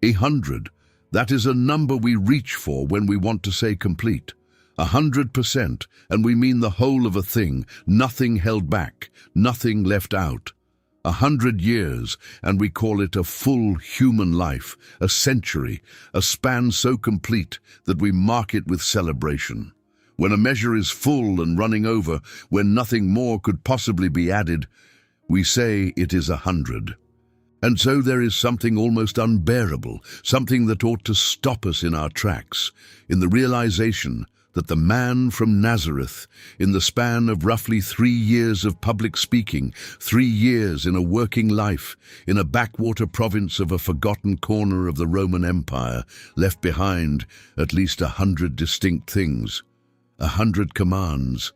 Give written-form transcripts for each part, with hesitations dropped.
100. That is a number we reach for when we want to say complete. 100%, and we mean the whole of a thing, nothing held back, nothing left out. 100 years, and we call it a full human life, a century, a span so complete that we mark it with celebration. When a measure is full and running over, when nothing more could possibly be added, we say it is 100. And so there is something almost unbearable, something that ought to stop us in our tracks, in the realization that the man from Nazareth, in the span of roughly 3 years of public speaking, 3 years in a working life, in a backwater province of a forgotten corner of the Roman Empire, left behind at least 100 distinct things, 100 commands,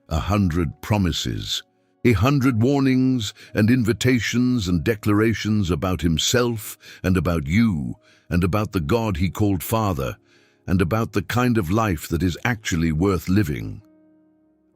100 promises, 100 warnings and invitations and declarations about himself and about you and about the God he called Father, and about the kind of life that is actually worth living.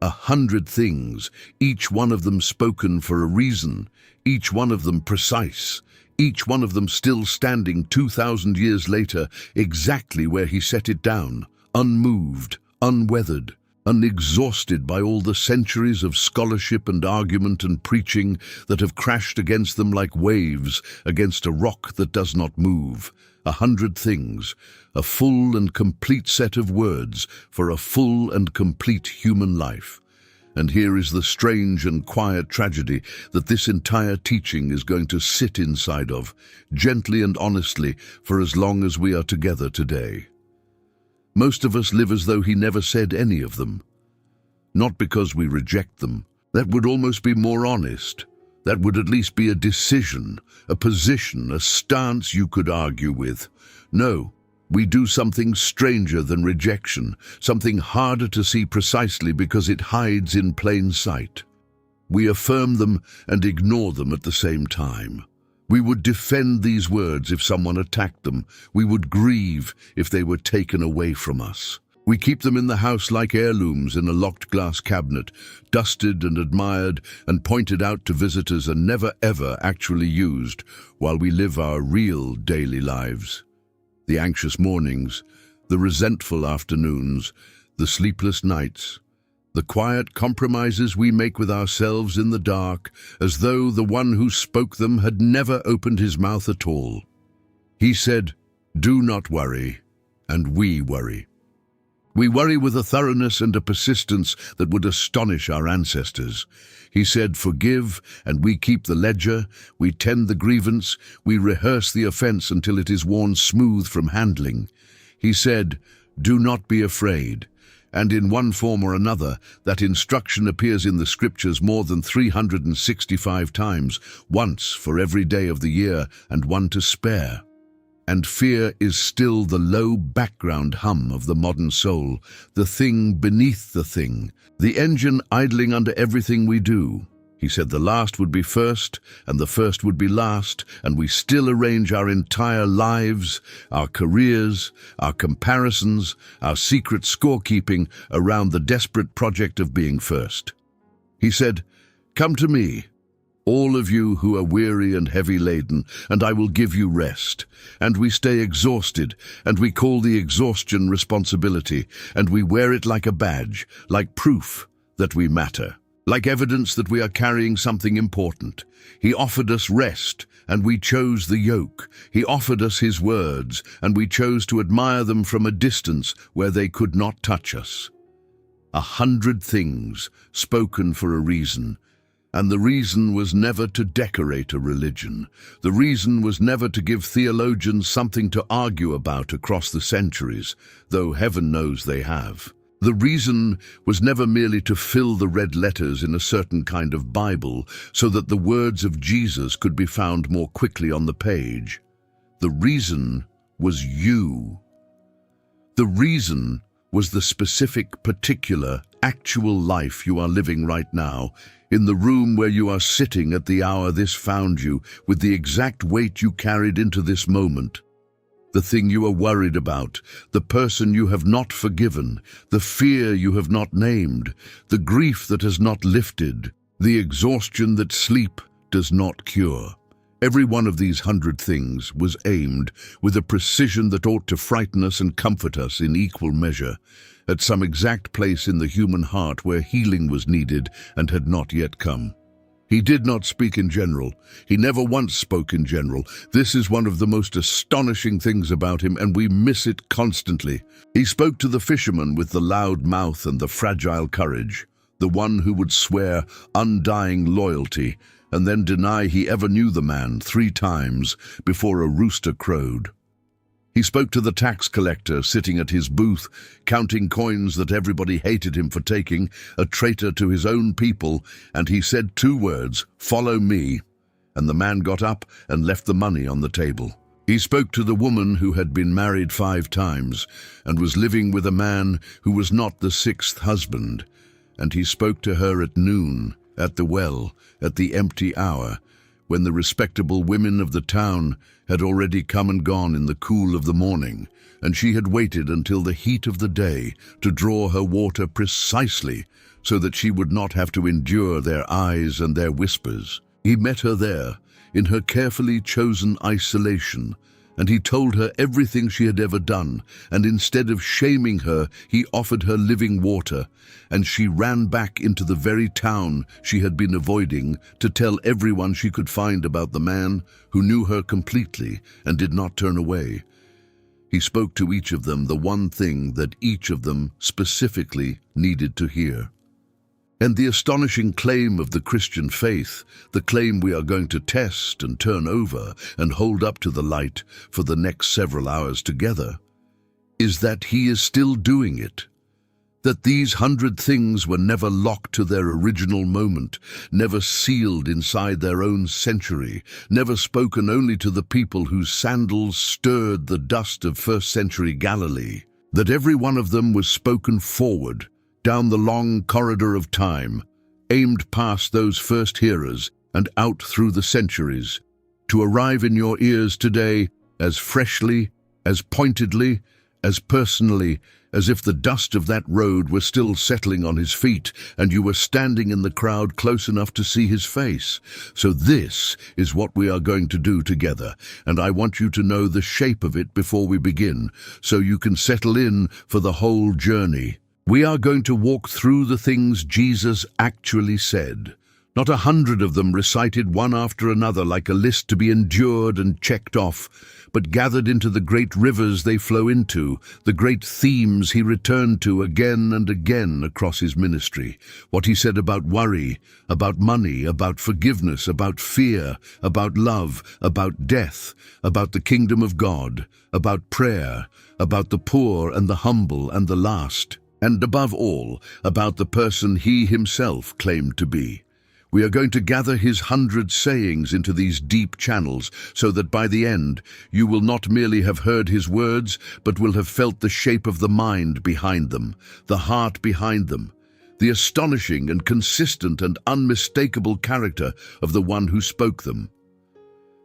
100 things, each one of them spoken for a reason, each one of them precise, each one of them still standing 2,000 years later exactly where he set it down, unmoved, unweathered, unexhausted by all the centuries of scholarship and argument and preaching that have crashed against them like waves against a rock that does not move. 100 things, a full and complete set of words for a full and complete human life. And here is the strange and quiet tragedy that this entire teaching is going to sit inside of, gently and honestly, for as long as we are together today. Most of us live as though he never said any of them. Not because we reject them. That would almost be more honest. That would at least be a decision, a position, a stance you could argue with. No, we do something stranger than rejection, something harder to see precisely because it hides in plain sight. We affirm them and ignore them at the same time. We would defend these words if someone attacked them. We would grieve if they were taken away from us. We keep them in the house like heirlooms in a locked glass cabinet, dusted and admired and pointed out to visitors and never ever actually used while we live our real daily lives. The anxious mornings, the resentful afternoons, the sleepless nights, the quiet compromises we make with ourselves in the dark, as though the one who spoke them had never opened his mouth at all. He said, "Do not worry," and we worry. We worry with a thoroughness and a persistence that would astonish our ancestors. He said, "Forgive," and we keep the ledger, we tend the grievance, we rehearse the offense until it is worn smooth from handling. He said, "Do not be afraid." And in one form or another, that instruction appears in the scriptures more than 365 times, once for every day of the year and one to spare. And fear is still the low background hum of the modern soul, the thing beneath the thing, the engine idling under everything we do. He said the last would be first, and the first would be last, and we still arrange our entire lives, our careers, our comparisons, our secret scorekeeping around the desperate project of being first. He said, "Come to me, all of you who are weary and heavy laden, and I will give you rest." And we stay exhausted, and we call the exhaustion responsibility, and we wear it like a badge, like proof that we matter, like evidence that we are carrying something important. He offered us rest, and we chose the yoke. He offered us his words, and we chose to admire them from a distance where they could not touch us. 100 things spoken for a reason. And the reason was never to decorate a religion. The reason was never to give theologians something to argue about across the centuries, though heaven knows they have. The reason was never merely to fill the red letters in a certain kind of Bible so that the words of Jesus could be found more quickly on the page. The reason was you. The reason was the specific, particular, actual life you are living right now, in the room where you are sitting at the hour this found you, with the exact weight you carried into this moment. The thing you are worried about, the person you have not forgiven, the fear you have not named, the grief that has not lifted, the exhaustion that sleep does not cure. Every one of these 100 things was aimed with a precision that ought to frighten us and comfort us in equal measure, at some exact place in the human heart where healing was needed and had not yet come. He did not speak in general. He never once spoke in general. This is one of the most astonishing things about him, and we miss it constantly. He spoke to the fisherman with the loud mouth and the fragile courage, the one who would swear undying loyalty and then deny he ever knew the man 3 times before a rooster crowed. He spoke to the tax collector sitting at his booth, counting coins that everybody hated him for taking, a traitor to his own people, and he said 2 words, "Follow me," and the man got up and left the money on the table. He spoke to the woman who had been married 5 times and was living with a man who was not the 6th husband, and he spoke to her at noon, at the well, at the empty hour, when the respectable women of the town had already come and gone in the cool of the morning, and she had waited until the heat of the day to draw her water precisely so that she would not have to endure their eyes and their whispers. He met her there, in her carefully chosen isolation, and he told her everything she had ever done, and instead of shaming her, he offered her living water, and she ran back into the very town she had been avoiding to tell everyone she could find about the man who knew her completely and did not turn away. He spoke to each of them the one thing that each of them specifically needed to hear. And the astonishing claim of the Christian faith, the claim we are going to test and turn over and hold up to the light for the next several hours together, is that he is still doing it. That these 100 things were never locked to their original moment, never sealed inside their own century, never spoken only to the people whose sandals stirred the dust of first-century Galilee. That every one of them was spoken forward, down the long corridor of time, aimed past those first hearers and out through the centuries, to arrive in your ears today as freshly, as pointedly, as personally, as if the dust of that road were still settling on his feet and you were standing in the crowd close enough to see his face. So this is what we are going to do together, and I want you to know the shape of it before we begin, so you can settle in for the whole journey. We are going to walk through the things Jesus actually said, not 100 of them recited one after another like a list to be endured and checked off, but gathered into the great rivers they flow into, the great themes he returned to again and again across his ministry. What he said about worry, about money, about forgiveness, about fear, about love, about death, about the kingdom of God, about prayer, about the poor and the humble and the last, and above all, about the person he himself claimed to be. We are going to gather his 100 sayings into these deep channels so that by the end you will not merely have heard his words, but will have felt the shape of the mind behind them, the heart behind them, the astonishing and consistent and unmistakable character of the one who spoke them.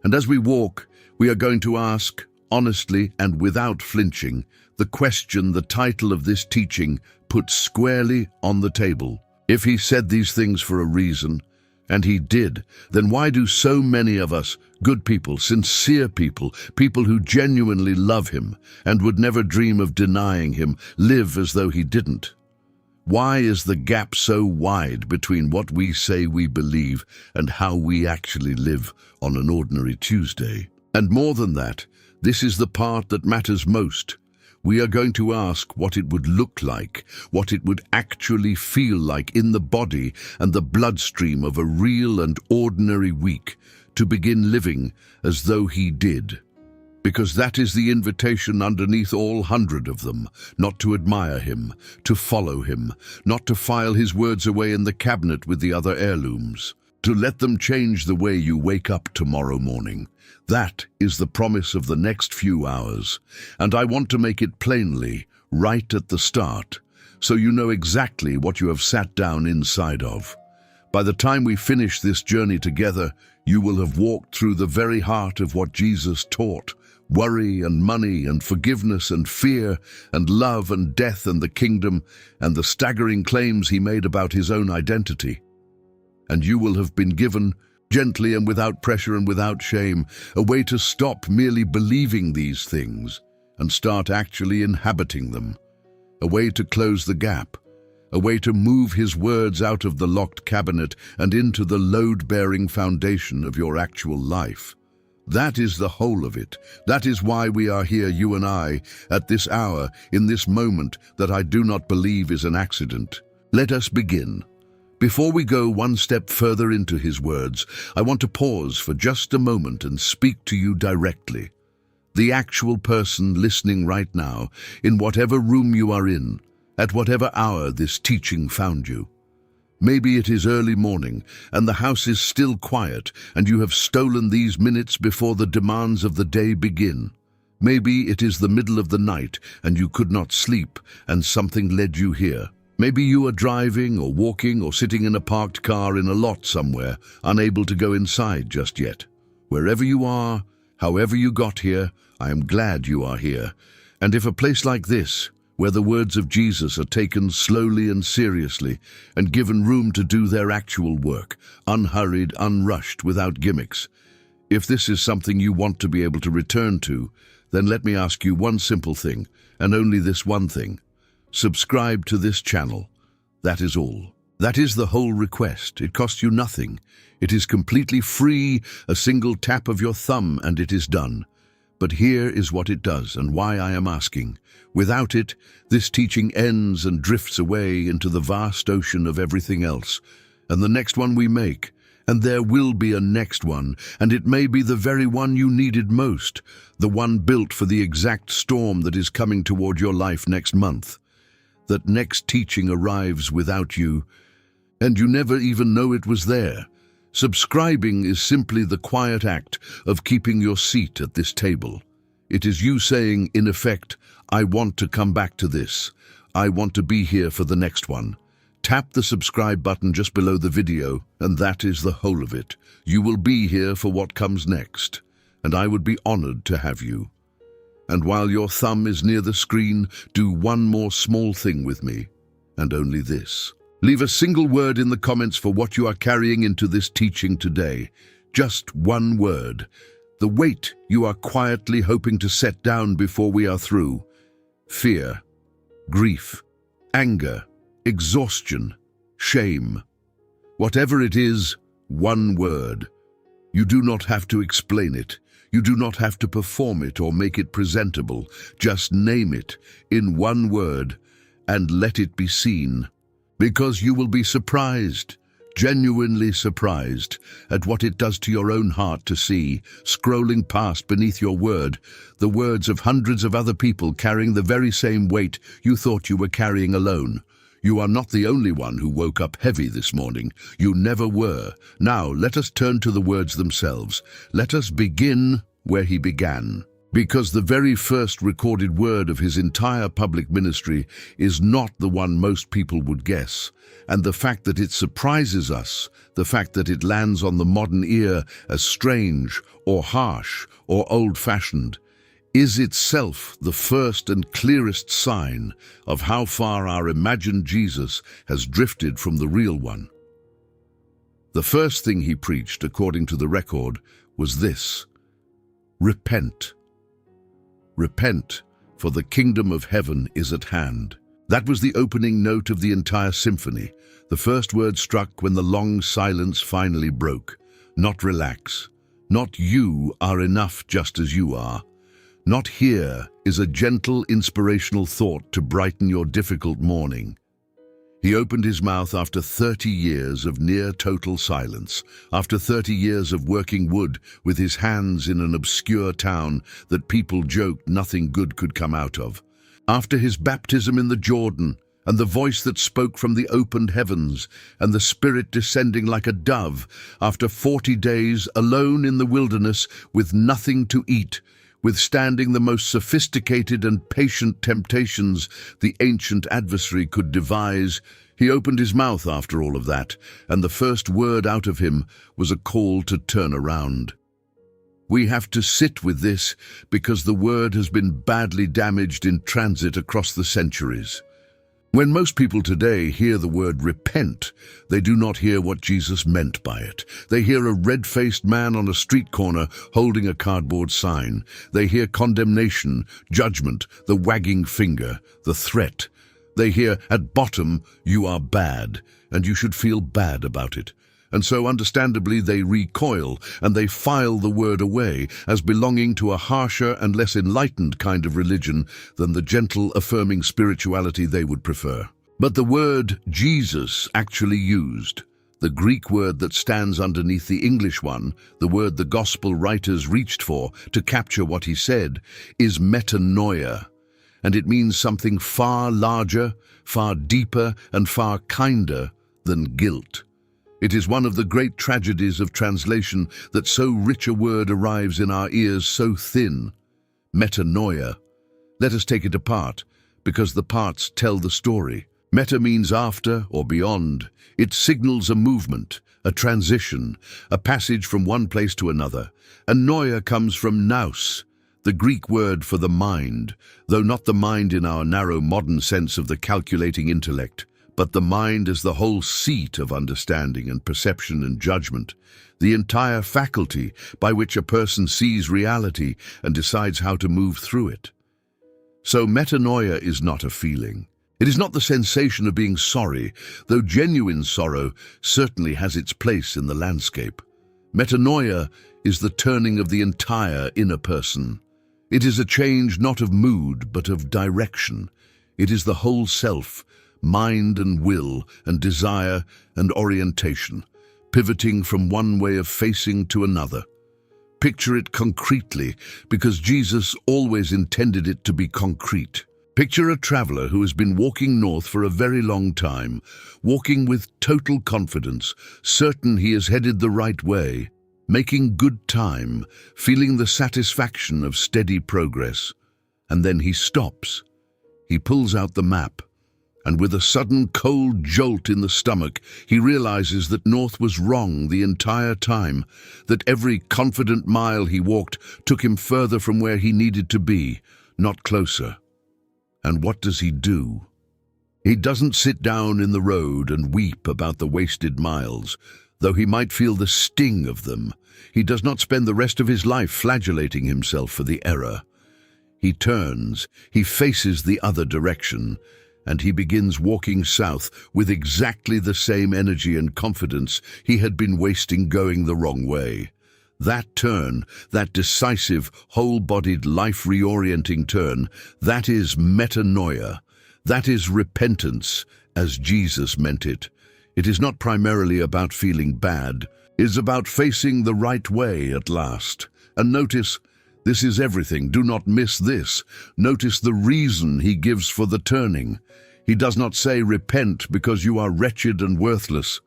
And as we walk, we are going to ask, honestly and without flinching, the question the title of this teaching puts squarely on the table. If he said these things for a reason, and he did, then why do so many of us, good people, sincere people, people who genuinely love him and would never dream of denying him, live as though he didn't? Why is the gap so wide between what we say we believe and how we actually live on an ordinary Tuesday? And more than that, this is the part that matters most. We are going to ask what it would look like, what it would actually feel like in the body and the bloodstream of a real and ordinary week to begin living as though he did. Because that is the invitation underneath all 100 of them, not to admire him, to follow him, not to file his words away in the cabinet with the other heirlooms, to let them change the way you wake up tomorrow morning. That is the promise of the next few hours, and I want to make it plainly, right at the start, so you know exactly what you have sat down inside of. By the time we finish this journey together, you will have walked through the very heart of what Jesus taught: worry and money and forgiveness and fear and love and death and the kingdom and the staggering claims he made about his own identity. And you will have been given gently and without pressure and without shame, a way to stop merely believing these things and start actually inhabiting them, a way to close the gap, a way to move his words out of the locked cabinet and into the load-bearing foundation of your actual life. That is the whole of it. That is why we are here, you and I, at this hour, in this moment that I do not believe is an accident. Let us begin. Before we go one step further into his words, I want to pause for just a moment and speak to you directly. The actual person listening right now, in whatever room you are in, at whatever hour this teaching found you. Maybe it is early morning and the house is still quiet and you have stolen these minutes before the demands of the day begin. Maybe it is the middle of the night and you could not sleep and something led you here. Maybe you are driving or walking or sitting in a parked car in a lot somewhere, unable to go inside just yet. Wherever you are, however you got here, I am glad you are here. And if a place like this, where the words of Jesus are taken slowly and seriously and given room to do their actual work, unhurried, unrushed, without gimmicks. If this is something you want to be able to return to, then let me ask you one simple thing, and only this one thing. Subscribe to this channel. That is all. That is the whole request. It costs you nothing. It is completely free, a single tap of your thumb, and it is done. But here is what it does and why I am asking. Without it, this teaching ends and drifts away into the vast ocean of everything else. And the next one we make, and there will be a next one, and it may be the very one you needed most, the one built for the exact storm that is coming toward your life next month. That next teaching arrives without you, and you never even know it was there. Subscribing is simply the quiet act of keeping your seat at this table. It is you saying, in effect, I want to come back to this. I want to be here for the next one. Tap the subscribe button just below the video, and that is the whole of it. You will be here for what comes next, and I would be honored to have you. And while your thumb is near the screen, do one more small thing with me, and only this. Leave a single word in the comments for what you are carrying into this teaching today. Just one word. The weight you are quietly hoping to set down before we are through. Fear, grief, anger, exhaustion, shame. Whatever it is, one word. You do not have to explain it. You do not have to perform it or make it presentable. Just name it in one word and let it be seen. Because you will be surprised, genuinely surprised, at what it does to your own heart to see, scrolling past beneath your word, the words of hundreds of other people carrying the very same weight you thought you were carrying alone. You are not the only one who woke up heavy this morning. You never were. Now let us turn to the words themselves. Let us begin where he began. Because the very first recorded word of his entire public ministry is not the one most people would guess, and the fact that it surprises us, the fact that it lands on the modern ear as strange or harsh or old-fashioned, is itself the first and clearest sign of how far our imagined Jesus has drifted from the real one. The first thing he preached, according to the record, was this: repent. Repent, for the kingdom of heaven is at hand. That was the opening note of the entire symphony, the first word struck when the long silence finally broke. Not relax. Not you are enough just as you are. Not here is a gentle, inspirational thought to brighten your difficult morning. He opened his mouth after 30 years of near-total silence, after 30 years of working wood with his hands in an obscure town that people joked nothing good could come out of, after his baptism in the Jordan and the voice that spoke from the opened heavens and the Spirit descending like a dove, after 40 days alone in the wilderness with nothing to eat, withstanding the most sophisticated and patient temptations the ancient adversary could devise, he opened his mouth after all of that, and the first word out of him was a call to turn around. We have to sit with this because the word has been badly damaged in transit across the centuries. When most people today hear the word repent, they do not hear what Jesus meant by it. They hear a red-faced man on a street corner holding a cardboard sign. They hear condemnation, judgment, the wagging finger, the threat. They hear, at bottom, you are bad, and you should feel bad about it. And so, understandably, they recoil and they file the word away as belonging to a harsher and less enlightened kind of religion than the gentle, affirming spirituality they would prefer. But the word Jesus actually used, the Greek word that stands underneath the English one, the word the gospel writers reached for to capture what he said, is metanoia, and it means something far larger, far deeper, and far kinder than guilt. It is one of the great tragedies of translation that so rich a word arrives in our ears so thin. Metanoia. Let us take it apart, because the parts tell the story. Meta means after or beyond. It signals a movement, a transition, a passage from one place to another. And noia comes from nous, the Greek word for the mind, though not the mind in our narrow modern sense of the calculating intellect, but the mind as the whole seat of understanding and perception and judgment, the entire faculty by which a person sees reality and decides how to move through it. So metanoia is not a feeling. It is not the sensation of being sorry, though genuine sorrow certainly has its place in the landscape. Metanoia is the turning of the entire inner person. It is a change not of mood, but of direction. It is the whole self, mind and will and desire and orientation, pivoting from one way of facing to another. Picture it concretely, because Jesus always intended it to be concrete. Picture a traveler who has been walking north for a very long time, walking with total confidence, certain he is headed the right way, making good time, feeling the satisfaction of steady progress. And then he stops. He pulls out the map, and with a sudden cold jolt in the stomach, he realizes that north was wrong the entire time, that every confident mile he walked took him further from where he needed to be, not closer. And what does he do? He doesn't sit down in the road and weep about the wasted miles, though he might feel the sting of them. He does not spend the rest of his life flagellating himself for the error. He turns, he faces the other direction, and he begins walking south with exactly the same energy and confidence he had been wasting going the wrong way. That turn, that decisive, whole-bodied, life-reorienting turn, that is metanoia. That is repentance, as Jesus meant it. It is not primarily about feeling bad. It is about facing the right way at last. And notice, this is everything. Do not miss this. Notice the reason he gives for the turning. He does not say repent because you are wretched and worthless.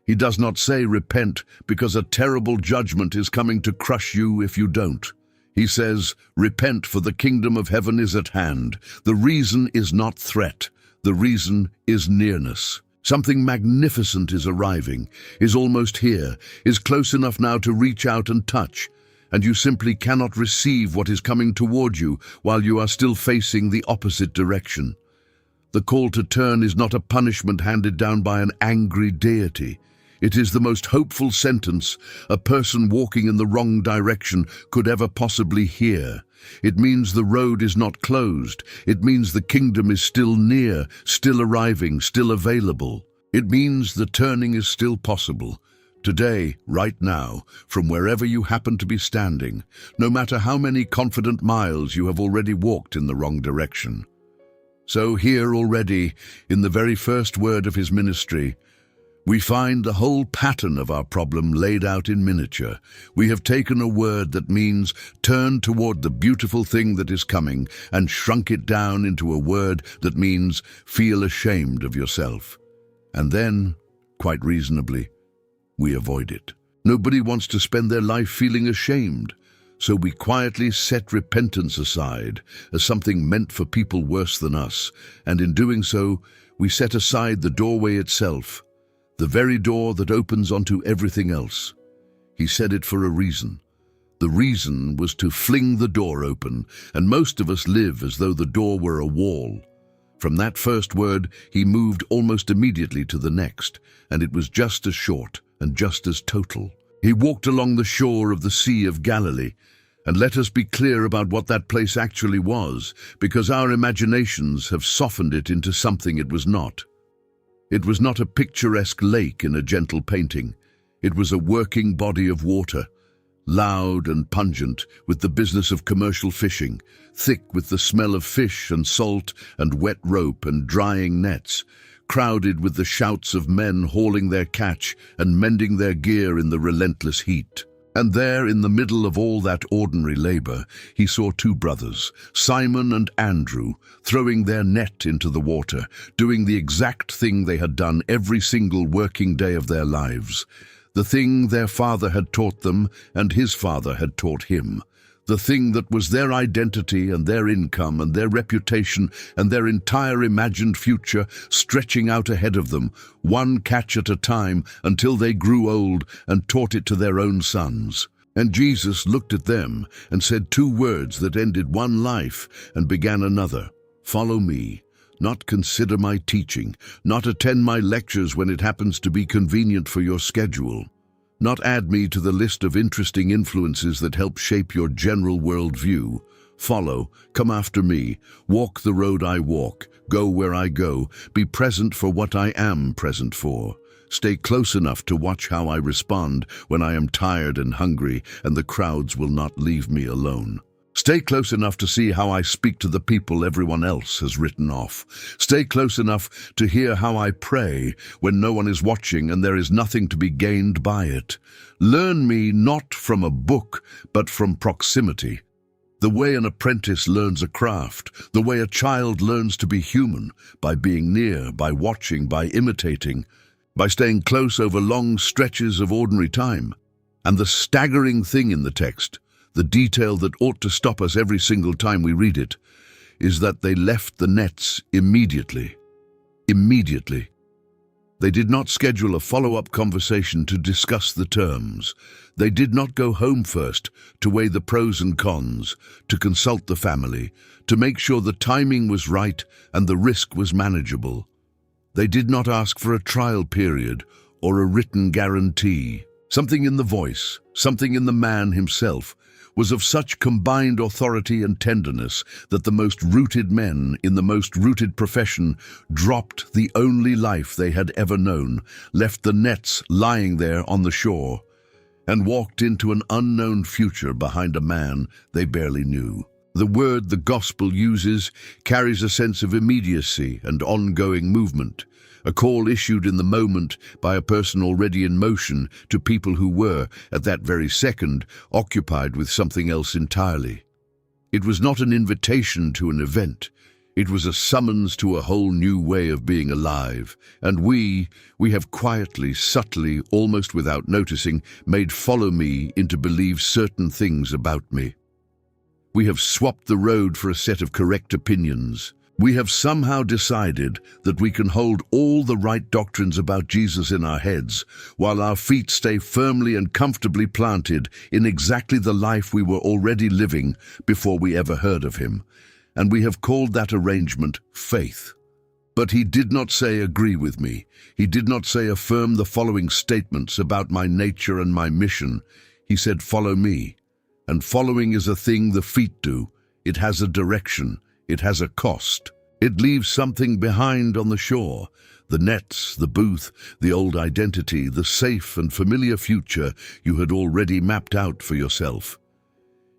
He does not say repent because a terrible judgment is coming to crush you if you don't. He says, repent for the kingdom of heaven is at hand. The reason is not threat. The reason is nearness. Something magnificent is arriving, is almost here, is close enough now to reach out and touch, and you simply cannot receive what is coming toward you while you are still facing the opposite direction. The call to turn is not a punishment handed down by an angry deity. It is the most hopeful sentence a person walking in the wrong direction could ever possibly hear. It means the road is not closed. It means the kingdom is still near, still arriving, still available. It means the turning is still possible. Today, right now, from wherever you happen to be standing, no matter how many confident miles you have already walked in the wrong direction. So here already, in the very first word of his ministry, we find the whole pattern of our problem laid out in miniature. We have taken a word that means turn toward the beautiful thing that is coming and shrunk it down into a word that means feel ashamed of yourself. And then, quite reasonably, we avoid it. Nobody wants to spend their life feeling ashamed, so we quietly set repentance aside as something meant for people worse than us, and in doing so, we set aside the doorway itself, the very door that opens onto everything else. He said it for a reason. The reason was to fling the door open, and most of us live as though the door were a wall. From that first word, he moved almost immediately to the next, and it was just as short and just as total. He walked along the shore of the Sea of Galilee, and let us be clear about what that place actually was, because our imaginations have softened it into something it was not. It was not a picturesque lake in a gentle painting. It was a working body of water, loud and pungent with the business of commercial fishing, thick with the smell of fish and salt and wet rope and drying nets, crowded with the shouts of men hauling their catch and mending their gear in the relentless heat. And there, in the middle of all that ordinary labor, he saw two brothers, Simon and Andrew, throwing their net into the water, doing the exact thing they had done every single working day of their lives. The thing their father had taught them and his father had taught him. The thing that was their identity and their income and their reputation and their entire imagined future stretching out ahead of them, one catch at a time until they grew old and taught it to their own sons. And Jesus looked at them and said two words that ended one life and began another. Follow me. Not consider my teaching, not attend my lectures when it happens to be convenient for your schedule. Not add me to the list of interesting influences that help shape your general worldview. Follow, come after me, walk the road I walk, go where I go, be present for what I am present for. Stay close enough to watch how I respond when I am tired and hungry and the crowds will not leave me alone. Stay close enough to see how I speak to the people everyone else has written off. Stay close enough to hear how I pray when no one is watching and there is nothing to be gained by it. Learn me not from a book, but from proximity. The way an apprentice learns a craft, the way a child learns to be human, by being near, by watching, by imitating, by staying close over long stretches of ordinary time. And the staggering thing in the text, the detail that ought to stop us every single time we read it, is that they left the nets immediately. Immediately. They did not schedule a follow-up conversation to discuss the terms. They did not go home first to weigh the pros and cons, to consult the family, to make sure the timing was right and the risk was manageable. They did not ask for a trial period or a written guarantee. Something in the voice, something in the man himself, was of such combined authority and tenderness that the most rooted men in the most rooted profession dropped the only life they had ever known, left the nets lying there on the shore, and walked into an unknown future behind a man they barely knew. The word the gospel uses carries a sense of immediacy and ongoing movement, a call issued in the moment by a person already in motion to people who were, at that very second, occupied with something else entirely. It was not an invitation to an event. It was a summons to a whole new way of being alive, and we have quietly, subtly, almost without noticing, made follow me into believe certain things about me. We have swapped the road for a set of correct opinions. We have somehow decided that we can hold all the right doctrines about Jesus in our heads, while our feet stay firmly and comfortably planted in exactly the life we were already living before we ever heard of him. And we have called that arrangement faith. But he did not say agree with me. He did not say affirm the following statements about my nature and my mission. He said follow me. And following is a thing the feet do. It has a direction. It has a cost. It leaves something behind on the shore. The nets, the booth, the old identity, the safe and familiar future you had already mapped out for yourself.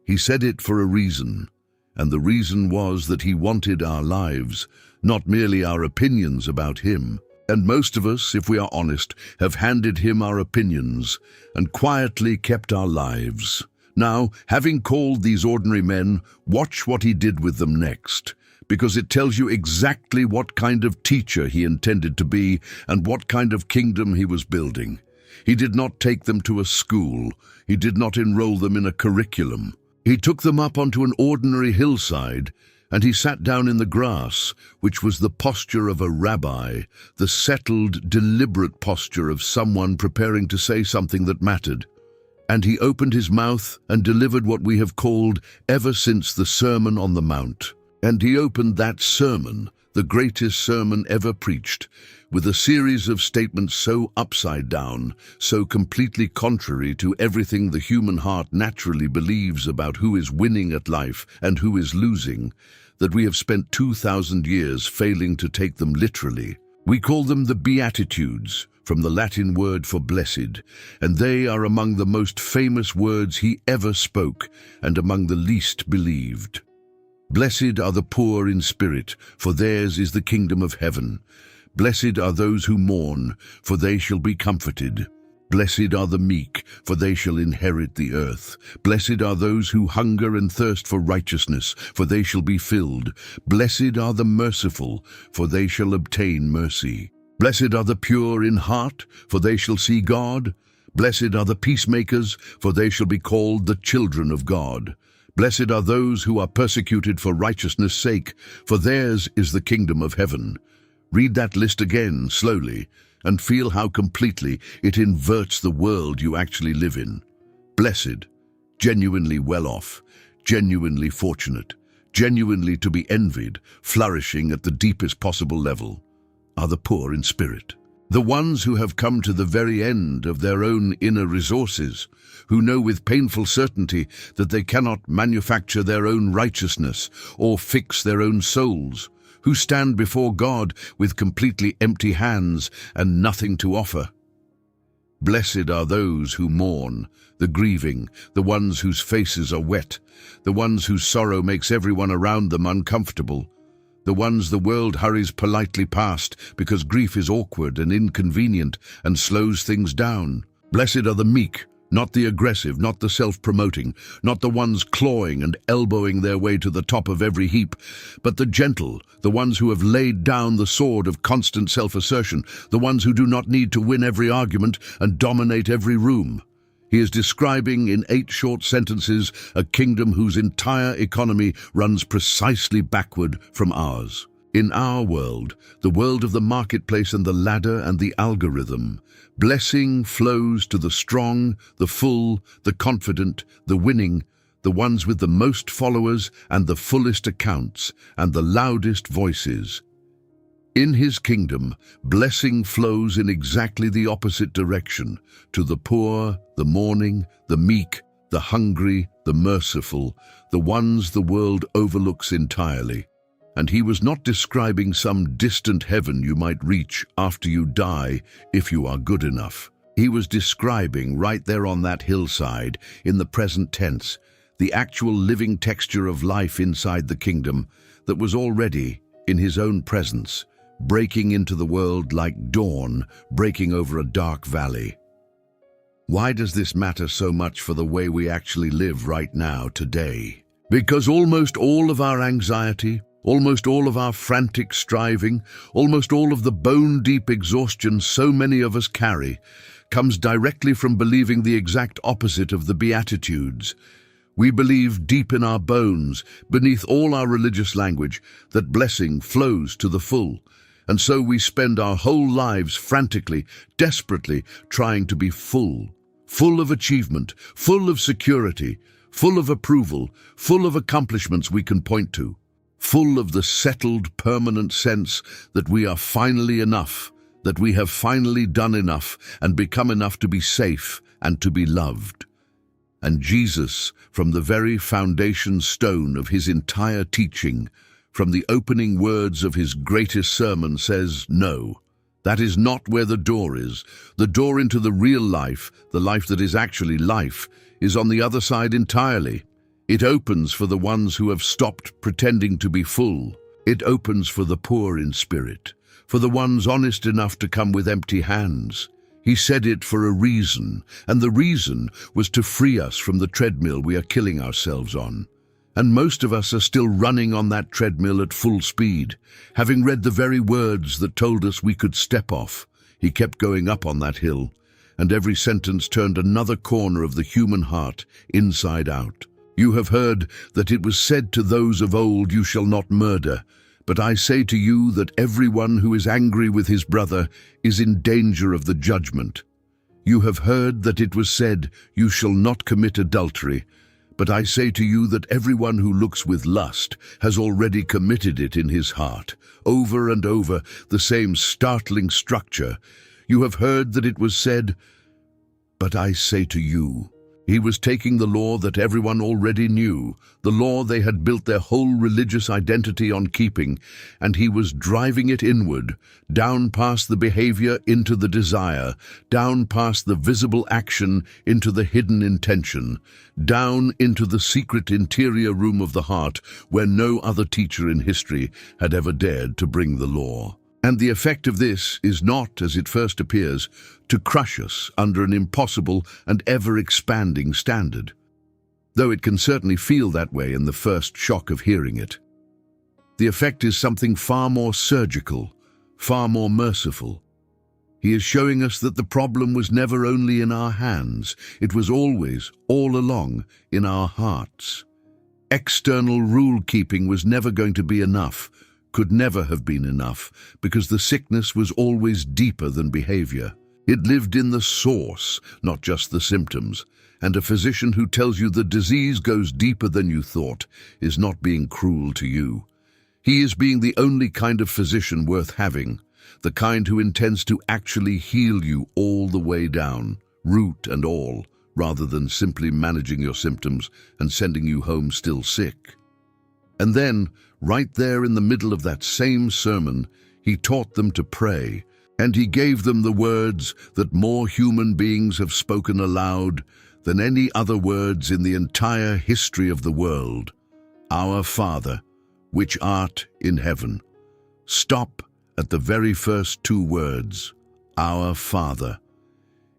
He said it for a reason, and the reason was that he wanted our lives, not merely our opinions about him. And most of us, if we are honest, have handed him our opinions and quietly kept our lives. Now, having called these ordinary men, watch what he did with them next, because it tells you exactly what kind of teacher he intended to be and what kind of kingdom he was building. He did not take them to a school. He did not enroll them in a curriculum. He took them up onto an ordinary hillside, and he sat down in the grass, which was the posture of a rabbi, the settled, deliberate posture of someone preparing to say something that mattered. And he opened his mouth and delivered what we have called ever since the Sermon on the Mount. And he opened that sermon, the greatest sermon ever preached, with a series of statements so upside down, so completely contrary to everything the human heart naturally believes about who is winning at life and who is losing, that we have spent 2,000 years failing to take them literally. We call them the Beatitudes, from the Latin word for blessed, and they are among the most famous words he ever spoke and among the least believed. Blessed are the poor in spirit, for theirs is the kingdom of heaven. Blessed are those who mourn, for they shall be comforted. Blessed are the meek, for they shall inherit the earth. Blessed are those who hunger and thirst for righteousness, for they shall be filled. Blessed are the merciful, for they shall obtain mercy. Blessed are the pure in heart, for they shall see God. Blessed are the peacemakers, for they shall be called the children of God. Blessed are those who are persecuted for righteousness' sake, for theirs is the kingdom of heaven. Read that list again, slowly, and feel how completely it inverts the world you actually live in. Blessed, genuinely well off, genuinely fortunate, genuinely to be envied, flourishing at the deepest possible level, are the poor in spirit. The ones who have come to the very end of their own inner resources, who know with painful certainty that they cannot manufacture their own righteousness or fix their own souls, who stand before God with completely empty hands and nothing to offer. Blessed are those who mourn, the grieving, the ones whose faces are wet, the ones whose sorrow makes everyone around them uncomfortable, the ones the world hurries politely past because grief is awkward and inconvenient and slows things down. Blessed are the meek, not the aggressive, not the self-promoting, not the ones clawing and elbowing their way to the top of every heap, but the gentle, the ones who have laid down the sword of constant self-assertion, the ones who do not need to win every argument and dominate every room. He is describing in 8 short sentences a kingdom whose entire economy runs precisely backward from ours. In our world, the world of the marketplace and the ladder and the algorithm, blessing flows to the strong, the full, the confident, the winning, the ones with the most followers and the fullest accounts and the loudest voices. In his kingdom, blessing flows in exactly the opposite direction, to the poor, the mourning, the meek, the hungry, the merciful, the ones the world overlooks entirely. And he was not describing some distant heaven you might reach after you die if you are good enough. He was describing right there on that hillside, in the present tense, the actual living texture of life inside the kingdom that was already, in his own presence, breaking into the world like dawn breaking over a dark valley. Why does this matter so much for the way we actually live right now, today? Because almost all of our anxiety, almost all of our frantic striving, almost all of the bone-deep exhaustion so many of us carry, comes directly from believing the exact opposite of the Beatitudes. We believe deep in our bones, beneath all our religious language, that blessing flows to the full. And so we spend our whole lives frantically, desperately trying to be full of achievement, full of security, full of approval, full of accomplishments we can point to, full of the settled, permanent sense that we are finally enough, that we have finally done enough and become enough to be safe and to be loved. And Jesus, from the very foundation stone of his entire teaching, from the opening words of his greatest sermon, says, no, that is not where the door is. The door into the real life, the life that is actually life, is on the other side entirely. It opens for the ones who have stopped pretending to be full. It opens for the poor in spirit, for the ones honest enough to come with empty hands. He said it for a reason, and the reason was to free us from the treadmill we are killing ourselves on. And most of us are still running on that treadmill at full speed, having read the very words that told us we could step off. He kept going up on that hill, and every sentence turned another corner of the human heart inside out. You have heard that it was said to those of old, you shall not murder. But I say to you that everyone who is angry with his brother is in danger of the judgment. You have heard that it was said, you shall not commit adultery. But I say to you that everyone who looks with lust has already committed it in his heart. Over and over, the same startling structure. You have heard that it was said, but I say to you. He was taking the law that everyone already knew, the law they had built their whole religious identity on keeping, and he was driving it inward, down past the behavior into the desire, down past the visible action into the hidden intention, down into the secret interior room of the heart where no other teacher in history had ever dared to bring the law. And the effect of this is not, as it first appears, to crush us under an impossible and ever-expanding standard, though it can certainly feel that way in the first shock of hearing it. The effect is something far more surgical, far more merciful. He is showing us that the problem was never only in our hands, it was always, all along, in our hearts. External rule-keeping was never going to be enough, could never have been enough, because the sickness was always deeper than behavior. It lived in the source, not just the symptoms, and a physician who tells you the disease goes deeper than you thought is not being cruel to you. He is being the only kind of physician worth having, the kind who intends to actually heal you all the way down, root and all, rather than simply managing your symptoms and sending you home still sick. And then, right there in the middle of that same sermon, he taught them to pray, and he gave them the words that more human beings have spoken aloud than any other words in the entire history of the world. Our Father, which art in heaven. Stop at the very first two words, Our Father.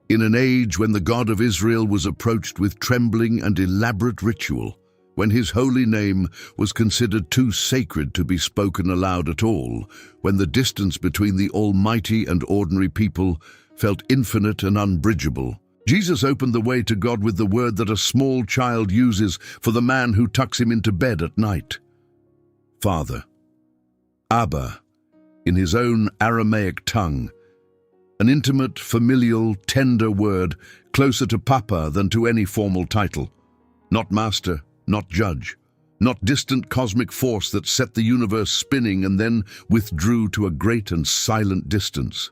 In an age when the God of Israel was approached with trembling and elaborate ritual, when his holy name was considered too sacred to be spoken aloud at all, when the distance between the almighty and ordinary people felt infinite and unbridgeable, Jesus opened the way to God with the word that a small child uses for the man who tucks him into bed at night. Father. Abba, in his own Aramaic tongue, an intimate, familial, tender word, closer to Papa than to any formal title. Not master, not judge, not distant cosmic force that set the universe spinning and then withdrew to a great and silent distance.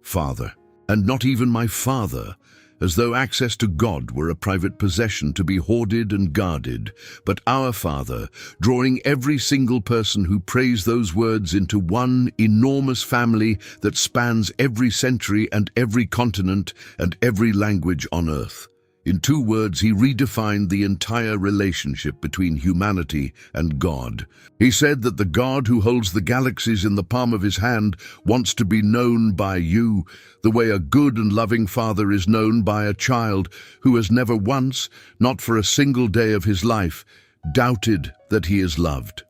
Father, and not even my Father, as though access to God were a private possession to be hoarded and guarded, but our Father, drawing every single person who prays those words into one enormous family that spans every century and every continent and every language on earth. In two words, he redefined the entire relationship between humanity and God. He said that the God who holds the galaxies in the palm of his hand wants to be known by you, the way a good and loving father is known by a child who has never once, not for a single day of his life, doubted that he is loved.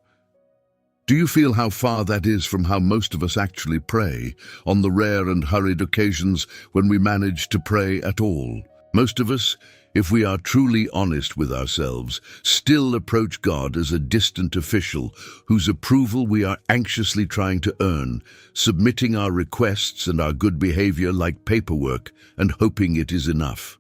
Do you feel how far that is from how most of us actually pray, on the rare and hurried occasions when we manage to pray at all? Most of us, if we are truly honest with ourselves, still approach God as a distant official whose approval we are anxiously trying to earn, submitting our requests and our good behavior like paperwork and hoping it is enough.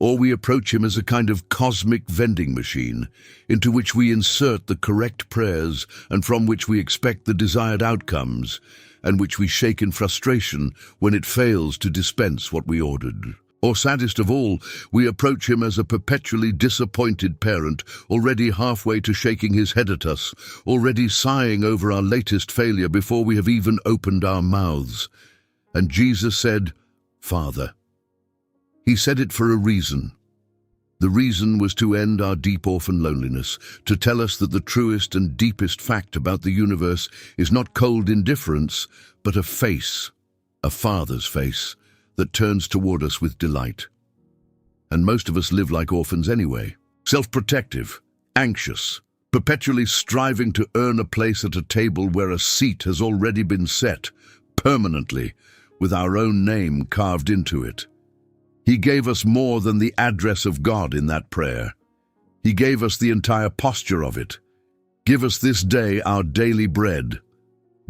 Or we approach him as a kind of cosmic vending machine into which we insert the correct prayers and from which we expect the desired outcomes, and which we shake in frustration when it fails to dispense what we ordered. Or saddest of all, we approach him as a perpetually disappointed parent, already halfway to shaking his head at us, already sighing over our latest failure before we have even opened our mouths. And Jesus said, Father. He said it for a reason. The reason was to end our deep orphan loneliness, to tell us that the truest and deepest fact about the universe is not cold indifference, but a face, a father's face, that turns toward us with delight. And most of us live like orphans anyway, self-protective, anxious, perpetually striving to earn a place at a table where a seat has already been set, permanently, with our own name carved into it. He gave us more than the address of God in that prayer. He gave us the entire posture of it. Give us this day our daily bread.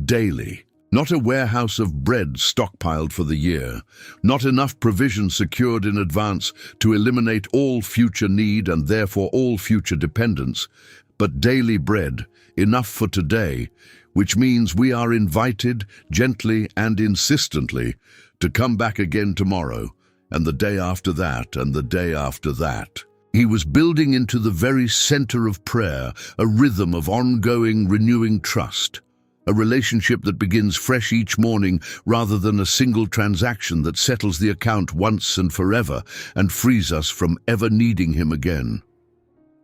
Daily. Not a warehouse of bread stockpiled for the year, not enough provision secured in advance to eliminate all future need and therefore all future dependence, but daily bread, enough for today, which means we are invited gently and insistently to come back again tomorrow, and the day after that, and the day after that. He was building into the very center of prayer a rhythm of ongoing, renewing trust, a relationship that begins fresh each morning rather than a single transaction that settles the account once and forever and frees us from ever needing him again.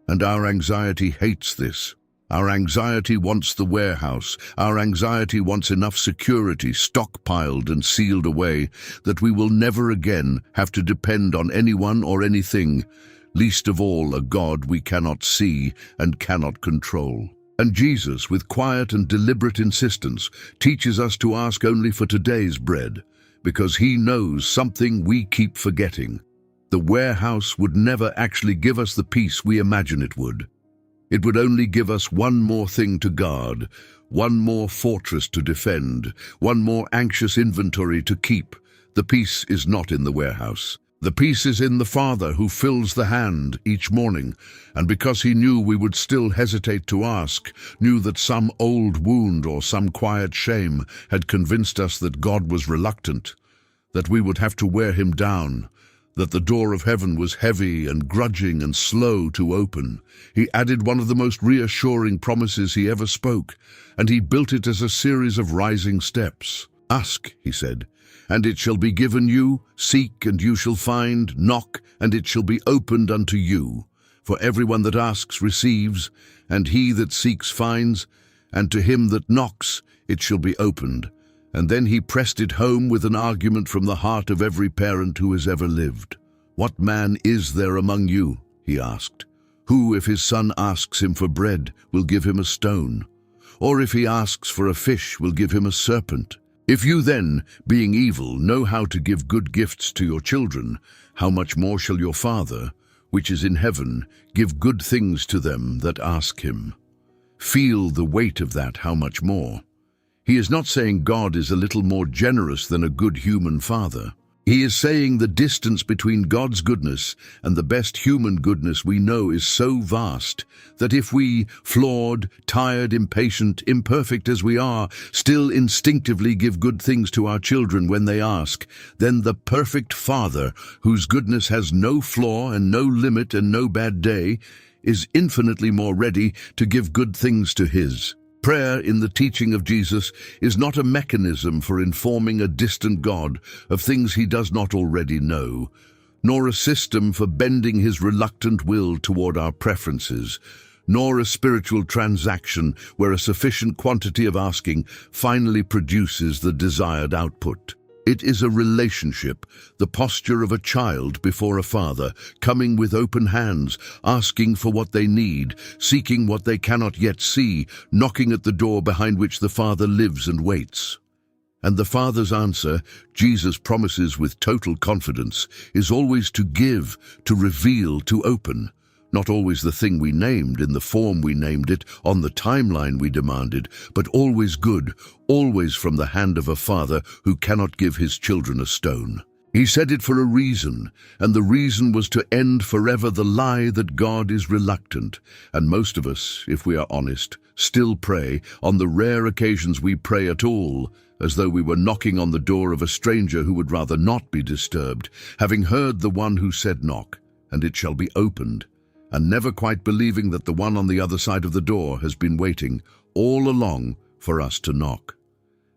And our anxiety hates this. Our anxiety wants the warehouse. Our anxiety wants enough security stockpiled and sealed away that we will never again have to depend on anyone or anything, least of all a God we cannot see and cannot control. And Jesus, with quiet and deliberate insistence, teaches us to ask only for today's bread, because he knows something we keep forgetting. The warehouse would never actually give us the peace we imagine it would. It would only give us one more thing to guard, one more fortress to defend, one more anxious inventory to keep. The peace is not in the warehouse. The peace is in the Father who fills the hand each morning, and because he knew we would still hesitate to ask, knew that some old wound or some quiet shame had convinced us that God was reluctant, that we would have to wear him down, that the door of heaven was heavy and grudging and slow to open. He added one of the most reassuring promises he ever spoke, and he built it as a series of rising steps. Ask, he said, and it shall be given you, seek, and you shall find, knock, and it shall be opened unto you. For everyone that asks receives, and he that seeks finds, and to him that knocks it shall be opened. And then he pressed it home with an argument from the heart of every parent who has ever lived. What man is there among you, he asked, who, if his son asks him for bread, will give him a stone? Or if he asks for a fish, will give him a serpent? If you then, being evil, know how to give good gifts to your children, how much more shall your Father, which is in heaven, give good things to them that ask him? Feel the weight of that, how much more. He is not saying God is a little more generous than a good human father. He is saying the distance between God's goodness and the best human goodness we know is so vast that if we, flawed, tired, impatient, imperfect as we are, still instinctively give good things to our children when they ask, then the perfect Father, whose goodness has no flaw and no limit and no bad day, is infinitely more ready to give good things to his. Prayer in the teaching of Jesus is not a mechanism for informing a distant God of things he does not already know, nor a system for bending his reluctant will toward our preferences, nor a spiritual transaction where a sufficient quantity of asking finally produces the desired output. It is a relationship, the posture of a child before a father, coming with open hands, asking for what they need, seeking what they cannot yet see, knocking at the door behind which the Father lives and waits. And the Father's answer, Jesus promises with total confidence, is always to give, to reveal, to open. Not always the thing we named, in the form we named it, on the timeline we demanded, but always good, always from the hand of a father who cannot give his children a stone. He said it for a reason, and the reason was to end forever the lie that God is reluctant. And most of us, if we are honest, still pray, on the rare occasions we pray at all, as though we were knocking on the door of a stranger who would rather not be disturbed, having heard the one who said knock, and it shall be opened, and never quite believing that the one on the other side of the door has been waiting all along for us to knock.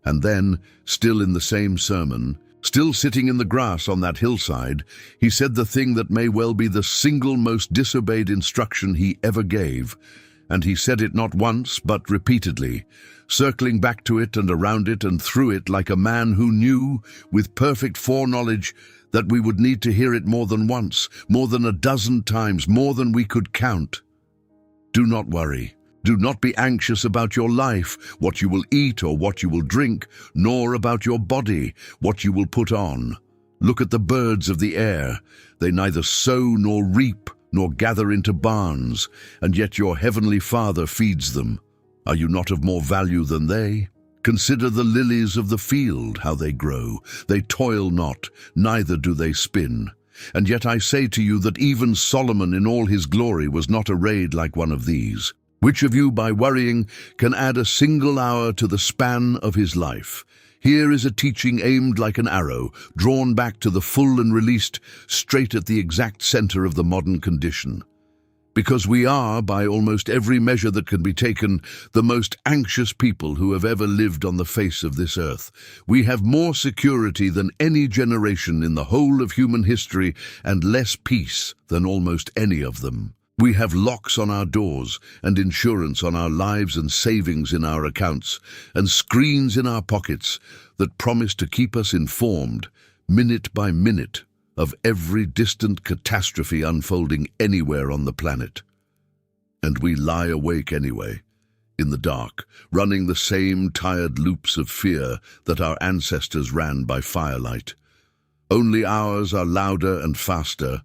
And then, still in the same sermon, still sitting in the grass on that hillside, he said the thing that may well be the single most disobeyed instruction he ever gave, and he said it not once but repeatedly, circling back to it and around it and through it like a man who knew, with perfect foreknowledge, that we would need to hear it more than once, more than a dozen times, more than we could count. Do not worry. Do not be anxious about your life, what you will eat or what you will drink, nor about your body, what you will put on. Look at the birds of the air. They neither sow nor reap, nor gather into barns, and yet your heavenly Father feeds them. Are you not of more value than they? Consider the lilies of the field, how they grow. They toil not, neither do they spin. And yet I say to you that even Solomon in all his glory was not arrayed like one of these. Which of you, by worrying, can add a single hour to the span of his life? Here is a teaching aimed like an arrow, drawn back to the full and released straight at the exact center of the modern condition. Because we are, by almost every measure that can be taken, the most anxious people who have ever lived on the face of this earth. We have more security than any generation in the whole of human history and less peace than almost any of them. We have locks on our doors and insurance on our lives and savings in our accounts and screens in our pockets that promise to keep us informed, minute by minute, of every distant catastrophe unfolding anywhere on the planet. And we lie awake anyway, in the dark, running the same tired loops of fear that our ancestors ran by firelight. Only ours are louder and faster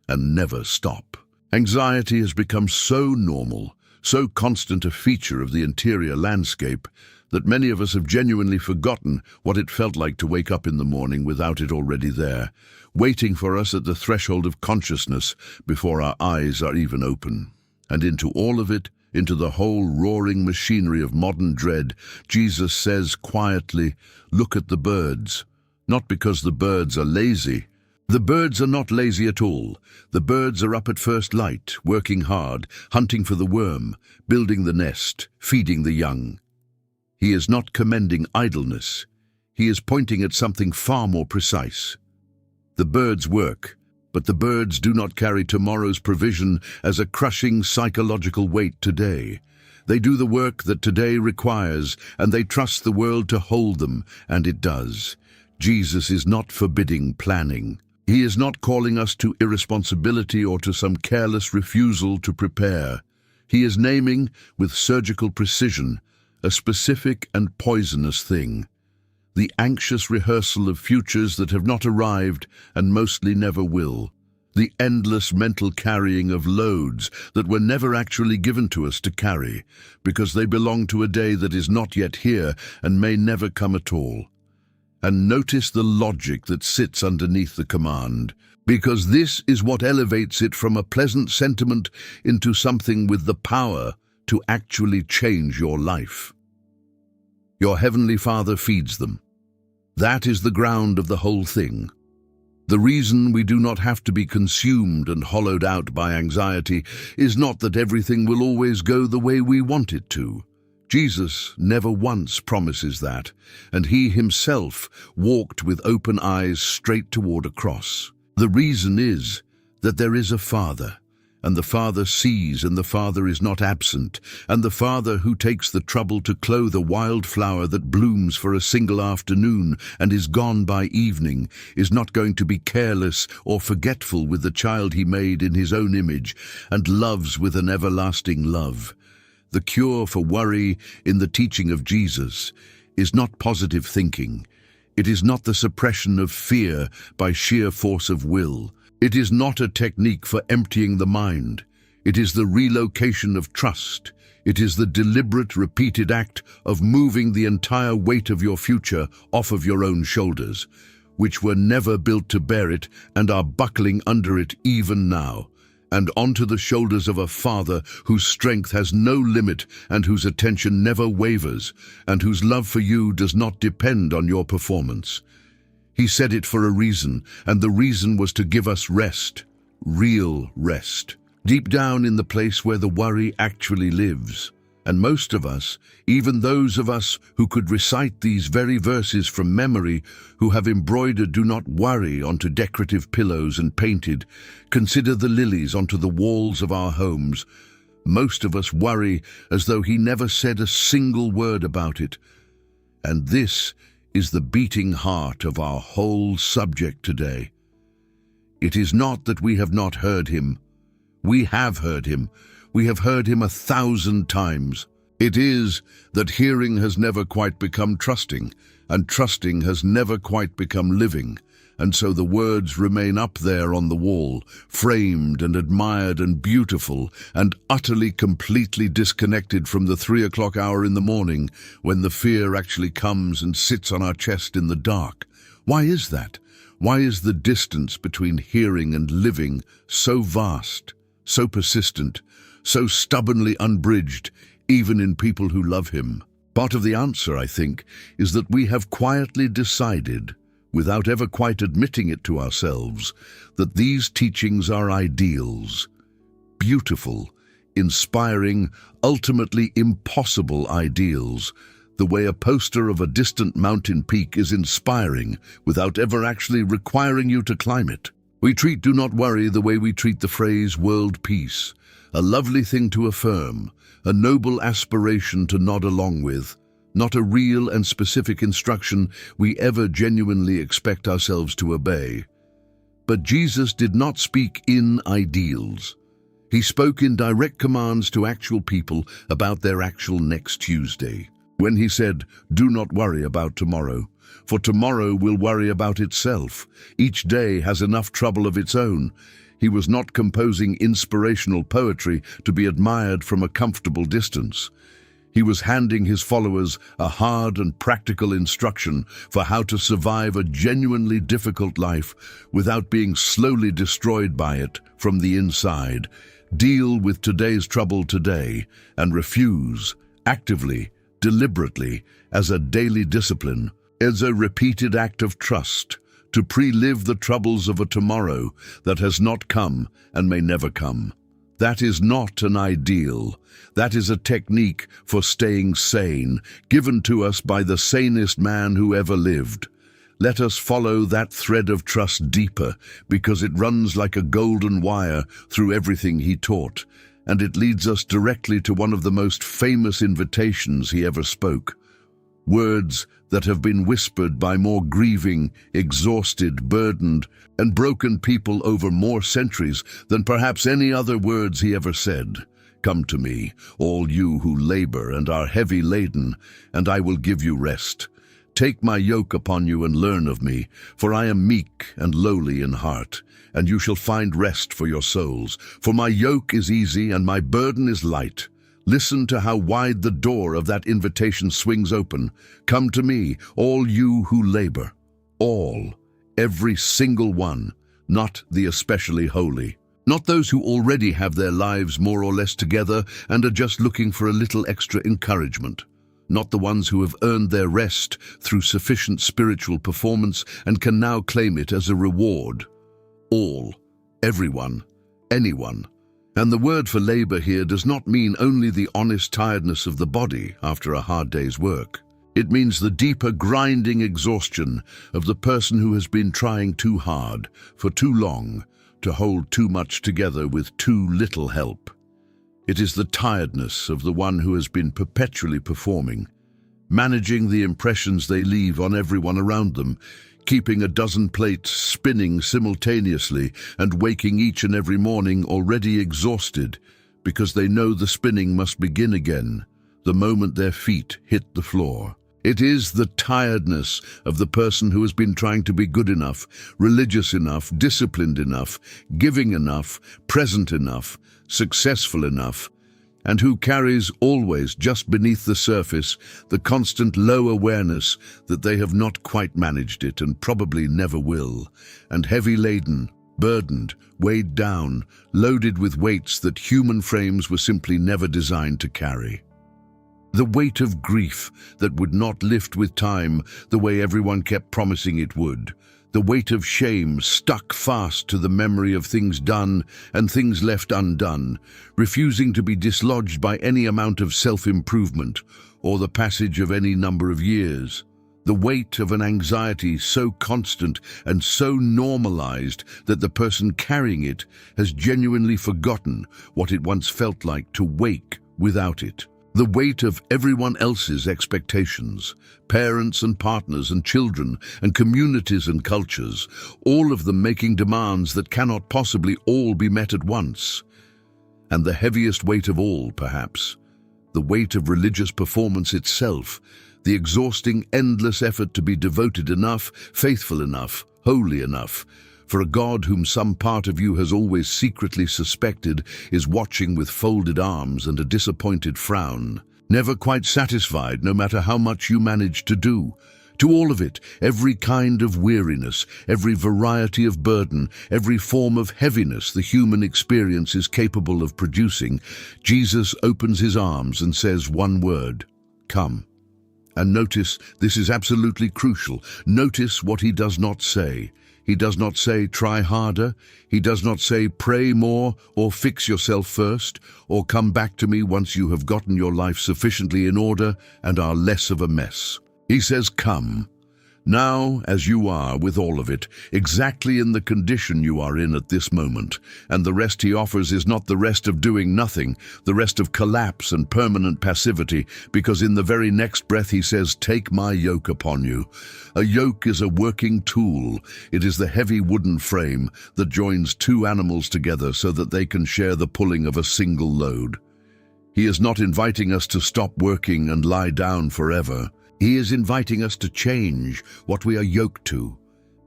and never stop. Anxiety has become so normal, so constant a feature of the interior landscape, that many of us have genuinely forgotten what it felt like to wake up in the morning without it already there, waiting for us at the threshold of consciousness before our eyes are even open. And into all of it, into the whole roaring machinery of modern dread, Jesus says quietly, "Look at the birds." Not because the birds are lazy. The birds are not lazy at all. The birds are up at first light, working hard, hunting for the worm, building the nest, feeding the young. He is not commending idleness. He is pointing at something far more precise. The birds work, but the birds do not carry tomorrow's provision as a crushing psychological weight today. They do the work that today requires, and they trust the world to hold them, and it does. Jesus is not forbidding planning. He is not calling us to irresponsibility or to some careless refusal to prepare. He is naming, with surgical precision, a specific and poisonous thing. The anxious rehearsal of futures that have not arrived and mostly never will. The endless mental carrying of loads that were never actually given to us to carry, because they belong to a day that is not yet here and may never come at all. And notice the logic that sits underneath the command, because this is what elevates it from a pleasant sentiment into something with the power to actually change your life. Your Heavenly Father feeds them. That is the ground of the whole thing. The reason we do not have to be consumed and hollowed out by anxiety is not that everything will always go the way we want it to. Jesus never once promises that, and he himself walked with open eyes straight toward a cross. The reason is that there is a Father, and the Father sees, and the Father is not absent, and the Father who takes the trouble to clothe a wildflower that blooms for a single afternoon and is gone by evening is not going to be careless or forgetful with the child he made in his own image and loves with an everlasting love. The cure for worry in the teaching of Jesus is not positive thinking. It is not the suppression of fear by sheer force of will. It is not a technique for emptying the mind. It is the relocation of trust. It is the deliberate, repeated act of moving the entire weight of your future off of your own shoulders, which were never built to bear it and are buckling under it even now, and onto the shoulders of a Father whose strength has no limit and whose attention never wavers, and whose love for you does not depend on your performance. He said it for a reason, and the reason was to give us rest, real rest, deep down in the place where the worry actually lives. And most of us, even those of us who could recite these very verses from memory, who have embroidered "do not worry" onto decorative pillows and painted "consider the lilies" onto the walls of our homes, most of us worry as though he never said a single word about it. And this is the beating heart of our whole subject today. It is not that we have not heard him. We have heard him. We have heard him 1,000 times. It is that hearing has never quite become trusting, and trusting has never quite become living, And so the words remain up there on the wall, framed and admired and beautiful, and utterly, completely disconnected from the 3 o'clock hour in the morning, when the fear actually comes and sits on our chest in the dark. Why is that? Why is the distance between hearing and living so vast, so persistent, so stubbornly unbridged, even in people who love him? Part of the answer, I think, is that we have quietly decided, without ever quite admitting it to ourselves, that these teachings are ideals, beautiful, inspiring, ultimately impossible ideals, the way a poster of a distant mountain peak is inspiring without ever actually requiring you to climb it. We treat "do not worry" the way we treat the phrase "world peace," a lovely thing to affirm, a noble aspiration to nod along with, not a real and specific instruction we ever genuinely expect ourselves to obey. But Jesus did not speak in ideals. He spoke in direct commands to actual people about their actual next Tuesday. When he said, "Do not worry about tomorrow, for tomorrow will worry about itself. Each day has enough trouble of its own," he was not composing inspirational poetry to be admired from a comfortable distance. He was handing his followers a hard and practical instruction for how to survive a genuinely difficult life without being slowly destroyed by it from the inside. Deal with today's trouble today and refuse, actively, deliberately, as a daily discipline, as a repeated act of trust, to pre-live the troubles of a tomorrow that has not come and may never come. That is not an ideal. That is a technique for staying sane, given to us by the sanest man who ever lived. Let us follow that thread of trust deeper, because it runs like a golden wire through everything he taught, and it leads us directly to one of the most famous invitations he ever spoke. Words that have been whispered by more grieving, exhausted, burdened, and broken people over more centuries than perhaps any other words he ever said. "Come to me, all you who labor and are heavy laden, and I will give you rest. Take my yoke upon you and learn of me, for I am meek and lowly in heart, and you shall find rest for your souls. For my yoke is easy and my burden is light." Listen to how wide the door of that invitation swings open. Come to me, all you who labor. All, every single one, not the especially holy. Not those who already have their lives more or less together and are just looking for a little extra encouragement. Not the ones who have earned their rest through sufficient spiritual performance and can now claim it as a reward. All, everyone, anyone. And the word for labor here does not mean only the honest tiredness of the body after a hard day's work. It means the deeper grinding exhaustion of the person who has been trying too hard, for too long, to hold too much together with too little help. It is the tiredness of the one who has been perpetually performing, managing the impressions they leave on everyone around them, keeping a dozen plates spinning simultaneously and waking each and every morning already exhausted because they know the spinning must begin again the moment their feet hit the floor. It is the tiredness of the person who has been trying to be good enough, religious enough, disciplined enough, giving enough, present enough, successful enough, and who carries always just beneath the surface the constant low awareness that they have not quite managed it and probably never will, and heavy laden, burdened, weighed down, loaded with weights that human frames were simply never designed to carry. The weight of grief that would not lift with time the way everyone kept promising it would. The weight of shame stuck fast to the memory of things done and things left undone, refusing to be dislodged by any amount of self-improvement or the passage of any number of years. The weight of an anxiety so constant and so normalized that the person carrying it has genuinely forgotten what it once felt like to wake without it. The weight of everyone else's expectations, parents and partners and children and communities and cultures, all of them making demands that cannot possibly all be met at once. And the heaviest weight of all, perhaps, the weight of religious performance itself, the exhausting, endless effort to be devoted enough, faithful enough, holy enough, for a God whom some part of you has always secretly suspected is watching with folded arms and a disappointed frown, never quite satisfied no matter how much you manage to do. To all of it, every kind of weariness, every variety of burden, every form of heaviness the human experience is capable of producing, Jesus opens his arms and says one word: come. And notice, this is absolutely crucial. Notice what he does not say. He does not say, try harder. He does not say, pray more, or fix yourself first, or come back to me once you have gotten your life sufficiently in order and are less of a mess. He says, come. Now, as you are, with all of it, exactly in the condition you are in at this moment, and the rest he offers is not the rest of doing nothing, the rest of collapse and permanent passivity, because in the very next breath he says, take my yoke upon you. A yoke is a working tool. It is the heavy wooden frame that joins two animals together so that they can share the pulling of a single load. He is not inviting us to stop working and lie down forever. He is inviting us to change what we are yoked to,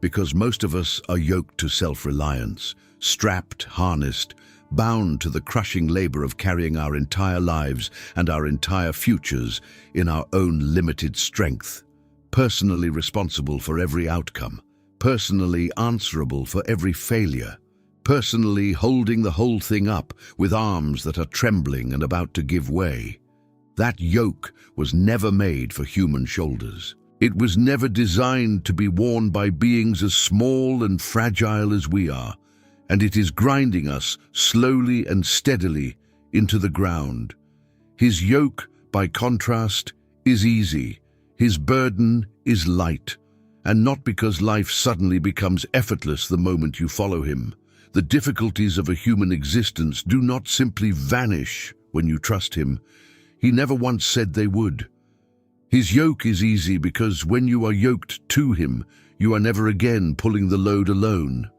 because most of us are yoked to self-reliance, strapped, harnessed, bound to the crushing labor of carrying our entire lives and our entire futures in our own limited strength, personally responsible for every outcome, personally answerable for every failure, personally holding the whole thing up with arms that are trembling and about to give way. That yoke was never made for human shoulders. It was never designed to be worn by beings as small and fragile as we are, and it is grinding us slowly and steadily into the ground. His yoke, by contrast, is easy. His burden is light, and not because life suddenly becomes effortless the moment you follow him. The difficulties of a human existence do not simply vanish when you trust him. He never once said they would. His yoke is easy because when you are yoked to him, you are never again pulling the load alone.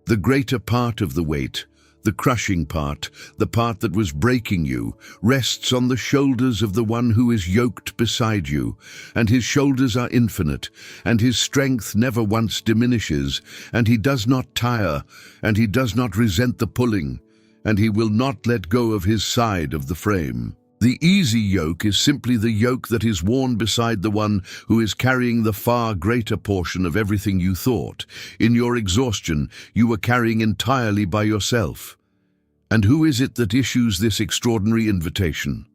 The greater part of the weight, the crushing part, the part that was breaking you, rests on the shoulders of the one who is yoked beside you, and his shoulders are infinite, and his strength never once diminishes, and he does not tire, and he does not resent the pulling, and he will not let go of his side of the frame. The easy yoke is simply the yoke that is worn beside the one who is carrying the far greater portion of everything you thought. In your exhaustion, you were carrying entirely by yourself. And who is it that issues this extraordinary invitation?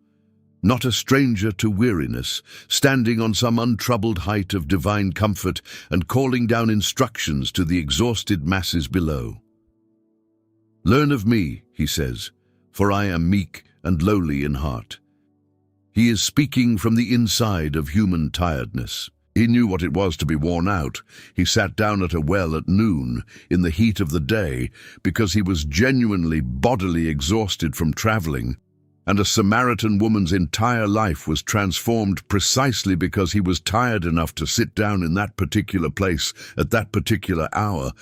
Not a stranger to weariness, standing on some untroubled height of divine comfort and calling down instructions to the exhausted masses below. Learn of me, he says, for I am meek and lowly in heart. He is speaking from the inside of human tiredness. He knew what it was to be worn out. He sat down at a well at noon, in the heat of the day, because he was genuinely bodily exhausted from traveling, and a Samaritan woman's entire life was transformed precisely because he was tired enough to sit down in that particular place at that particular hour.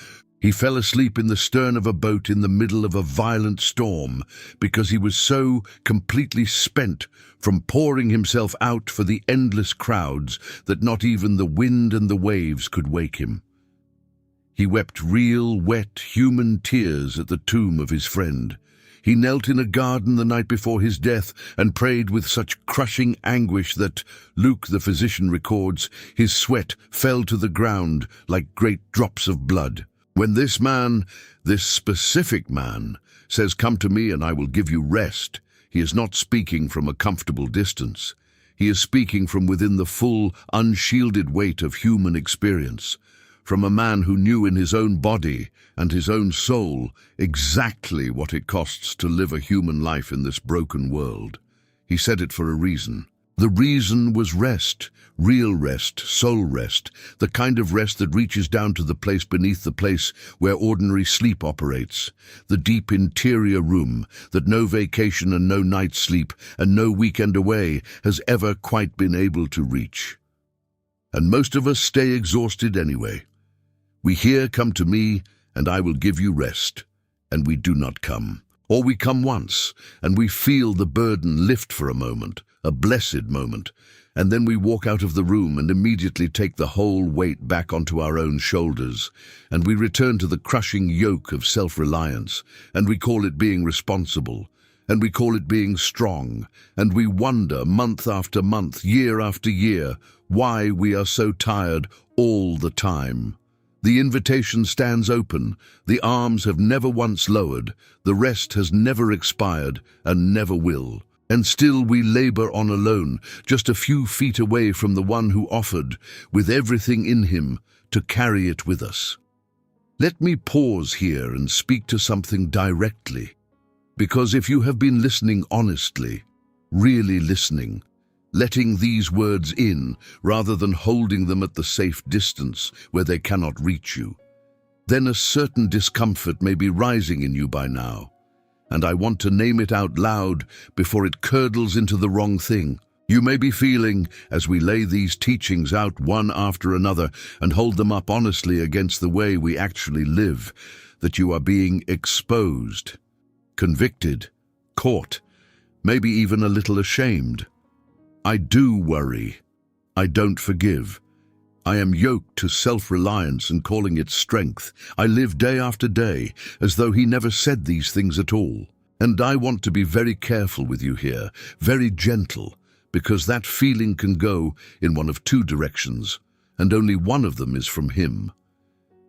He fell asleep in the stern of a boat in the middle of a violent storm because he was so completely spent from pouring himself out for the endless crowds that not even the wind and the waves could wake him. He wept real, wet, human tears at the tomb of his friend. He knelt in a garden the night before his death and prayed with such crushing anguish that, Luke the physician records, his sweat fell to the ground like great drops of blood. When this man, this specific man, says, come to me and I will give you rest, he is not speaking from a comfortable distance. He is speaking from within the full, unshielded weight of human experience, from a man who knew in his own body and his own soul exactly what it costs to live a human life in this broken world. He said it for a reason. The reason was rest, real rest, soul rest, the kind of rest that reaches down to the place beneath the place where ordinary sleep operates, the deep interior room that no vacation and no night sleep and no weekend away has ever quite been able to reach. And most of us stay exhausted anyway. We hear, come to me, and I will give you rest, and we do not come. Or we come once, and we feel the burden lift for a moment, a blessed moment, And then we walk out of the room and immediately take the whole weight back onto our own shoulders, and we return to the crushing yoke of self-reliance, and we call it being responsible, and we call it being strong, and we wonder month after month, year after year, why we are so tired all the time. The invitation stands open, the arms have never once lowered, the rest has never expired and never will. And still we labor on alone, just a few feet away from the one who offered, with everything in him, to carry it with us. Let me pause here and speak to something directly, because if you have been listening honestly, really listening, letting these words in rather than holding them at the safe distance where they cannot reach you, then a certain discomfort may be rising in you by now. And I want to name it out loud before it curdles into the wrong thing. You may be feeling, as we lay these teachings out one after another and hold them up honestly against the way we actually live, that you are being exposed, convicted, caught, maybe even a little ashamed. I do worry. I don't forgive. I am yoked to self-reliance and calling it strength. I live day after day as though he never said these things at all. And I want to be very careful with you here, very gentle, because that feeling can go in one of two directions, and only one of them is from him.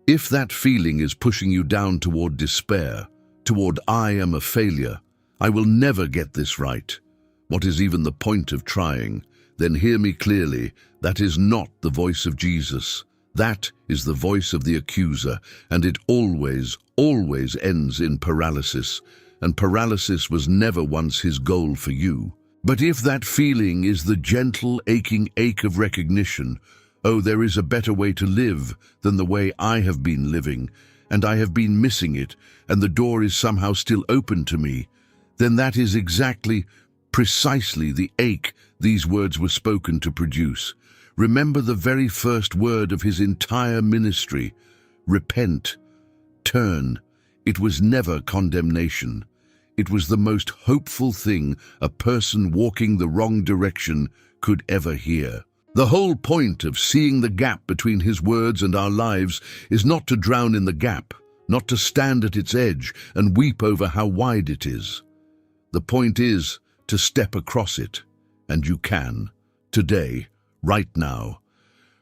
If that feeling is pushing you down toward despair, toward I am a failure, I will never get this right, what is even the point of trying? Then hear me clearly, that is not the voice of Jesus. That is the voice of the accuser, and it always, always ends in paralysis, and paralysis was never once his goal for you. But if that feeling is the gentle, aching ache of recognition, oh, there is a better way to live than the way I have been living, and I have been missing it, and the door is somehow still open to me, then that is exactly, precisely the ache these words were spoken to produce. Remember the very first word of his entire ministry, repent, turn. It was never condemnation. It was the most hopeful thing a person walking the wrong direction could ever hear. The whole point of seeing the gap between his words and our lives is not to drown in the gap, not to stand at its edge and weep over how wide it is. The point is to step across it. And you can, today, right now.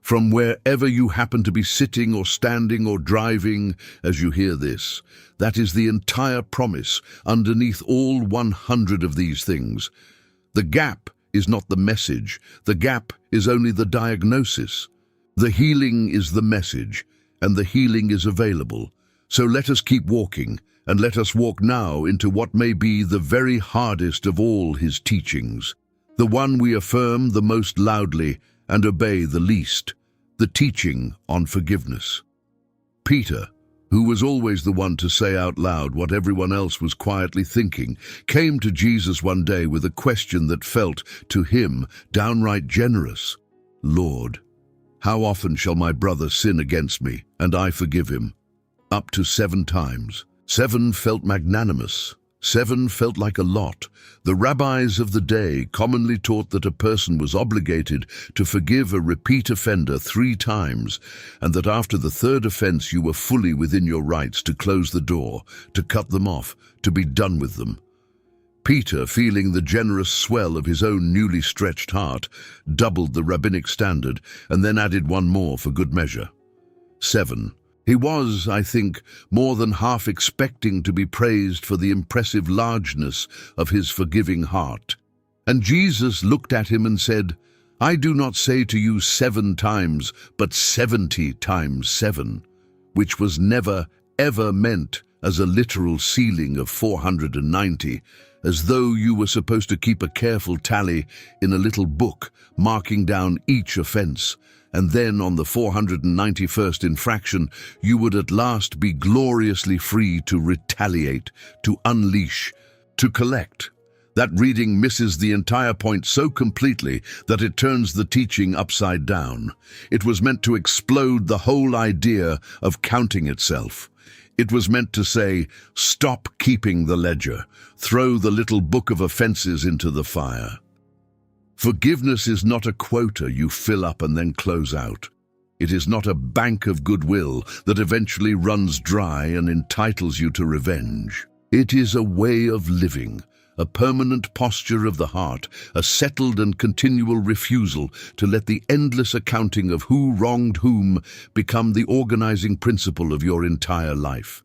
From wherever you happen to be sitting or standing or driving as you hear this, that is the entire promise underneath all 100 of these things. The gap is not the message. The gap is only the diagnosis. The healing is the message, and the healing is available. So let us keep walking, and let us walk now into what may be the very hardest of all his teachings. The one we affirm the most loudly and obey the least, the teaching on forgiveness. Peter, who was always the one to say out loud what everyone else was quietly thinking, came to Jesus one day with a question that felt, to him, downright generous. Lord, how often shall my brother sin against me, and I forgive him? Up to 7 times. 7 felt magnanimous. 7 felt like a lot. The rabbis of the day commonly taught that a person was obligated to forgive a repeat offender 3 times, and that after the 3rd offense you were fully within your rights to close the door, to cut them off, to be done with them. Peter, feeling the generous swell of his own newly stretched heart, doubled the rabbinic standard and then added 1 more for good measure. 7. He was, I think, more than half expecting to be praised for the impressive largeness of his forgiving heart. And Jesus looked at him and said, I do not say to you 7 times, but 70 times 7, which was never, ever meant as a literal ceiling of 490, as though you were supposed to keep a careful tally in a little book marking down each offense, and then on the 491st infraction you would at last be gloriously free to retaliate, to unleash, to collect. That reading misses the entire point so completely that it turns the teaching upside down. It was meant to explode the whole idea of counting itself. It was meant to say, stop keeping the ledger, throw the little book of offenses into the fire. Forgiveness is not a quota you fill up and then close out. It is not a bank of goodwill that eventually runs dry and entitles you to revenge. It is a way of living, a permanent posture of the heart, a settled and continual refusal to let the endless accounting of who wronged whom become the organizing principle of your entire life.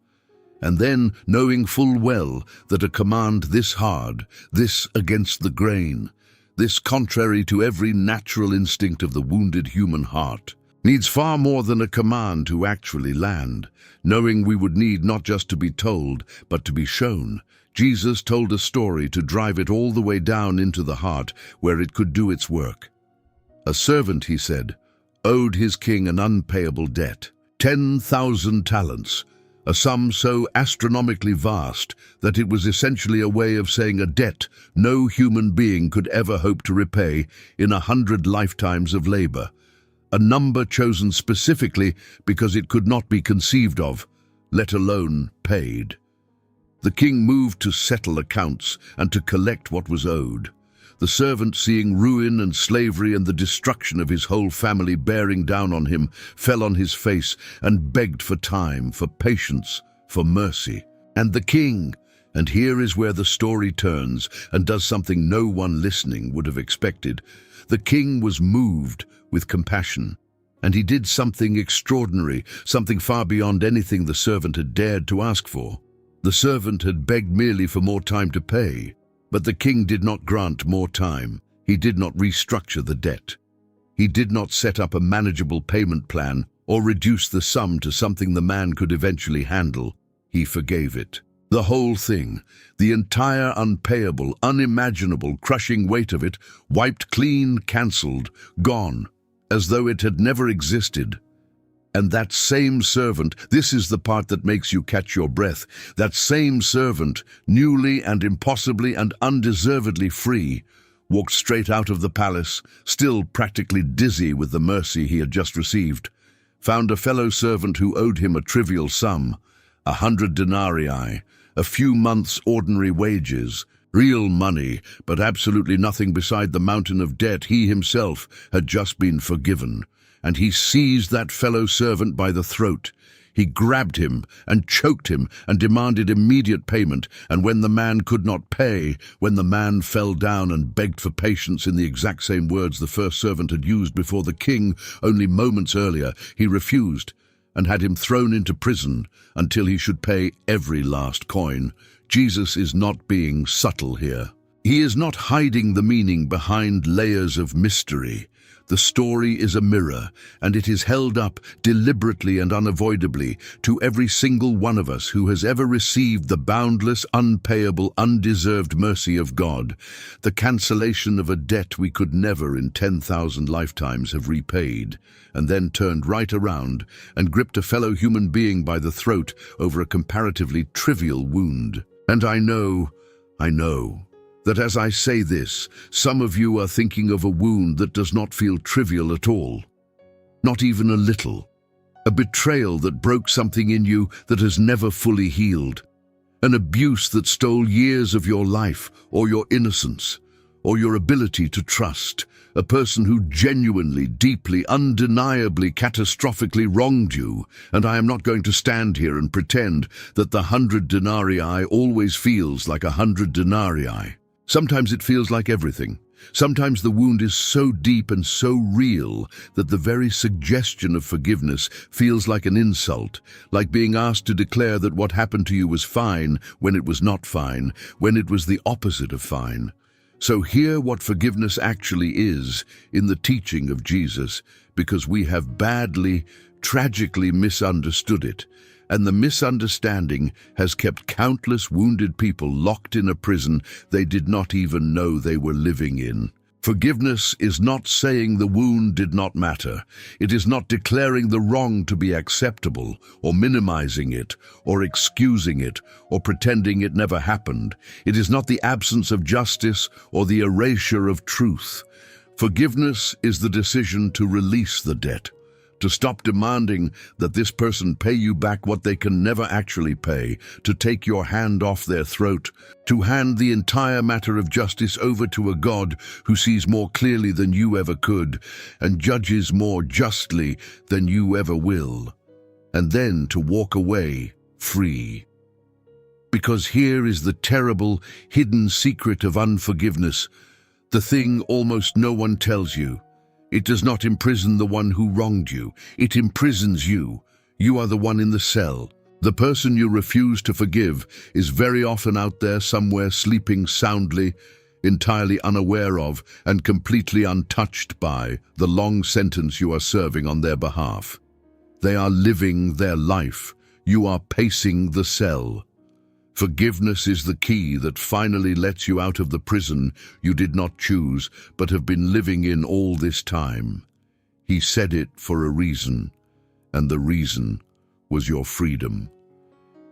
And then, knowing full well that a command this hard, this against the grain, this contrary to every natural instinct of the wounded human heart, needs far more than a command to actually land. Knowing we would need not just to be told, but to be shown, Jesus told a story to drive it all the way down into the heart where it could do its work. A servant, he said, owed his king an unpayable debt, 10,000 talents, a sum so astronomically vast that it was essentially a way of saying a debt no human being could ever hope to repay in 100 lifetimes of labor, a number chosen specifically because it could not be conceived of, let alone paid. The king moved to settle accounts and to collect what was owed. The servant, seeing ruin and slavery and the destruction of his whole family bearing down on him, fell on his face and begged for time, for patience, for mercy. And the king, and here is where the story turns and does something no one listening would have expected. The king was moved with compassion, and he did something extraordinary, something far beyond anything the servant had dared to ask for. The servant had begged merely for more time to pay, but the king did not grant more time. He did not restructure the debt. He did not set up a manageable payment plan or reduce the sum to something the man could eventually handle. He forgave it. The whole thing, the entire unpayable, unimaginable, crushing weight of it, wiped clean, cancelled, gone, as though it had never existed. And that same servant, this is the part that makes you catch your breath, that same servant, newly and impossibly and undeservedly free, walked straight out of the palace, still practically dizzy with the mercy he had just received, found a fellow servant who owed him a trivial sum, 100 denarii, a few months' ordinary wages, real money, but absolutely nothing beside the mountain of debt he himself had just been forgiven. And he seized that fellow servant by the throat. He grabbed him and choked him and demanded immediate payment, and when the man could not pay, when the man fell down and begged for patience in the exact same words the first servant had used before the king only moments earlier, he refused and had him thrown into prison until he should pay every last coin. Jesus is not being subtle here. He is not hiding the meaning behind layers of mystery. The story is a mirror, and it is held up deliberately and unavoidably to every single one of us who has ever received the boundless, unpayable, undeserved mercy of God, the cancellation of a debt we could never in 10,000 lifetimes have repaid, and then turned right around and gripped a fellow human being by the throat over a comparatively trivial wound. And I know that as I say this, some of you are thinking of a wound that does not feel trivial at all, not even a little, a betrayal that broke something in you that has never fully healed, an abuse that stole years of your life or your innocence or your ability to trust, a person who genuinely, deeply, undeniably, catastrophically wronged you. And I am not going to stand here and pretend that the 100 denarii always feels like 100 denarii. Sometimes it feels like everything. Sometimes the wound is so deep and so real that the very suggestion of forgiveness feels like an insult, like being asked to declare that what happened to you was fine when it was not fine, when it was the opposite of fine. So hear what forgiveness actually is in the teaching of Jesus, because we have badly, tragically misunderstood it. And the misunderstanding has kept countless wounded people locked in a prison they did not even know they were living in. Forgiveness is not saying the wound did not matter. It is not declaring the wrong to be acceptable, or minimizing it, or excusing it, or pretending it never happened. It is not the absence of justice or the erasure of truth. Forgiveness is the decision to release the debt, to stop demanding that this person pay you back what they can never actually pay, to take your hand off their throat, to hand the entire matter of justice over to a God who sees more clearly than you ever could and judges more justly than you ever will, and then to walk away free. Because here is the terrible, hidden secret of unforgiveness, the thing almost no one tells you. It does not imprison the one who wronged you. It imprisons you. You are the one in the cell. The person you refuse to forgive is very often out there somewhere sleeping soundly, entirely unaware of and completely untouched by the long sentence you are serving on their behalf. They are living their life. You are pacing the cell. Forgiveness is the key that finally lets you out of the prison you did not choose but have been living in all this time. He said it for a reason, and the reason was your freedom.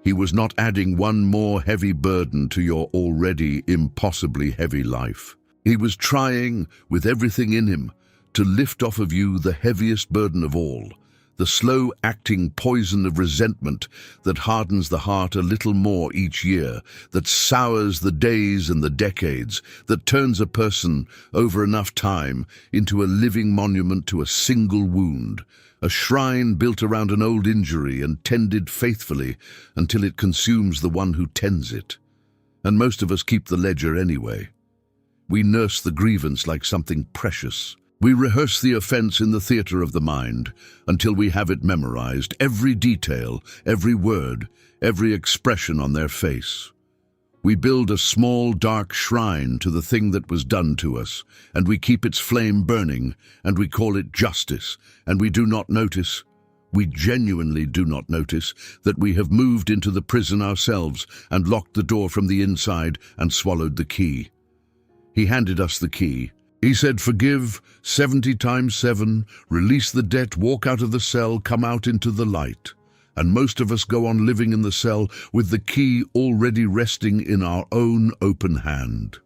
He was not adding one more heavy burden to your already impossibly heavy life. He was trying, with everything in him, to lift off of you the heaviest burden of all, the slow-acting poison of resentment that hardens the heart a little more each year, that sours the days and the decades, that turns a person over enough time into a living monument to a single wound, a shrine built around an old injury and tended faithfully until it consumes the one who tends it. And most of us keep the ledger anyway. We nurse the grievance like something precious. We rehearse the offense in the theater of the mind until we have it memorized, every detail, every word, every expression on their face. We build a small, dark shrine to the thing that was done to us, and we keep its flame burning, and we call it justice, and we do not notice, we genuinely do not notice, that we have moved into the prison ourselves and locked the door from the inside and swallowed the key. He handed us the key. He said, "Forgive 70 times 7, release the debt, walk out of the cell, come out into the light." And most of us go on living in the cell with the key already resting in our own open hand.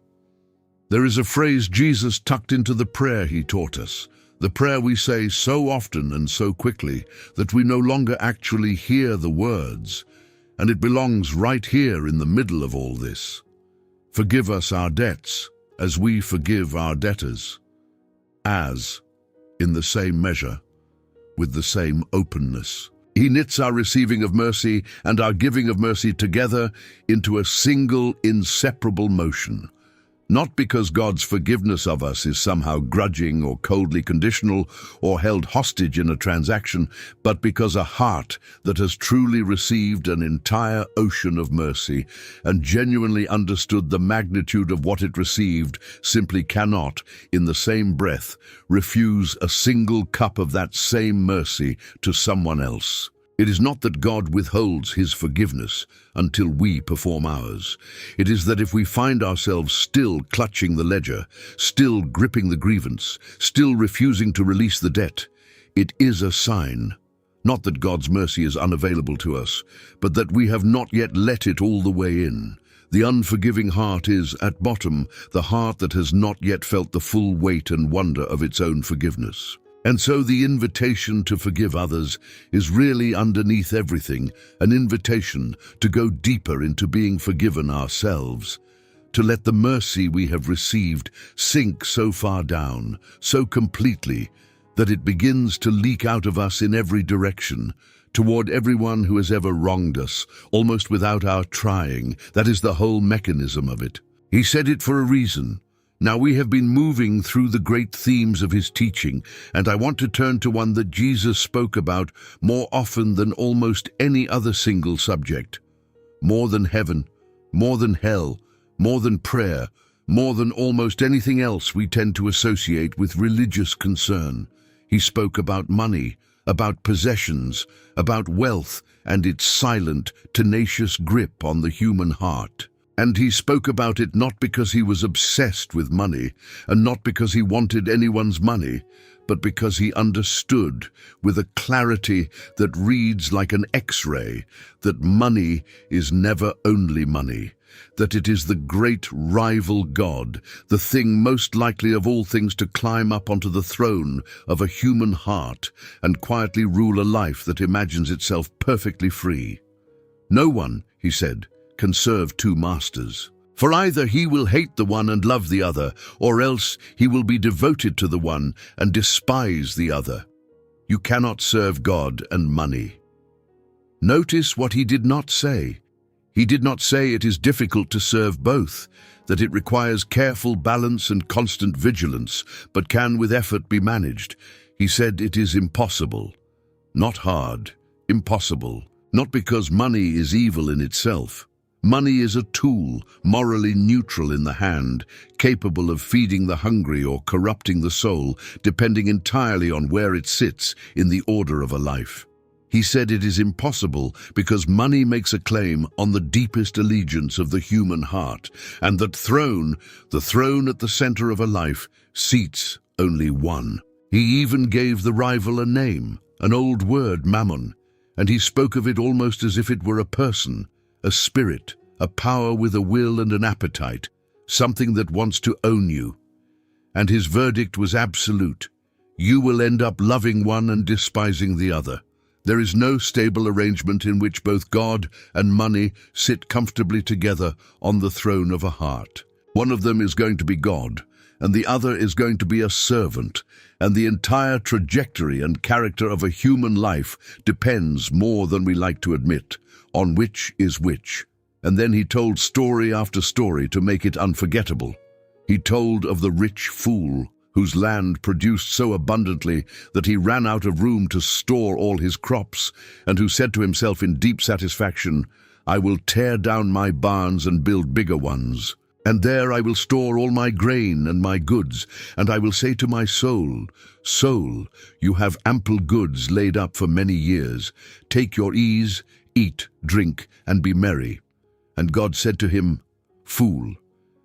There is a phrase Jesus tucked into the prayer he taught us, the prayer we say so often and so quickly that we no longer actually hear the words, and it belongs right here in the middle of all this. Forgive us our debts, as we forgive our debtors, as, in the same measure, with the same openness. He knits our receiving of mercy and our giving of mercy together into a single, inseparable motion. Not because God's forgiveness of us is somehow grudging or coldly conditional or held hostage in a transaction, but because a heart that has truly received an entire ocean of mercy and genuinely understood the magnitude of what it received simply cannot, in the same breath, refuse a single cup of that same mercy to someone else. It is not that God withholds his forgiveness until we perform ours. It is that if we find ourselves still clutching the ledger, still gripping the grievance, still refusing to release the debt, it is a sign, not that God's mercy is unavailable to us, but that we have not yet let it all the way in. The unforgiving heart is, at bottom, the heart that has not yet felt the full weight and wonder of its own forgiveness. And so the invitation to forgive others is really underneath everything, an invitation to go deeper into being forgiven ourselves, to let the mercy we have received sink so far down, so completely, that it begins to leak out of us in every direction, toward everyone who has ever wronged us, almost without our trying. That is the whole mechanism of it. He said it for a reason. Now we have been moving through the great themes of his teaching, and I want to turn to one that Jesus spoke about more often than almost any other single subject. More than heaven, more than hell, more than prayer, more than almost anything else we tend to associate with religious concern. He spoke about money, about possessions, about wealth and its silent, tenacious grip on the human heart. And he spoke about it not because he was obsessed with money, and not because he wanted anyone's money, but because he understood with a clarity that reads like an X-ray that money is never only money, that it is the great rival God, the thing most likely of all things to climb up onto the throne of a human heart and quietly rule a life that imagines itself perfectly free. No one, he said, can serve two masters. For either he will hate the one and love the other, or else he will be devoted to the one and despise the other. You cannot serve God and money. Notice what he did not say. He did not say it is difficult to serve both, that it requires careful balance and constant vigilance, but can with effort be managed. He said it is impossible. Not hard, impossible. Not because money is evil in itself. Money is a tool, morally neutral in the hand, capable of feeding the hungry or corrupting the soul, depending entirely on where it sits in the order of a life. He said it is impossible because money makes a claim on the deepest allegiance of the human heart, and that the throne at the center of a life, seats only one. He even gave the rival a name, an old word, mammon, and he spoke of it almost as if it were a person, a spirit, a power with a will and an appetite, something that wants to own you. And his verdict was absolute. You will end up loving one and despising the other. There is no stable arrangement in which both God and money sit comfortably together on the throne of a heart. One of them is going to be God, and the other is going to be a servant, and the entire trajectory and character of a human life depends more than we like to admit on which is which. And then he told story after story to make it unforgettable. He told of the rich fool whose land produced so abundantly that he ran out of room to store all his crops, and who said to himself in deep satisfaction, I will tear down my barns and build bigger ones, and there I will store all my grain and my goods, and I will say to my soul, Soul, you have ample goods laid up for many years. Take your ease, eat, drink, and be merry. And God said to him, Fool,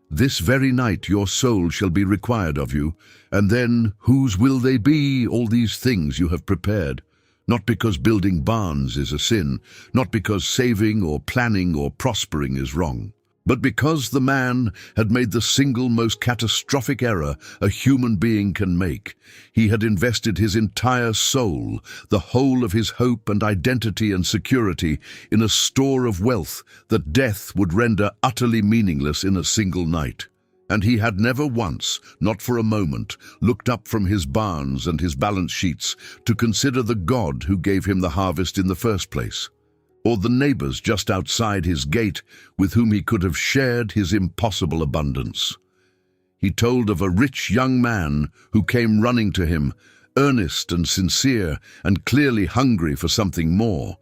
this very night your soul shall be required of you, and then whose will they be, all these things you have prepared? Not because building barns is a sin, not because saving or planning or prospering is wrong, but because the man had made the single most catastrophic error a human being can make. He had invested his entire soul, the whole of his hope and identity and security, in a store of wealth that death would render utterly meaningless in a single night. And he had never once, not for a moment, looked up from his barns and his balance sheets to consider the God who gave him the harvest in the first place, or the neighbors just outside his gate with whom he could have shared his impossible abundance. He told of a rich young man who came running to him, earnest and sincere and clearly hungry for something more,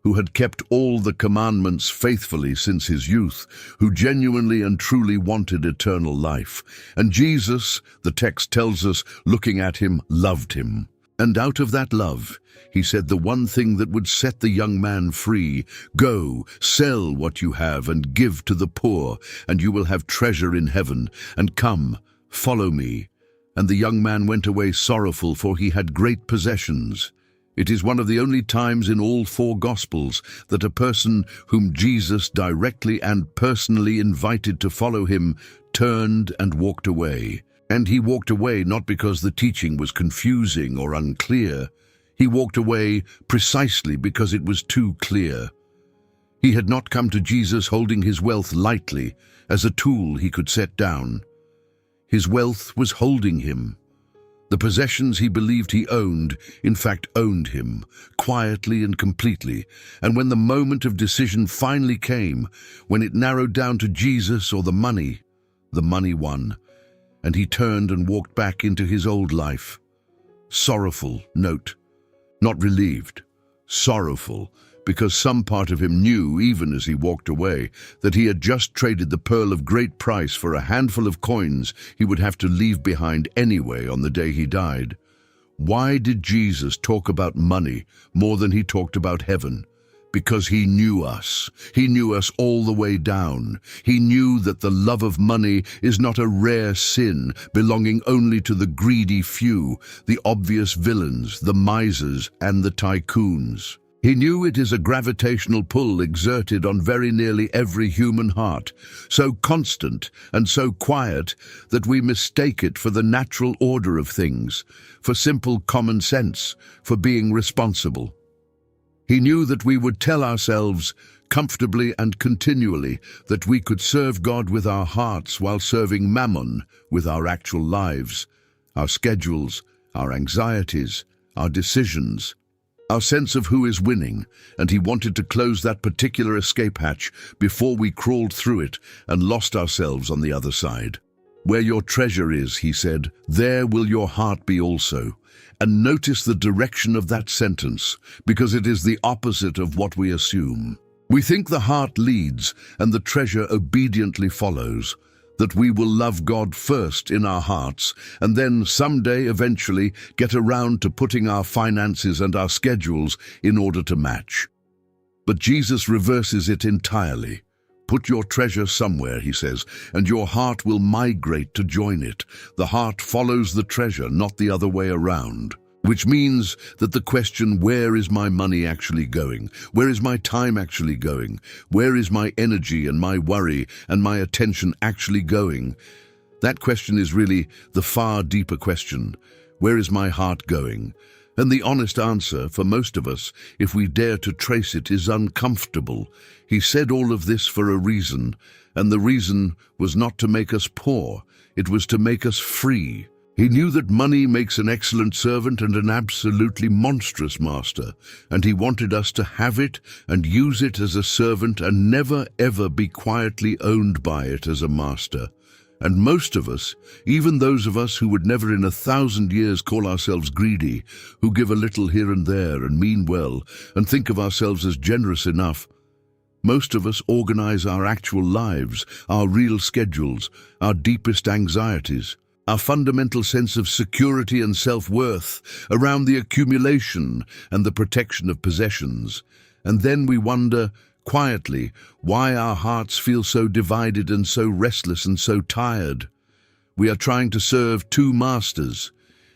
who had kept all the commandments faithfully since his youth, who genuinely and truly wanted eternal life. And Jesus, the text tells us, looking at him, loved him. And out of that love, he said the one thing that would set the young man free, Go, sell what you have and give to the poor, and you will have treasure in heaven, and come, follow me. And the young man went away sorrowful, for he had great possessions. It is one of the only times in all four Gospels that a person whom Jesus directly and personally invited to follow him turned and walked away. And he walked away not because the teaching was confusing or unclear. He walked away precisely because it was too clear. He had not come to Jesus holding his wealth lightly as a tool he could set down. His wealth was holding him. The possessions he believed he owned, in fact, owned him, quietly and completely. And when the moment of decision finally came, when it narrowed down to Jesus or the money won, and he turned and walked back into his old life. Sorrowful, note, not relieved, sorrowful, because some part of him knew, even as he walked away, that he had just traded the pearl of great price for a handful of coins he would have to leave behind anyway on the day he died. Why did Jesus talk about money more than he talked about heaven? because he knew us. He knew us all the way down. He knew that the love of money is not a rare sin belonging only to the greedy few, the obvious villains, the misers, and the tycoons. He knew it is a gravitational pull exerted on very nearly every human heart, so constant and so quiet that we mistake it for the natural order of things, for simple common sense, for being responsible. He knew that we would tell ourselves comfortably and continually that we could serve God with our hearts while serving Mammon with our actual lives, our schedules, our anxieties, our decisions, our sense of who is winning, and he wanted to close that particular escape hatch before we crawled through it and lost ourselves on the other side. Where your treasure is, he said, there will your heart be also. And notice the direction of that sentence, because it is the opposite of what we assume. We think the heart leads and the treasure obediently follows, that we will love God first in our hearts and then someday eventually get around to putting our finances and our schedules in order to match. But Jesus reverses it entirely. Put your treasure somewhere, he says, and your heart will migrate to join it. The heart follows the treasure, not the other way around. Which means that the question, where is my money actually going? Where is my time actually going? Where is my energy and my worry and my attention actually going? That question is really the far deeper question. Where is my heart going? And the honest answer for most of us, if we dare to trace it, is uncomfortable. He said all of this for a reason, and the reason was not to make us poor. It was to make us free. He knew that money makes an excellent servant and an absolutely monstrous master, and he wanted us to have it and use it as a servant and never ever be quietly owned by it as a master. And most of us, even those of us who would never in 1,000 years call ourselves greedy, who give a little here and there and mean well and think of ourselves as generous enough, most of us organize our actual lives, our real schedules, our deepest anxieties, our fundamental sense of security and self-worth around the accumulation and the protection of possessions. And then we wonder, quietly, why our hearts feel so divided and so restless and so tired. We are trying to serve two masters.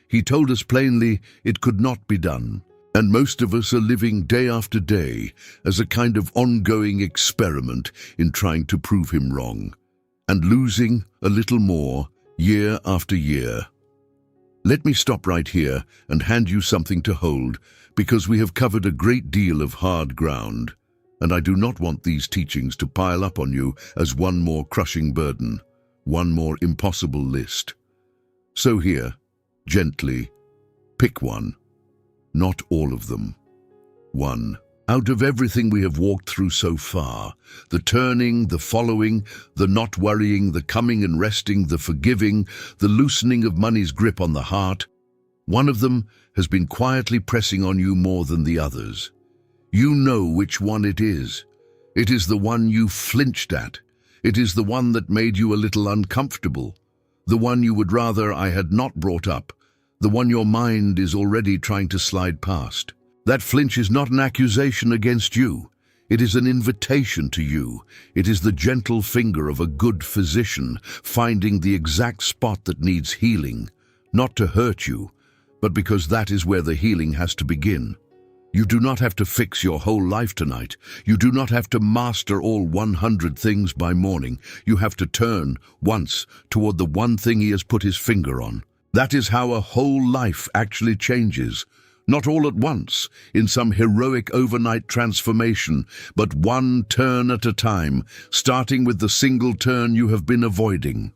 He told us plainly it could not be done. And most of us are living day after day as a kind of ongoing experiment in trying to prove him wrong, and losing a little more year after year. Let me stop right here and hand you something to hold, because we have covered a great deal of hard ground, and I do not want these teachings to pile up on you as one more crushing burden, one more impossible list. So here, gently, pick one, not all of them. One. Out of everything we have walked through so far, the turning, the following, the not worrying, the coming and resting, the forgiving, the loosening of money's grip on the heart, one of them has been quietly pressing on you more than the others. You know which one it is. It is the one you flinched at. It is the one that made you a little uncomfortable. The one you would rather I had not brought up. The one your mind is already trying to slide past. That flinch is not an accusation against you. It is an invitation to you. It is the gentle finger of a good physician finding the exact spot that needs healing, not to hurt you, but because that is where the healing has to begin. You do not have to fix your whole life tonight. You do not have to master all 100 things by morning. You have to turn once toward the one thing he has put his finger on. That is how a whole life actually changes. Not all at once, in some heroic overnight transformation, but one turn at a time, starting with the single turn you have been avoiding.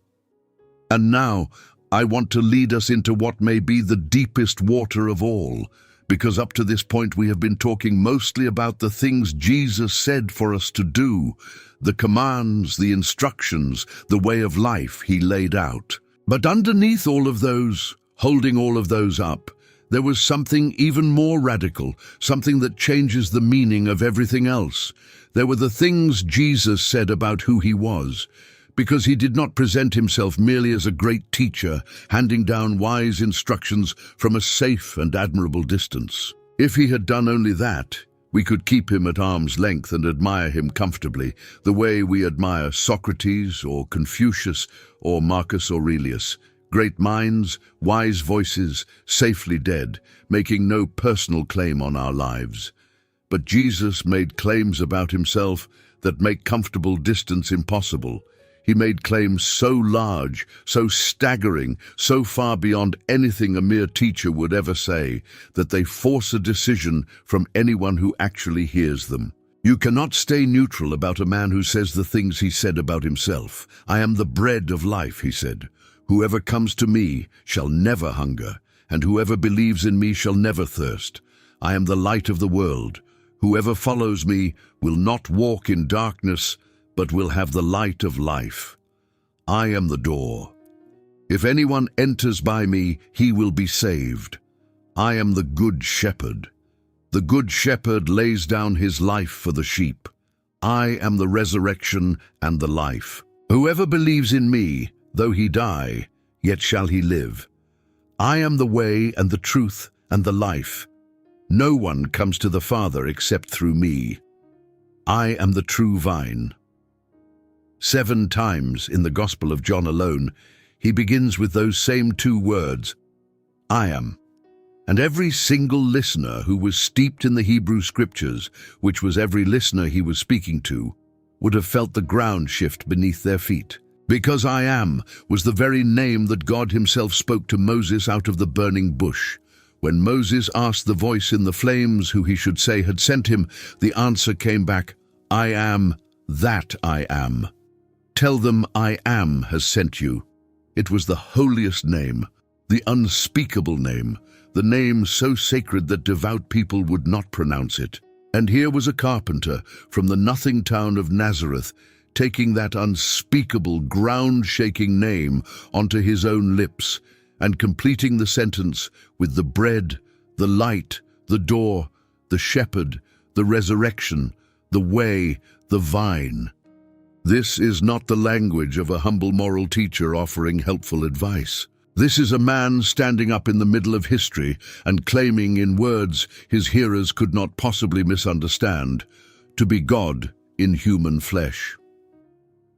And now, I want to lead us into what may be the deepest water of all, because up to this point we have been talking mostly about the things Jesus said for us to do, the commands, the instructions, the way of life he laid out. But underneath all of those, holding all of those up, there was something even more radical, something that changes the meaning of everything else. There were the things Jesus said about who he was, because he did not present himself merely as a great teacher, handing down wise instructions from a safe and admirable distance. If he had done only that, We could keep him at arm's length and admire him comfortably, the way we admire Socrates or Confucius or Marcus Aurelius. Great minds, wise voices, safely dead, making no personal claim on our lives. But Jesus made claims about himself that make comfortable distance impossible. He made claims so large, so staggering, so far beyond anything a mere teacher would ever say, that they force a decision from anyone who actually hears them. You cannot stay neutral about a man who says the things he said about himself. I am the bread of life, he said. Whoever comes to me shall never hunger, and whoever believes in me shall never thirst. I am the light of the world. Whoever follows me will not walk in darkness, but will have the light of life. I am the door. If anyone enters by me, he will be saved. I am the good shepherd. The good shepherd lays down his life for the sheep. I am the resurrection and the life. Whoever believes in me, though he die, yet shall he live. I am the way and the truth and the life. No one comes to the Father except through me. I am the true vine. 7 times in the Gospel of John alone, he begins with those same 2 words, I am. And every single listener who was steeped in the Hebrew Scriptures, which was every listener he was speaking to, would have felt the ground shift beneath their feet. Because I am was the very name that God himself spoke to Moses out of the burning bush. When Moses asked the voice in the flames who he should say had sent him, the answer came back, I am that I am. Tell them I am has sent you. It was the holiest name, the unspeakable name, the name so sacred that devout people would not pronounce it. And here was a carpenter from the nothing town of Nazareth, taking that unspeakable, ground-shaking name onto his own lips and completing the sentence with the bread, the light, the door, the shepherd, the resurrection, the way, the vine. This is not the language of a humble moral teacher offering helpful advice. This is a man standing up in the middle of history and claiming in words his hearers could not possibly misunderstand, to be God in human flesh.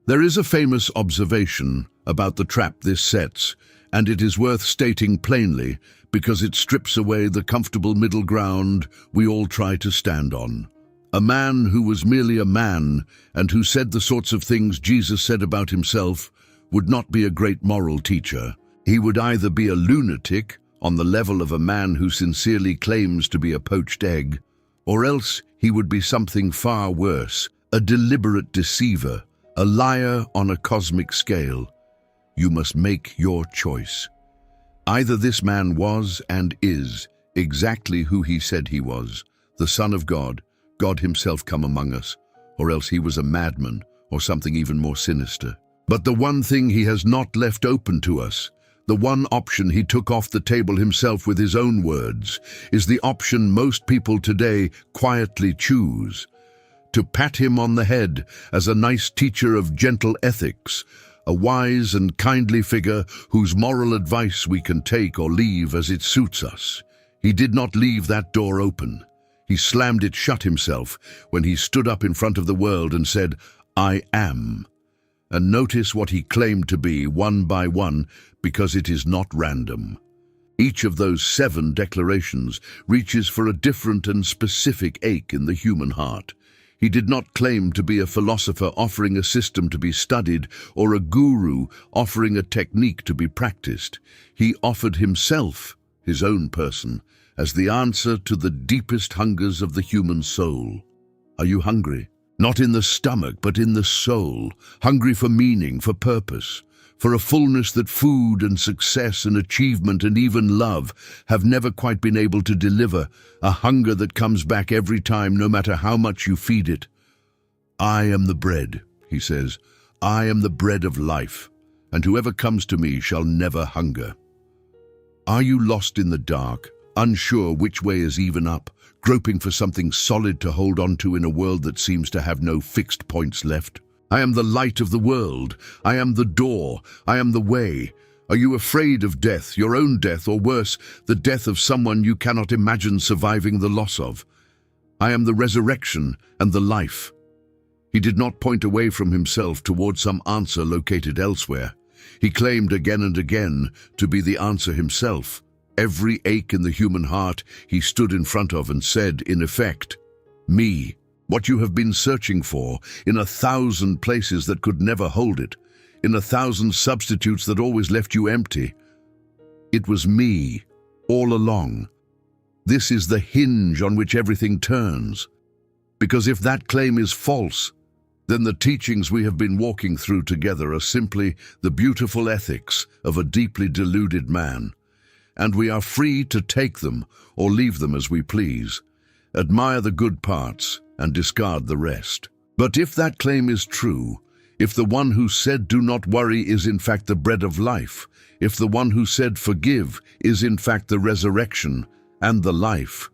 There is a famous observation about the trap this sets, and it is worth stating plainly because it strips away the comfortable middle ground we all try to stand on. A man who was merely a man and who said the sorts of things Jesus said about himself would not be a great moral teacher. He would either be a lunatic on the level of a man who sincerely claims to be a poached egg, or else he would be something far worse, a deliberate deceiver, a liar on a cosmic scale. You must make your choice. Either this man was and is exactly who he said he was, the Son of God, God himself come among us, or else he was a madman or something even more sinister. But the one thing he has not left open to us, the one option he took off the table himself with his own words, is the option most people today quietly choose. To pat him on the head as a nice teacher of gentle ethics, a wise and kindly figure whose moral advice we can take or leave as it suits us. He did not leave that door open. He slammed it shut himself when he stood up in front of the world and said, I am. And notice what he claimed to be one by one, because it is not random. Each of those 7 declarations reaches for a different and specific ache in the human heart. He did not claim to be a philosopher offering a system to be studied or a guru offering a technique to be practiced. He offered himself, his own person, as the answer to the deepest hungers of the human soul. Are you hungry? Not in the stomach, but in the soul, hungry for meaning, for purpose, for a fullness that food and success and achievement and even love have never quite been able to deliver, a hunger that comes back every time no matter how much you feed it. I am the bread, he says. I am the bread of life, and whoever comes to me shall never hunger. Are you lost in the dark, unsure which way is even up, groping for something solid to hold on to in a world that seems to have no fixed points left? I am the light of the world. I am the door. I am the way. Are you afraid of death, your own death, or worse, the death of someone you cannot imagine surviving the loss of? I am the resurrection and the life. He did not point away from himself toward some answer located elsewhere. He claimed again and again to be the answer himself. Every ache in the human heart he stood in front of and said, in effect, "Me, what you have been searching for, in 1,000 places that could never hold it, in 1,000 substitutes that always left you empty. It was me, all along." This is the hinge on which everything turns. Because if that claim is false, then the teachings we have been walking through together are simply the beautiful ethics of a deeply deluded man. And we are free to take them or leave them as we please, admire the good parts and discard the rest. But if that claim is true, if the one who said "do not worry" is in fact the bread of life, if the one who said "forgive" is in fact the resurrection and the life,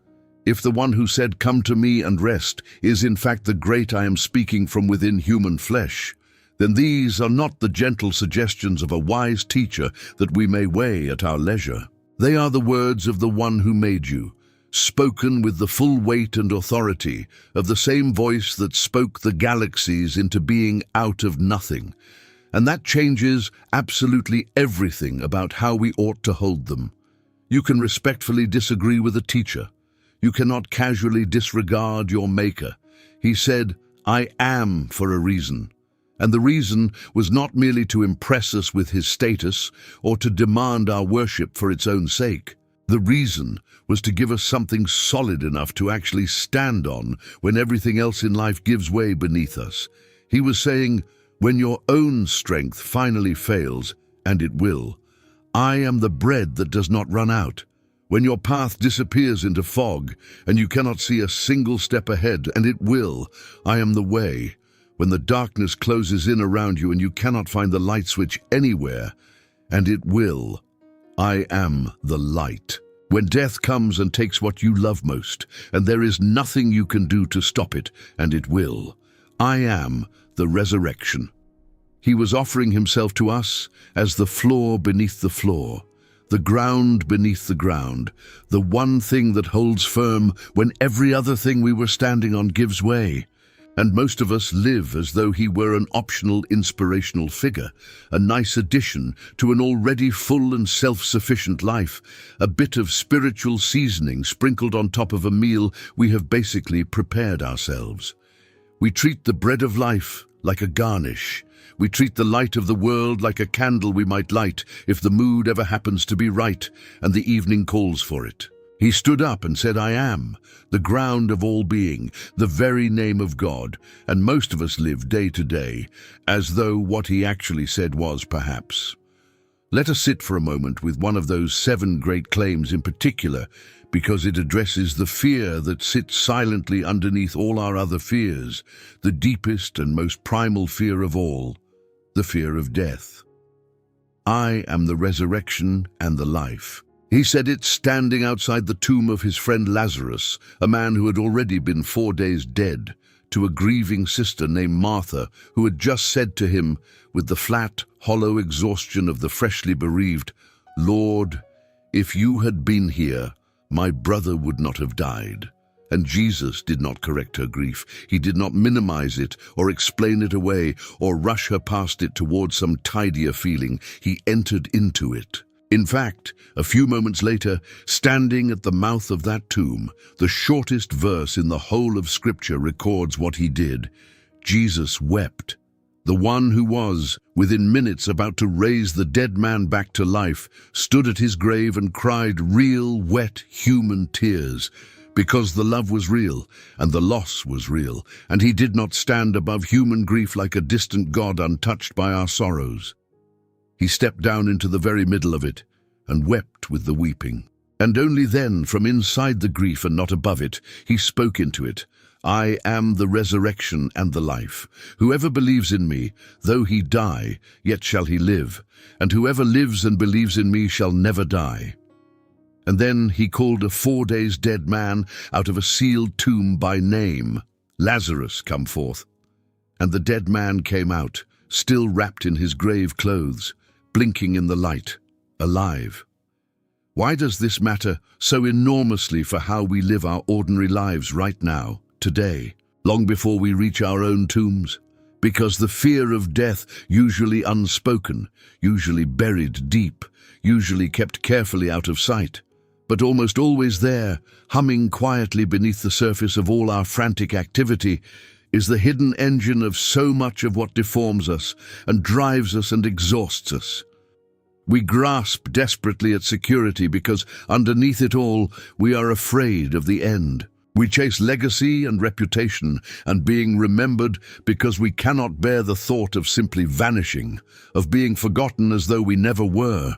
if the one who said "come to me and rest" is in fact the great I am speaking from within human flesh, then these are not the gentle suggestions of a wise teacher that we may weigh at our leisure. They are the words of the one who made you, spoken with the full weight and authority of the same voice that spoke the galaxies into being out of nothing. And that changes absolutely everything about how we ought to hold them. You can respectfully disagree with a teacher. You cannot casually disregard your maker. He said, "I am," for a reason. And the reason was not merely to impress us with his status or to demand our worship for its own sake. The reason was to give us something solid enough to actually stand on when everything else in life gives way beneath us. He was saying, when your own strength finally fails, and it will, I am the bread that does not run out. When your path disappears into fog and you cannot see a single step ahead, and it will, I am the way. When the darkness closes in around you and you cannot find the light switch anywhere, and it will, I am the light. When death comes and takes what you love most, and there is nothing you can do to stop it, and it will, I am the resurrection. He was offering himself to us as the floor beneath the floor, the ground beneath the ground, the one thing that holds firm when every other thing we were standing on gives way. And most of us live as though he were an optional inspirational figure, a nice addition to an already full and self-sufficient life, a bit of spiritual seasoning sprinkled on top of a meal we have basically prepared ourselves. We treat the bread of life like a garnish. We treat the light of the world like a candle we might light if the mood ever happens to be right and the evening calls for it. He stood up and said, "I am, the ground of all being, the very name of God," and most of us live day to day as though what he actually said was, perhaps. Let us sit for a moment with one of those 7 great claims in particular, because it addresses the fear that sits silently underneath all our other fears, the deepest and most primal fear of all, the fear of death. I am the resurrection and the life. He said it standing outside the tomb of his friend Lazarus, a man who had already been 4 days dead, to a grieving sister named Martha, who had just said to him, with the flat, hollow exhaustion of the freshly bereaved, "Lord, if you had been here, my brother would not have died." And Jesus did not correct her grief. He did not minimize it or explain it away or rush her past it towards some tidier feeling. He entered into it. In fact, a few moments later, standing at the mouth of that tomb, the shortest verse in the whole of Scripture records what he did. Jesus wept. The one who was, within minutes, about to raise the dead man back to life, stood at his grave and cried real, wet, human tears, because the love was real and the loss was real, and he did not stand above human grief like a distant God untouched by our sorrows. He stepped down into the very middle of it and wept with the weeping. And only then, from inside the grief and not above it, he spoke into it. I am the resurrection and the life. Whoever believes in me, though he die, yet shall he live. And whoever lives and believes in me shall never die. And then he called a 4 days dead man out of a sealed tomb by name. Lazarus, come forth. And the dead man came out, still wrapped in his grave clothes, blinking in the light, alive. Why does this matter so enormously for how we live our ordinary lives right now, today, long before we reach our own tombs? Because the fear of death, usually unspoken, usually buried deep, usually kept carefully out of sight, but almost always there, humming quietly beneath the surface of all our frantic activity, is the hidden engine of so much of what deforms us and drives us and exhausts us. We grasp desperately at security because underneath it all, we are afraid of the end. We chase legacy and reputation and being remembered because we cannot bear the thought of simply vanishing, of being forgotten as though we never were.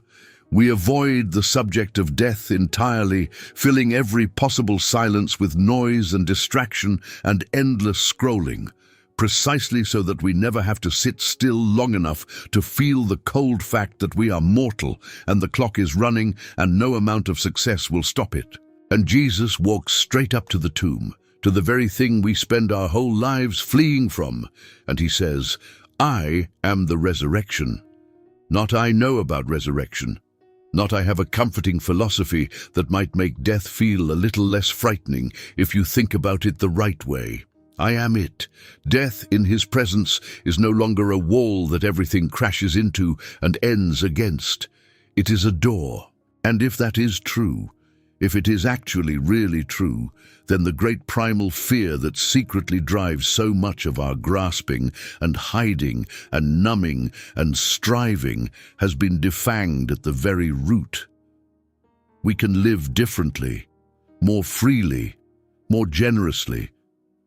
We avoid the subject of death entirely, filling every possible silence with noise and distraction and endless scrolling, precisely so that we never have to sit still long enough to feel the cold fact that we are mortal and the clock is running and no amount of success will stop it. And Jesus walks straight up to the tomb, to the very thing we spend our whole lives fleeing from, and he says, "I am the resurrection." Not I know about resurrection. Not I have a comforting philosophy that might make death feel a little less frightening if you think about it the right way. I am it. Death in his presence is no longer a wall that everything crashes into and ends against. It is a door. And if that is true, if it is actually really true, then the great primal fear that secretly drives so much of our grasping and hiding and numbing and striving has been defanged at the very root. We can live differently, more freely, more generously,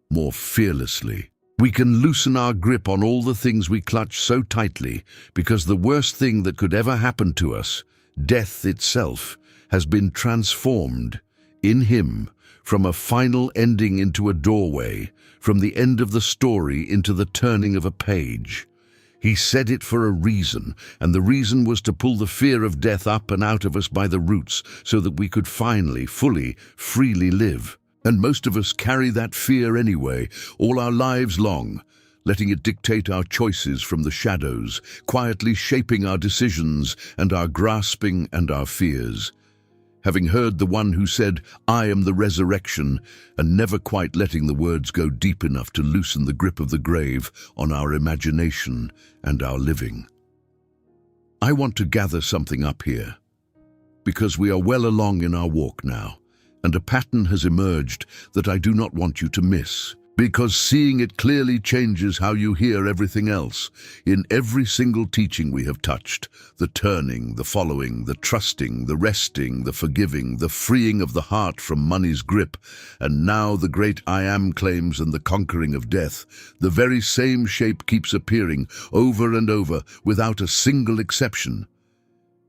more fearlessly. We can loosen our grip on all the things we clutch so tightly because the worst thing that could ever happen to us, death itself, has been transformed in him from a final ending into a doorway, from the end of the story into the turning of a page. He said it for a reason, and the reason was to pull the fear of death up and out of us by the roots so that we could finally, fully, freely live. And most of us carry that fear anyway, all our lives long, letting it dictate our choices from the shadows, quietly shaping our decisions and our grasping and our fears. Having heard the one who said, "I am the resurrection," and never quite letting the words go deep enough to loosen the grip of the grave on our imagination and our living. I want to gather something up here, because we are well along in our walk now, and a pattern has emerged that I do not want you to miss, because seeing it clearly changes how you hear everything else. In every single teaching we have touched, the turning, the following, the trusting, the resting, the forgiving, the freeing of the heart from money's grip, and now the great I am claims and the conquering of death, the very same shape keeps appearing over and over without a single exception.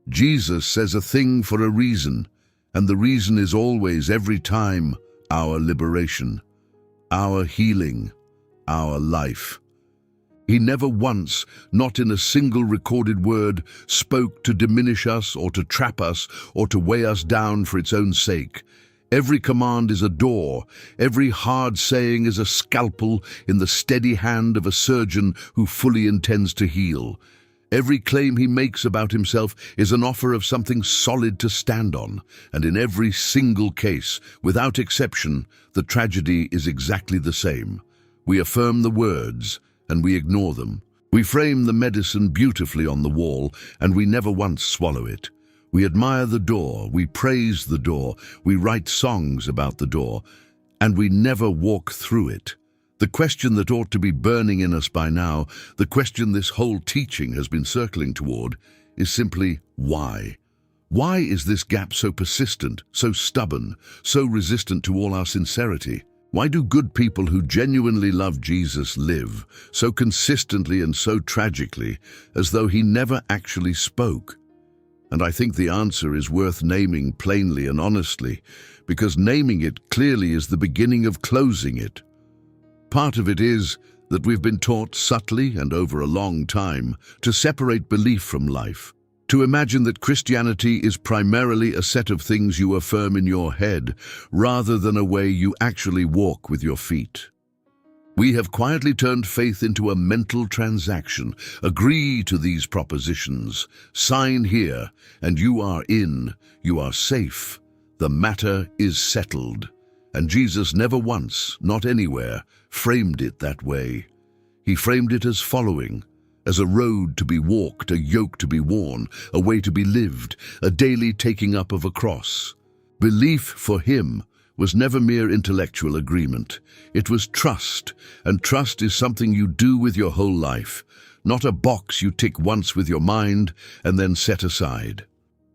Jesus says a thing for a reason, and the reason is always, every time, our liberation, our healing, our life. He never once, not in a single recorded word, spoke to diminish us or to trap us or to weigh us down for its own sake. Every command is a door, every hard saying is a scalpel in the steady hand of a surgeon who fully intends to heal. Every claim he makes about himself is an offer of something solid to stand on, and in every single case, without exception, the tragedy is exactly the same. We affirm the words, and we ignore them. We frame the medicine beautifully on the wall, and we never once swallow it. We admire the door, we praise the door, we write songs about the door, and we never walk through it. The question that ought to be burning in us by now, the question this whole teaching has been circling toward, is simply why? Why is this gap so persistent, so stubborn, so resistant to all our sincerity? Why do good people who genuinely love Jesus live so consistently and so tragically as though he never actually spoke? And I think the answer is worth naming plainly and honestly, because naming it clearly is the beginning of closing it. Part of it is that we've been taught subtly and over a long time to separate belief from life, to imagine that Christianity is primarily a set of things you affirm in your head rather than a way you actually walk with your feet. We have quietly turned faith into a mental transaction. Agree to these propositions. Sign here, and you are in. You are safe. The matter is settled. And Jesus never once, not anywhere, framed it that way. He framed it as following, as a road to be walked, a yoke to be worn, a way to be lived, a daily taking up of a cross. Belief for him was never mere intellectual agreement. It was trust, and trust is something you do with your whole life, not a box you tick once with your mind and then set aside.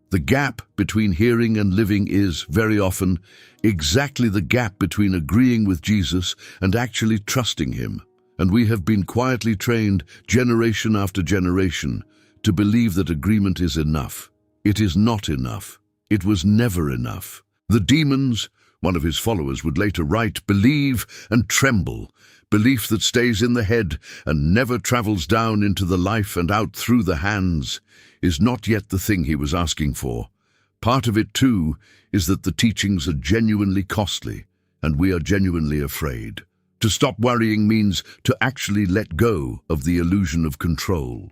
The gap between hearing and living is, very often, exactly the gap between agreeing with Jesus and actually trusting him. And we have been quietly trained, generation after generation, to believe that agreement is enough. It is not enough. It was never enough. The demons, one of his followers would later write, believe and tremble. Belief that stays in the head and never travels down into the life and out through the hands is not yet the thing he was asking for. Part of it, too, is that the teachings are genuinely costly, and we are genuinely afraid. To stop worrying means to actually let go of the illusion of control.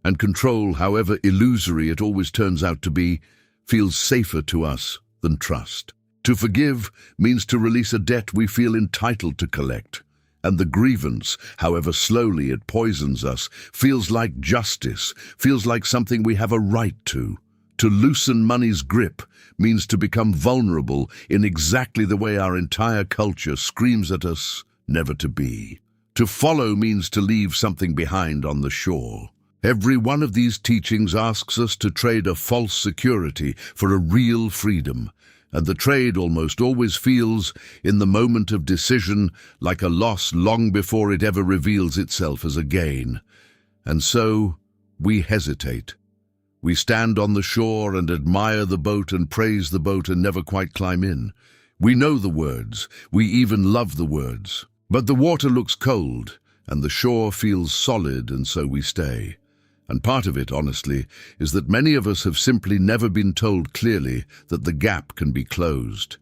And control, however illusory it always turns out to be, feels safer to us than trust. To forgive means to release a debt we feel entitled to collect. And the grievance, however slowly it poisons us, feels like justice, feels like something we have a right to. To loosen money's grip means to become vulnerable in exactly the way our entire culture screams at us never to be. To follow means to leave something behind on the shore. Every one of these teachings asks us to trade a false security for a real freedom. And the trade almost always feels, in the moment of decision, like a loss long before it ever reveals itself as a gain. And so, we hesitate. We stand on the shore and admire the boat and praise the boat and never quite climb in. We know the words, we even love the words. But the water looks cold, and the shore feels solid, and so we stay. And part of it, honestly, is that many of us have simply never been told clearly that the gap can be closed.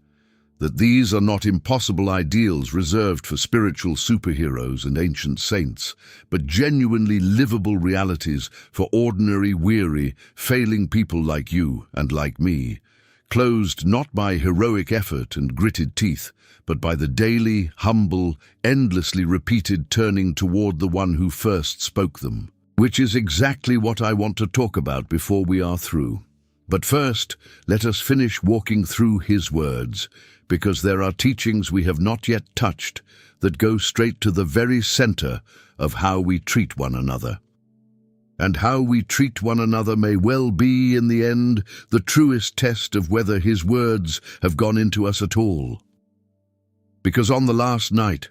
That these are not impossible ideals reserved for spiritual superheroes and ancient saints, but genuinely livable realities for ordinary, weary, failing people like you and like me, closed not by heroic effort and gritted teeth, but by the daily, humble, endlessly repeated turning toward the one who first spoke them. Which is exactly what I want to talk about before we are through. But first, let us finish walking through his words, because there are teachings we have not yet touched that go straight to the very center of how we treat one another. And how we treat one another may well be, in the end, the truest test of whether his words have gone into us at all. Because on the last night,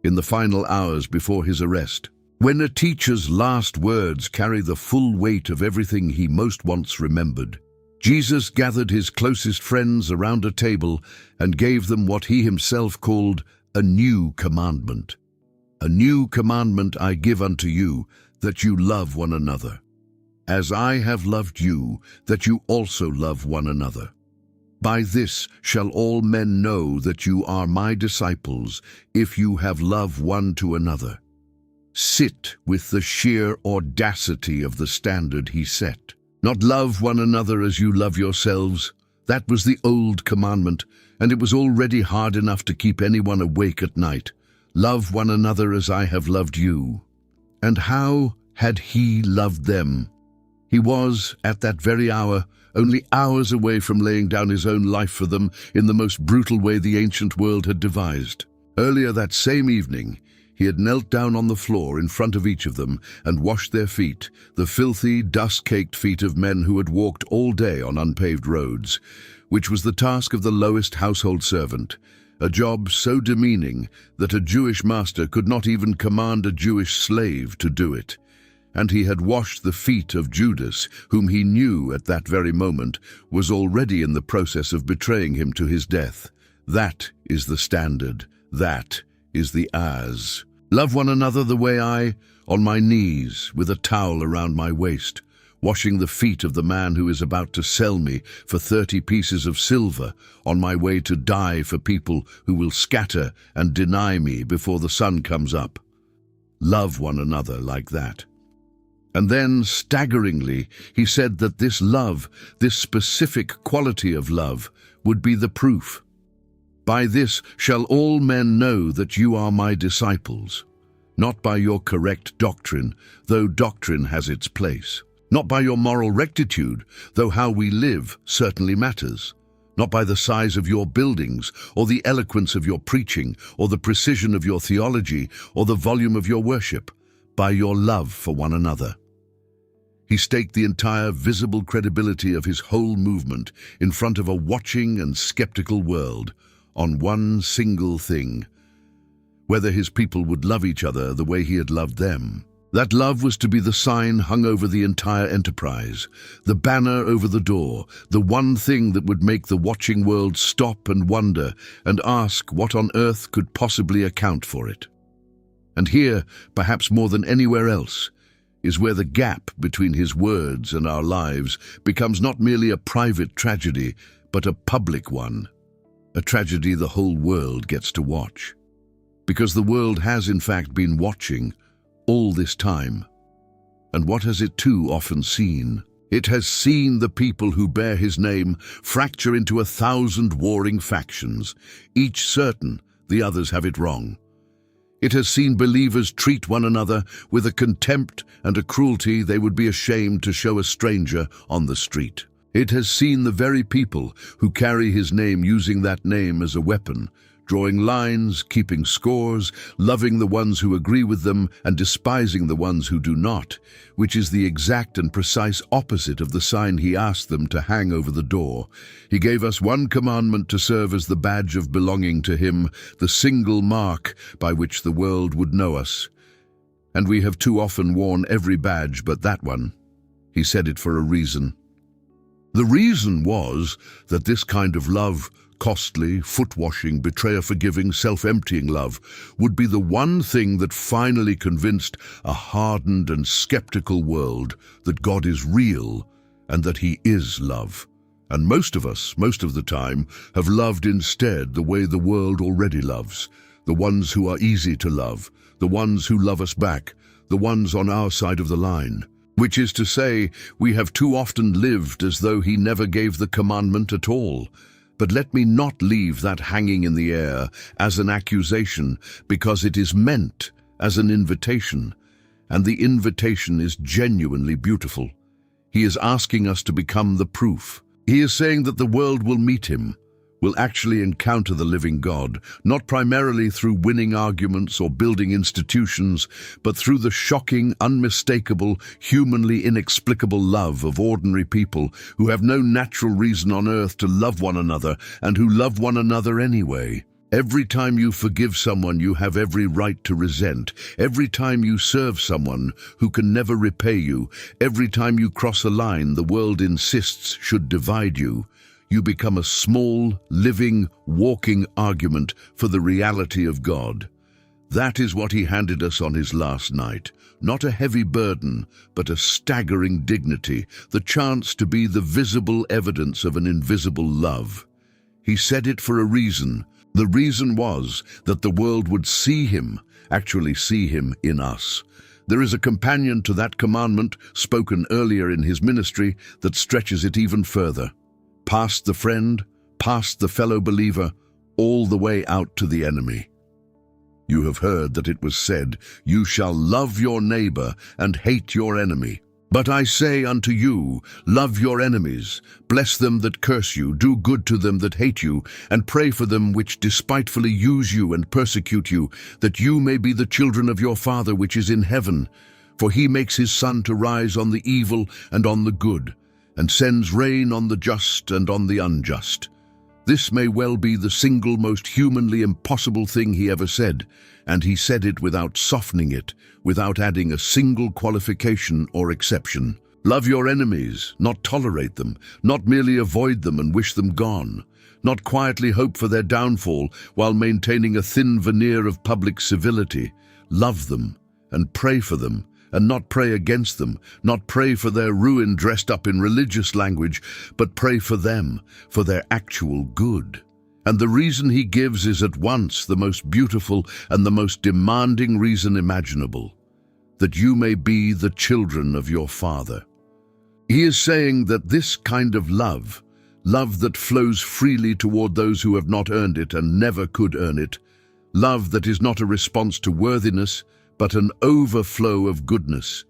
in the final hours before his arrest, when a teacher's last words carry the full weight of everything he most once remembered, Jesus gathered his closest friends around a table and gave them what he himself called a new commandment. A new commandment I give unto you, that you love one another. As I have loved you, that you also love one another. By this shall all men know that you are my disciples, if you have love one to another. Sit with the sheer audacity of the standard he set. Not love one another as you love yourselves. That was the old commandment, and it was already hard enough to keep anyone awake at night. Love one another as I have loved you. And how had he loved them? He was, at that very hour, only hours away from laying down his own life for them in the most brutal way the ancient world had devised. Earlier that same evening, he had knelt down on the floor in front of each of them and washed their feet, the filthy, dust-caked feet of men who had walked all day on unpaved roads, which was the task of the lowest household servant, a job so demeaning that a Jewish master could not even command a Jewish slave to do it. And he had washed the feet of Judas, whom he knew at that very moment was already in the process of betraying him to his death. That is the standard. That is the as. Love one another the way I, on my knees, with a towel around my waist, washing the feet of the man who is about to sell me for 30 pieces of silver on my way to die for people who will scatter and deny me before the sun comes up. Love one another like that. And then, staggeringly, he said that this love, this specific quality of love, would be the proof. By this shall all men know that you are my disciples, not by your correct doctrine, though doctrine has its place, not by your moral rectitude, though how we live certainly matters, not by the size of your buildings, or the eloquence of your preaching, or the precision of your theology, or the volume of your worship, by your love for one another. He staked the entire visible credibility of his whole movement in front of a watching and skeptical world on one single thing: whether his people would love each other the way he had loved them. That love was to be the sign hung over the entire enterprise, the banner over the door, the one thing that would make the watching world stop and wonder and ask what on earth could possibly account for it. And here, perhaps more than anywhere else, is where the gap between his words and our lives becomes not merely a private tragedy, but a public one, a tragedy the whole world gets to watch. Because the world has in fact been watching all this time. And what has it too often seen? It has seen the people who bear his name fracture into 1,000 warring factions, each certain the others have it wrong. It has seen believers treat one another with a contempt and a cruelty they would be ashamed to show a stranger on the street. It has seen the very people who carry his name using that name as a weapon, drawing lines, keeping scores, loving the ones who agree with them and despising the ones who do not, which is the exact and precise opposite of the sign he asked them to hang over the door. He gave us one commandment to serve as the badge of belonging to him, the single mark by which the world would know us. And we have too often worn every badge but that one. He said it for a reason. The reason was that this kind of love, costly, foot-washing, betrayer-forgiving, self-emptying love, would be the one thing that finally convinced a hardened and skeptical world that God is real and that he is love. And most of us, most of the time, have loved instead the way the world already loves, the ones who are easy to love, the ones who love us back, the ones on our side of the line. Which is to say, we have too often lived as though he never gave the commandment at all. But let me not leave that hanging in the air as an accusation, because it is meant as an invitation, and the invitation is genuinely beautiful. He is asking us to become the proof. He is saying that the world will meet him, will actually encounter the living God, not primarily through winning arguments or building institutions, but through the shocking, unmistakable, humanly inexplicable love of ordinary people who have no natural reason on earth to love one another and who love one another anyway. Every time you forgive someone you have every right to resent, every time you serve someone who can never repay you, every time you cross a line the world insists should divide you, you become a small, living, walking argument for the reality of God. That is what he handed us on his last night. Not a heavy burden, but a staggering dignity, the chance to be the visible evidence of an invisible love. He said it for a reason. The reason was that the world would see him, actually see him in us. There is a companion to that commandment, spoken earlier in his ministry, that stretches it even further. Past the friend, past the fellow believer, all the way out to the enemy. You have heard that it was said, "You shall love your neighbor and hate your enemy." But I say unto you, love your enemies, bless them that curse you, do good to them that hate you, and pray for them which despitefully use you and persecute you, that you may be the children of your Father which is in heaven. For he makes his sun to rise on the evil and on the good, and sends rain on the just and on the unjust. This may well be the single most humanly impossible thing he ever said, and he said it without softening it, without adding a single qualification or exception. Love your enemies, not tolerate them, not merely avoid them and wish them gone, not quietly hope for their downfall while maintaining a thin veneer of public civility. Love them and pray for them and not pray against them, not pray for their ruin dressed up in religious language, but pray for them, for their actual good. And the reason he gives is at once the most beautiful and the most demanding reason imaginable, that you may be the children of your Father. He is saying that this kind of love that flows freely toward those who have not earned it and never could earn it, love that is not a response to worthiness, but an overflow of goodness.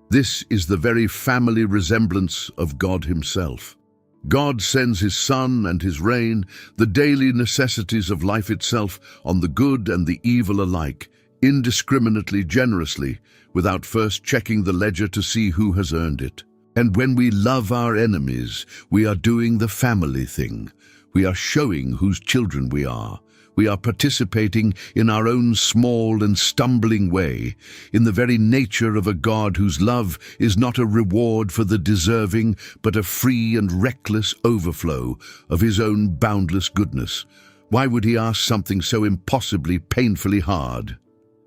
This is the very family resemblance of God himself. God sends his sun and his rain, the daily necessities of life itself, on the good and the evil alike, indiscriminately, generously, without first checking the ledger to see who has earned it. And when we love our enemies, we are doing the family thing. We are showing whose children we are. We are participating in our own small and stumbling way, in the very nature of a God whose love is not a reward for the deserving, but a free and reckless overflow of his own boundless goodness. Why would he ask something so impossibly, painfully hard?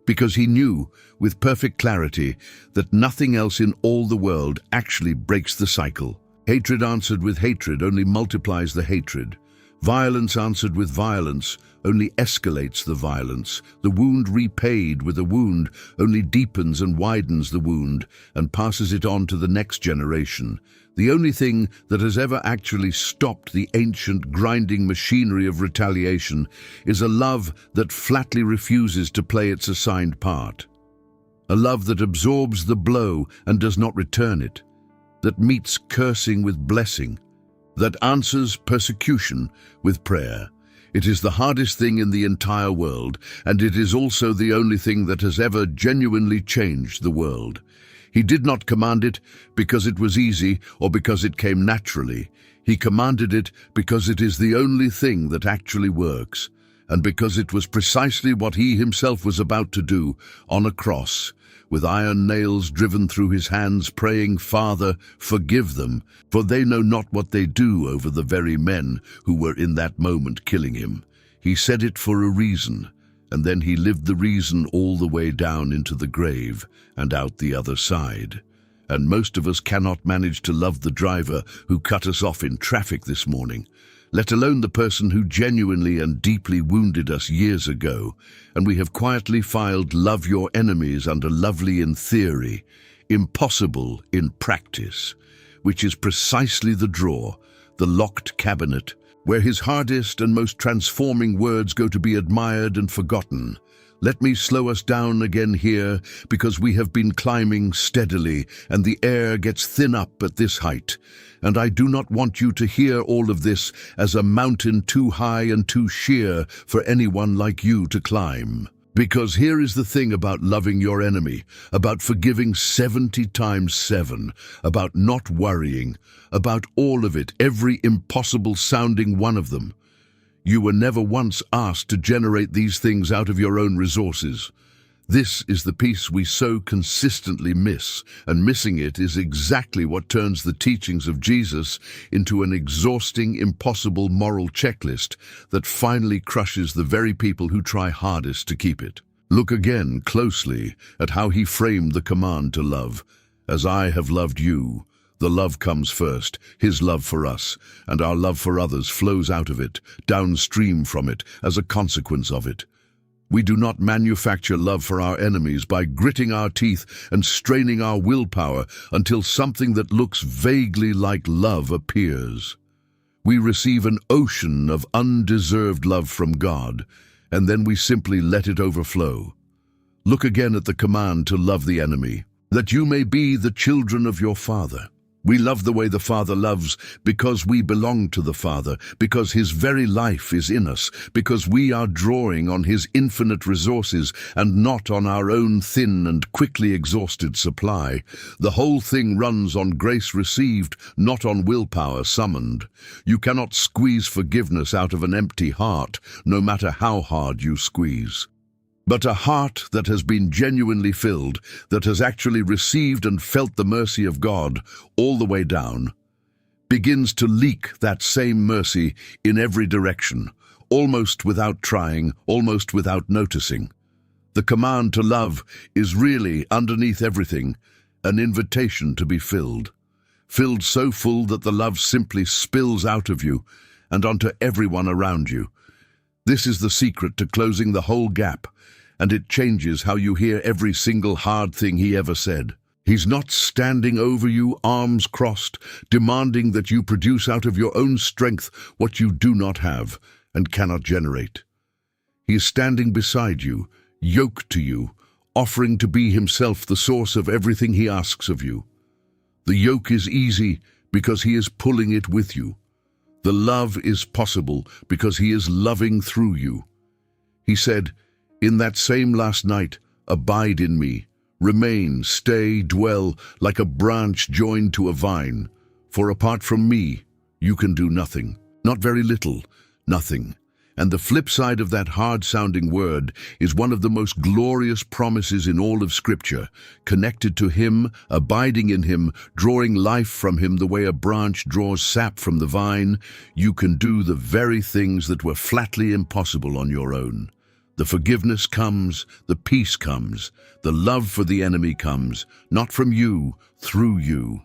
Because he knew, with perfect clarity, that nothing else in all the world actually breaks the cycle. Hatred answered with hatred only multiplies the hatred. Violence answered with violence only escalates the violence. The wound repaid with a wound only deepens and widens the wound and passes it on to the next generation. The only thing that has ever actually stopped the ancient grinding machinery of retaliation is a love that flatly refuses to play its assigned part. A love that absorbs the blow and does not return it, that meets cursing with blessing, that answers persecution with prayer. It is the hardest thing in the entire world, and it is also the only thing that has ever genuinely changed the world. He did not command it because it was easy or because it came naturally. He commanded it because it is the only thing that actually works, and because it was precisely what he himself was about to do on a cross, with iron nails driven through his hands, praying, "Father, forgive them, for they know not what they do," over the very men who were in that moment killing him. He said it for a reason, and then he lived the reason all the way down into the grave and out the other side. And most of us cannot manage to love the driver who cut us off in traffic this morning, let alone the person who genuinely and deeply wounded us years ago, and we have quietly filed "love your enemies" under lovely in theory, impossible in practice, which is precisely the drawer, the locked cabinet, where his hardest and most transforming words go to be admired and forgotten. Let me slow us down again here, because we have been climbing steadily, and the air gets thin up at this height. And I do not want you to hear all of this as a mountain too high and too sheer for anyone like you to climb. Because here is the thing about loving your enemy, about forgiving 70 times 7, about not worrying, about all of it, every impossible-sounding one of them. You were never once asked to generate these things out of your own resources. This is the piece we so consistently miss, and missing it is exactly what turns the teachings of Jesus into an exhausting, impossible moral checklist that finally crushes the very people who try hardest to keep it. Look again closely at how he framed the command to love. As I have loved you. The love comes first, his love for us, and our love for others flows out of it, downstream from it, as a consequence of it. We do not manufacture love for our enemies by gritting our teeth and straining our willpower until something that looks vaguely like love appears. We receive an ocean of undeserved love from God, and then we simply let it overflow. Look again at the command to love the enemy, that you may be the children of your Father. We love the way the Father loves because we belong to the Father, because his very life is in us, because we are drawing on his infinite resources and not on our own thin and quickly exhausted supply. The whole thing runs on grace received, not on willpower summoned. You cannot squeeze forgiveness out of an empty heart, no matter how hard you squeeze. But a heart that has been genuinely filled, that has actually received and felt the mercy of God all the way down, begins to leak that same mercy in every direction, almost without trying, almost without noticing. The command to love is really, underneath everything, an invitation to be filled. Filled so full that the love simply spills out of you and onto everyone around you. This is the secret to closing the whole gap, and it changes how you hear every single hard thing he ever said. He's not standing over you, arms crossed, demanding that you produce out of your own strength what you do not have and cannot generate. He is standing beside you, yoked to you, offering to be himself the source of everything he asks of you. The yoke is easy because he is pulling it with you. The love is possible because he is loving through you. He said, "In that same last night, abide in me. Remain, stay, dwell, like a branch joined to a vine. For apart from me, you can do nothing. Not very little, nothing." And the flip side of that hard-sounding word is one of the most glorious promises in all of Scripture, connected to him, abiding in him, drawing life from him the way a branch draws sap from the vine. You can do the very things that were flatly impossible on your own. The forgiveness comes, the peace comes, the love for the enemy comes, not from you, through you.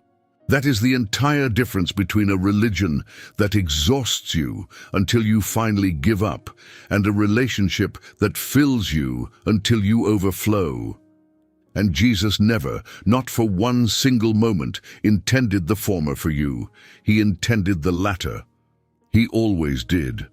That is the entire difference between a religion that exhausts you until you finally give up and a relationship that fills you until you overflow. And Jesus never, not for one single moment, intended the former for you. He intended the latter. He always did.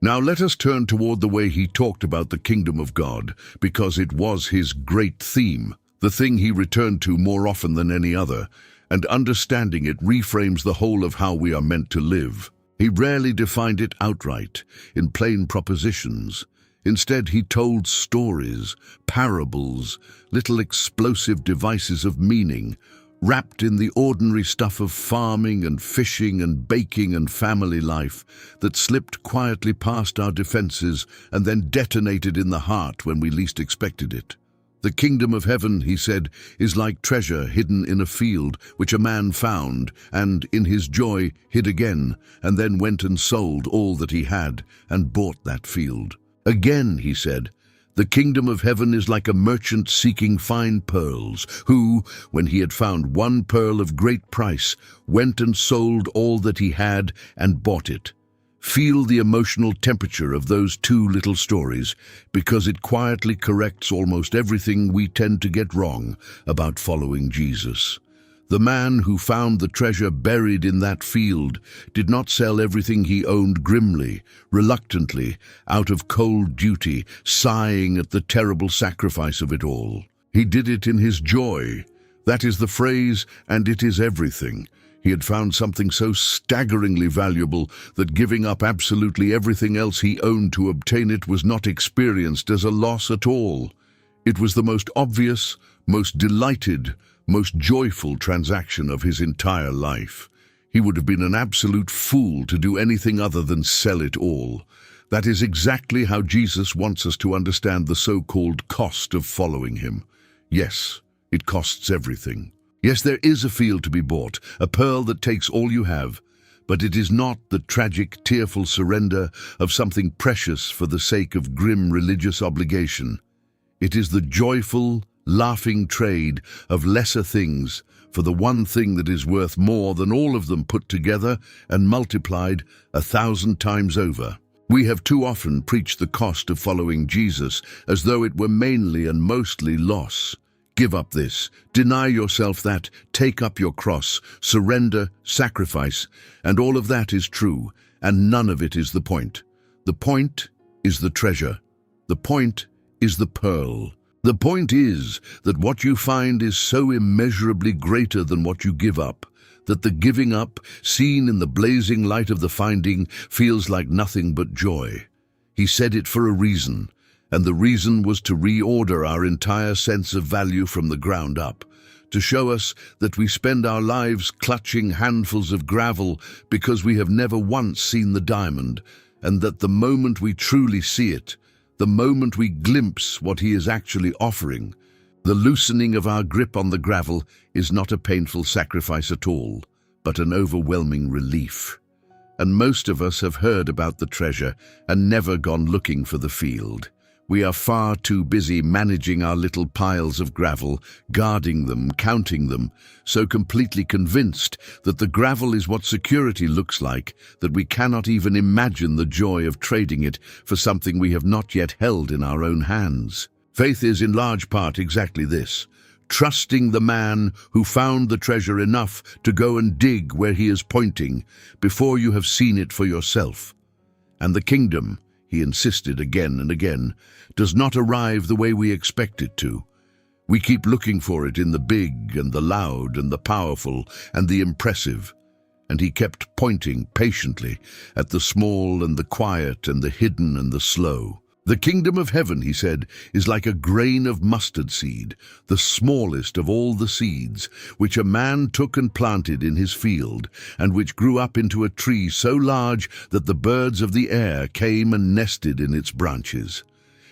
Now let us turn toward the way he talked about the kingdom of God, because it was his great theme, the thing he returned to more often than any other, and understanding it reframes the whole of how we are meant to live. He rarely defined it outright, in plain propositions. Instead, he told stories, parables, little explosive devices of meaning, wrapped in the ordinary stuff of farming and fishing and baking and family life that slipped quietly past our defenses and then detonated in the heart when we least expected it. The kingdom of heaven, he said, is like treasure hidden in a field, which a man found, and in his joy hid again, and then went and sold all that he had, and bought that field. Again, he said, the kingdom of heaven is like a merchant seeking fine pearls, who, when he had found one pearl of great price, went and sold all that he had and bought it. Feel the emotional temperature of those two little stories, because it quietly corrects almost everything we tend to get wrong about following Jesus. The man who found the treasure buried in that field did not sell everything he owned grimly, reluctantly, out of cold duty, sighing at the terrible sacrifice of it all. He did it in his joy. That is the phrase, and it is everything. He had found something so staggeringly valuable that giving up absolutely everything else he owned to obtain it was not experienced as a loss at all. It was the most obvious, most delighted, most joyful transaction of his entire life. He would have been an absolute fool to do anything other than sell it all. That is exactly how Jesus wants us to understand the so-called cost of following him. Yes, it costs everything. Yes, there is a field to be bought, a pearl that takes all you have, but it is not the tragic, tearful surrender of something precious for the sake of grim religious obligation. It is the joyful, laughing trade of lesser things for the one thing that is worth more than all of them put together and multiplied 1,000 times over. We have too often preached the cost of following Jesus as though it were mainly and mostly loss. Give up this, deny yourself that, take up your cross, surrender, sacrifice, and all of that is true, and none of it is the point. The point is the treasure. The point is the pearl. The point is that what you find is so immeasurably greater than what you give up, that the giving up, seen in the blazing light of the finding, feels like nothing but joy. He said it for a reason. And the reason was to reorder our entire sense of value from the ground up, to show us that we spend our lives clutching handfuls of gravel because we have never once seen the diamond, and that the moment we truly see it, the moment we glimpse what he is actually offering, the loosening of our grip on the gravel is not a painful sacrifice at all, but an overwhelming relief. And most of us have heard about the treasure and never gone looking for the field. We are far too busy managing our little piles of gravel, guarding them, counting them, so completely convinced that the gravel is what security looks like, that we cannot even imagine the joy of trading it for something we have not yet held in our own hands. Faith is in large part exactly this: trusting the man who found the treasure enough to go and dig where he is pointing before you have seen it for yourself. And the kingdom, he insisted again and again, does not arrive the way we expect it to. We keep looking for it in the big and the loud and the powerful and the impressive. And he kept pointing patiently at the small and the quiet and the hidden and the slow. The kingdom of heaven, he said, is like a grain of mustard seed, the smallest of all the seeds, which a man took and planted in his field, and which grew up into a tree so large that the birds of the air came and nested in its branches.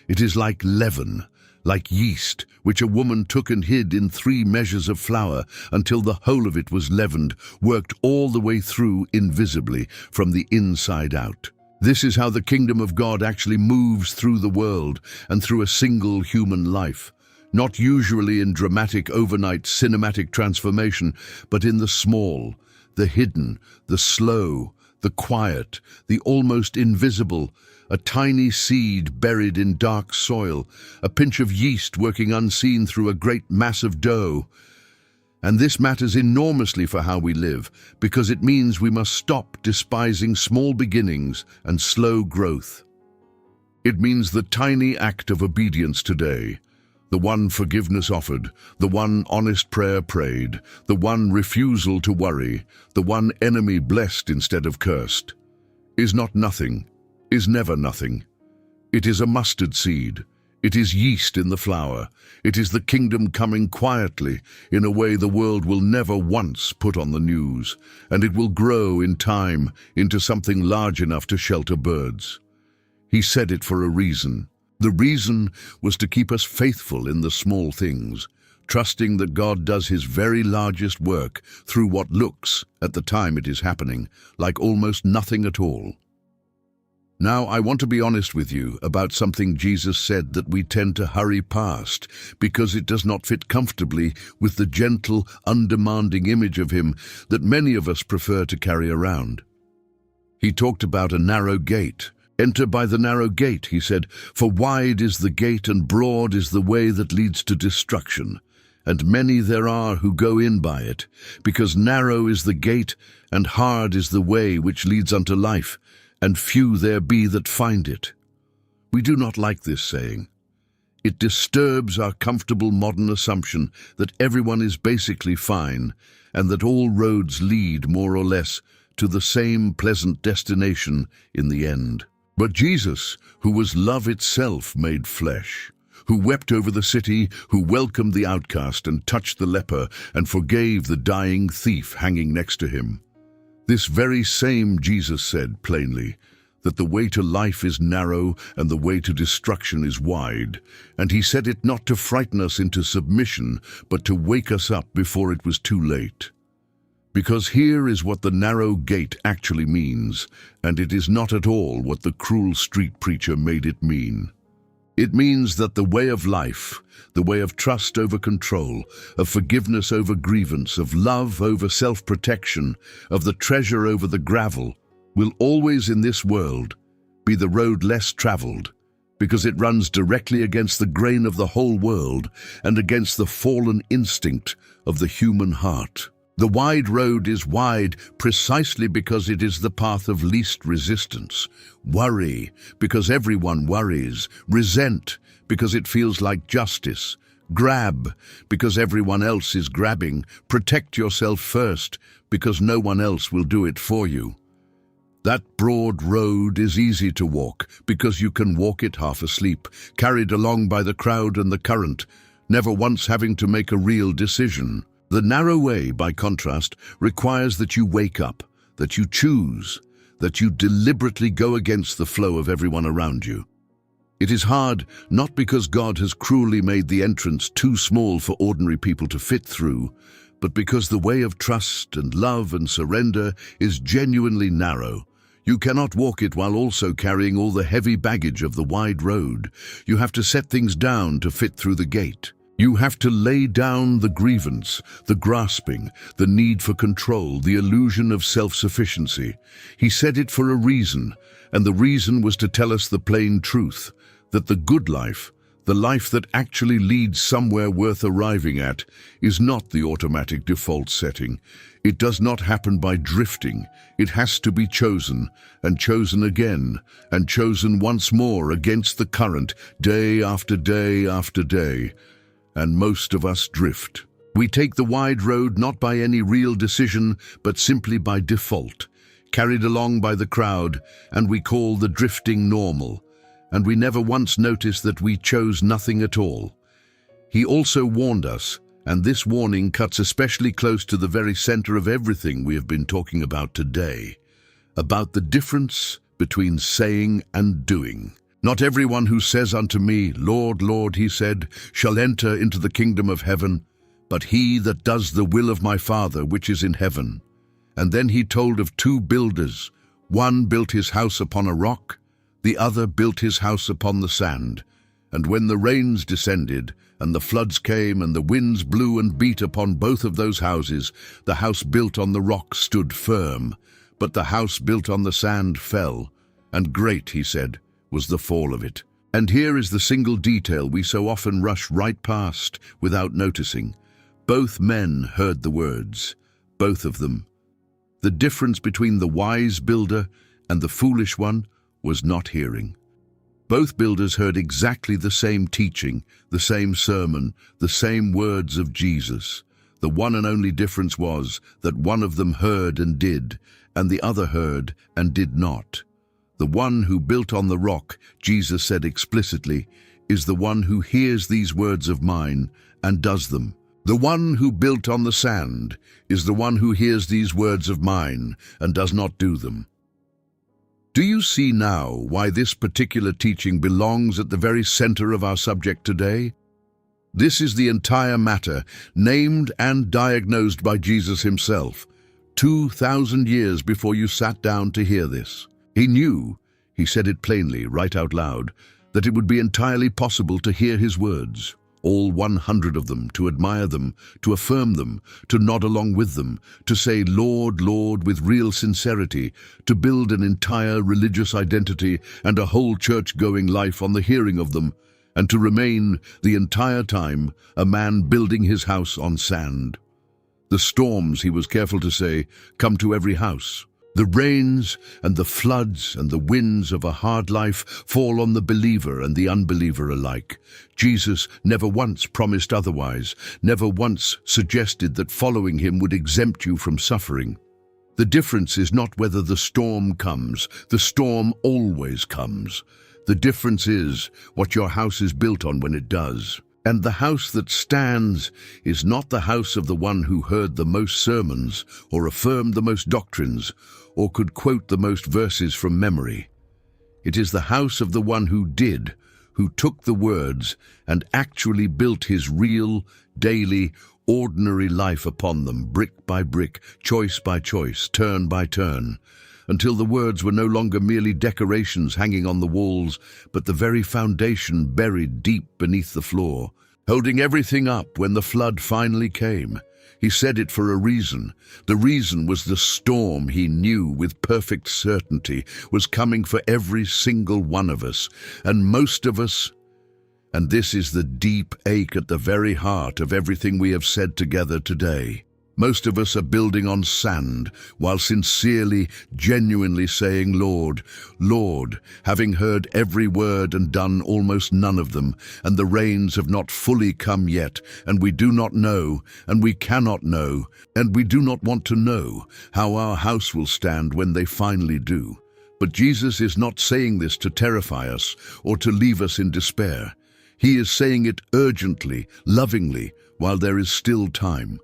It is like leaven, like yeast, which a woman took and hid in 3 measures of flour until the whole of it was leavened, worked all the way through invisibly from the inside out. This is how the kingdom of God actually moves through the world and through a single human life, not usually in dramatic overnight cinematic transformation, but in the small, the hidden, the slow, the quiet, the almost invisible, a tiny seed buried in dark soil, a pinch of yeast working unseen through a great mass of dough. And this matters enormously for how we live, because it means we must stop despising small beginnings and slow growth. It means the tiny act of obedience today, the one forgiveness offered, the one honest prayer prayed, the one refusal to worry, the one enemy blessed instead of cursed, is not nothing, is never nothing. It is a mustard seed. It is yeast in the flour. It is the kingdom coming quietly in a way the world will never once put on the news, and it will grow in time into something large enough to shelter birds. He said it for a reason. The reason was to keep us faithful in the small things, trusting that God does his very largest work through what looks, at the time it is happening, like almost nothing at all. Now, I want to be honest with you about something Jesus said that we tend to hurry past because it does not fit comfortably with the gentle, undemanding image of him that many of us prefer to carry around. He talked about a narrow gate. Enter by the narrow gate, he said, for wide is the gate and broad is the way that leads to destruction, and many there are who go in by it, because narrow is the gate and hard is the way which leads unto life, and few there be that find it. We do not like this saying. It disturbs our comfortable modern assumption that everyone is basically fine and that all roads lead, more or less, to the same pleasant destination in the end. But Jesus, who was love itself made flesh, who wept over the city, who welcomed the outcast and touched the leper and forgave the dying thief hanging next to him, this very same Jesus said plainly that the way to life is narrow and the way to destruction is wide, and he said it not to frighten us into submission, but to wake us up before it was too late. Because here is what the narrow gate actually means, and it is not at all what the cruel street preacher made it mean. It means that the way of life, the way of trust over control, of forgiveness over grievance, of love over self-protection, of the treasure over the gravel, will always in this world be the road less traveled, because it runs directly against the grain of the whole world and against the fallen instinct of the human heart. The wide road is wide precisely because it is the path of least resistance. Worry, because everyone worries. Resent, because it feels like justice. Grab, because everyone else is grabbing. Protect yourself first, because no one else will do it for you. That broad road is easy to walk, because you can walk it half asleep, carried along by the crowd and the current, never once having to make a real decision. The narrow way, by contrast, requires that you wake up, that you choose, that you deliberately go against the flow of everyone around you. It is hard, not because God has cruelly made the entrance too small for ordinary people to fit through, but because the way of trust and love and surrender is genuinely narrow. You cannot walk it while also carrying all the heavy baggage of the wide road. You have to set things down to fit through the gate. You have to lay down the grievance, the grasping, the need for control, the illusion of self-sufficiency. He said it for a reason, and the reason was to tell us the plain truth, that the good life, the life that actually leads somewhere worth arriving at, is not the automatic default setting. It does not happen by drifting. It has to be chosen, and chosen again, and chosen once more against the current, day after day after day. And most of us drift. We take the wide road not by any real decision, but simply by default, carried along by the crowd, and we call the drifting normal. And we never once notice that we chose nothing at all. He also warned us, and this warning cuts especially close to the very center of everything we have been talking about today, about the difference between saying and doing. Not everyone who says unto me, Lord, Lord, he said, shall enter into the kingdom of heaven, but he that does the will of my Father which is in heaven. And then he told of two builders. One built his house upon a rock, the other built his house upon the sand. And when the rains descended, and the floods came, and the winds blew and beat upon both of those houses, the house built on the rock stood firm, but the house built on the sand fell. And great, he said, was the fall of it. And here is the single detail we so often rush right past without noticing. Both men heard the words, both of them. The difference between the wise builder and the foolish one was not hearing. Both builders heard exactly the same teaching, the same sermon, the same words of Jesus. The one and only difference was that one of them heard and did, and the other heard and did not. The one who built on the rock, Jesus said explicitly, is the one who hears these words of mine and does them. The one who built on the sand is the one who hears these words of mine and does not do them. Do you see now why this particular teaching belongs at the very center of our subject today? This is the entire matter, named and diagnosed by Jesus himself, 2,000 years before you sat down to hear this. He knew, he said it plainly, right out loud, that it would be entirely possible to hear his words, all 100 of them, to admire them, to affirm them, to nod along with them, to say, Lord, Lord, with real sincerity, to build an entire religious identity and a whole church-going life on the hearing of them, and to remain the entire time a man building his house on sand. The storms, he was careful to say, come to every house. The rains and the floods and the winds of a hard life fall on the believer and the unbeliever alike. Jesus never once promised otherwise, never once suggested that following him would exempt you from suffering. The difference is not whether the storm comes. The storm always comes. The difference is what your house is built on when it does. And the house that stands is not the house of the one who heard the most sermons or affirmed the most doctrines or could quote the most verses from memory. It is the house of the one who did, who took the words and actually built his real, daily, ordinary life upon them, brick by brick, choice by choice, turn by turn, until the words were no longer merely decorations hanging on the walls, but the very foundation buried deep beneath the floor, holding everything up when the flood finally came. He said it for a reason. The reason was the storm he knew with perfect certainty was coming for every single one of us, and most of us. And this is the deep ache at the very heart of everything we have said together today. Most of us are building on sand, while sincerely, genuinely saying, Lord, Lord, having heard every word and done almost none of them, and the rains have not fully come yet, and we do not know, and we cannot know, and we do not want to know how our house will stand when they finally do. But Jesus is not saying this to terrify us or to leave us in despair. He is saying it urgently, lovingly, while there is still time.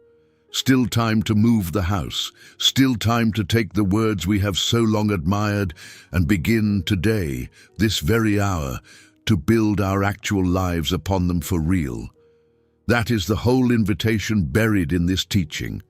Still time to move the house, still time to take the words we have so long admired and begin today, this very hour, to build our actual lives upon them for real. That is the whole invitation buried in this teaching.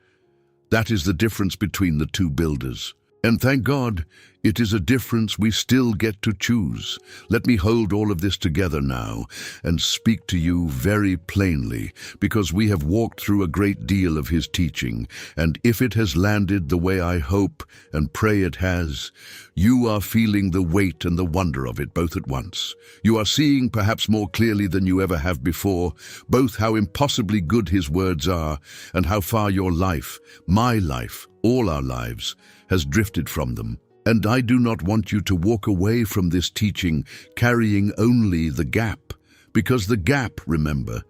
That is the difference between the two builders. And thank God, it is a difference we still get to choose. Let me hold all of this together now and speak to you very plainly, because we have walked through a great deal of his teaching, and if it has landed the way I hope and pray it has, you are feeling the weight and the wonder of it both at once. You are seeing perhaps more clearly than you ever have before, both how impossibly good his words are and how far your life, my life, all our lives, has drifted from them. And I do not want you to walk away from this teaching carrying only the gap, because the gap, remember,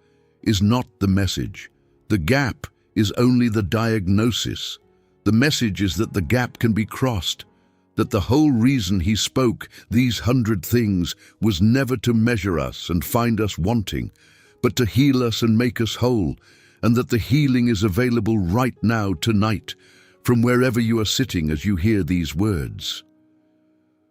is not the message. The gap is only the diagnosis. The message is that the gap can be crossed, that the whole reason he spoke these 100 things was never to measure us and find us wanting, but to heal us and make us whole, and that the healing is available right now, tonight, from wherever you are sitting as you hear these words.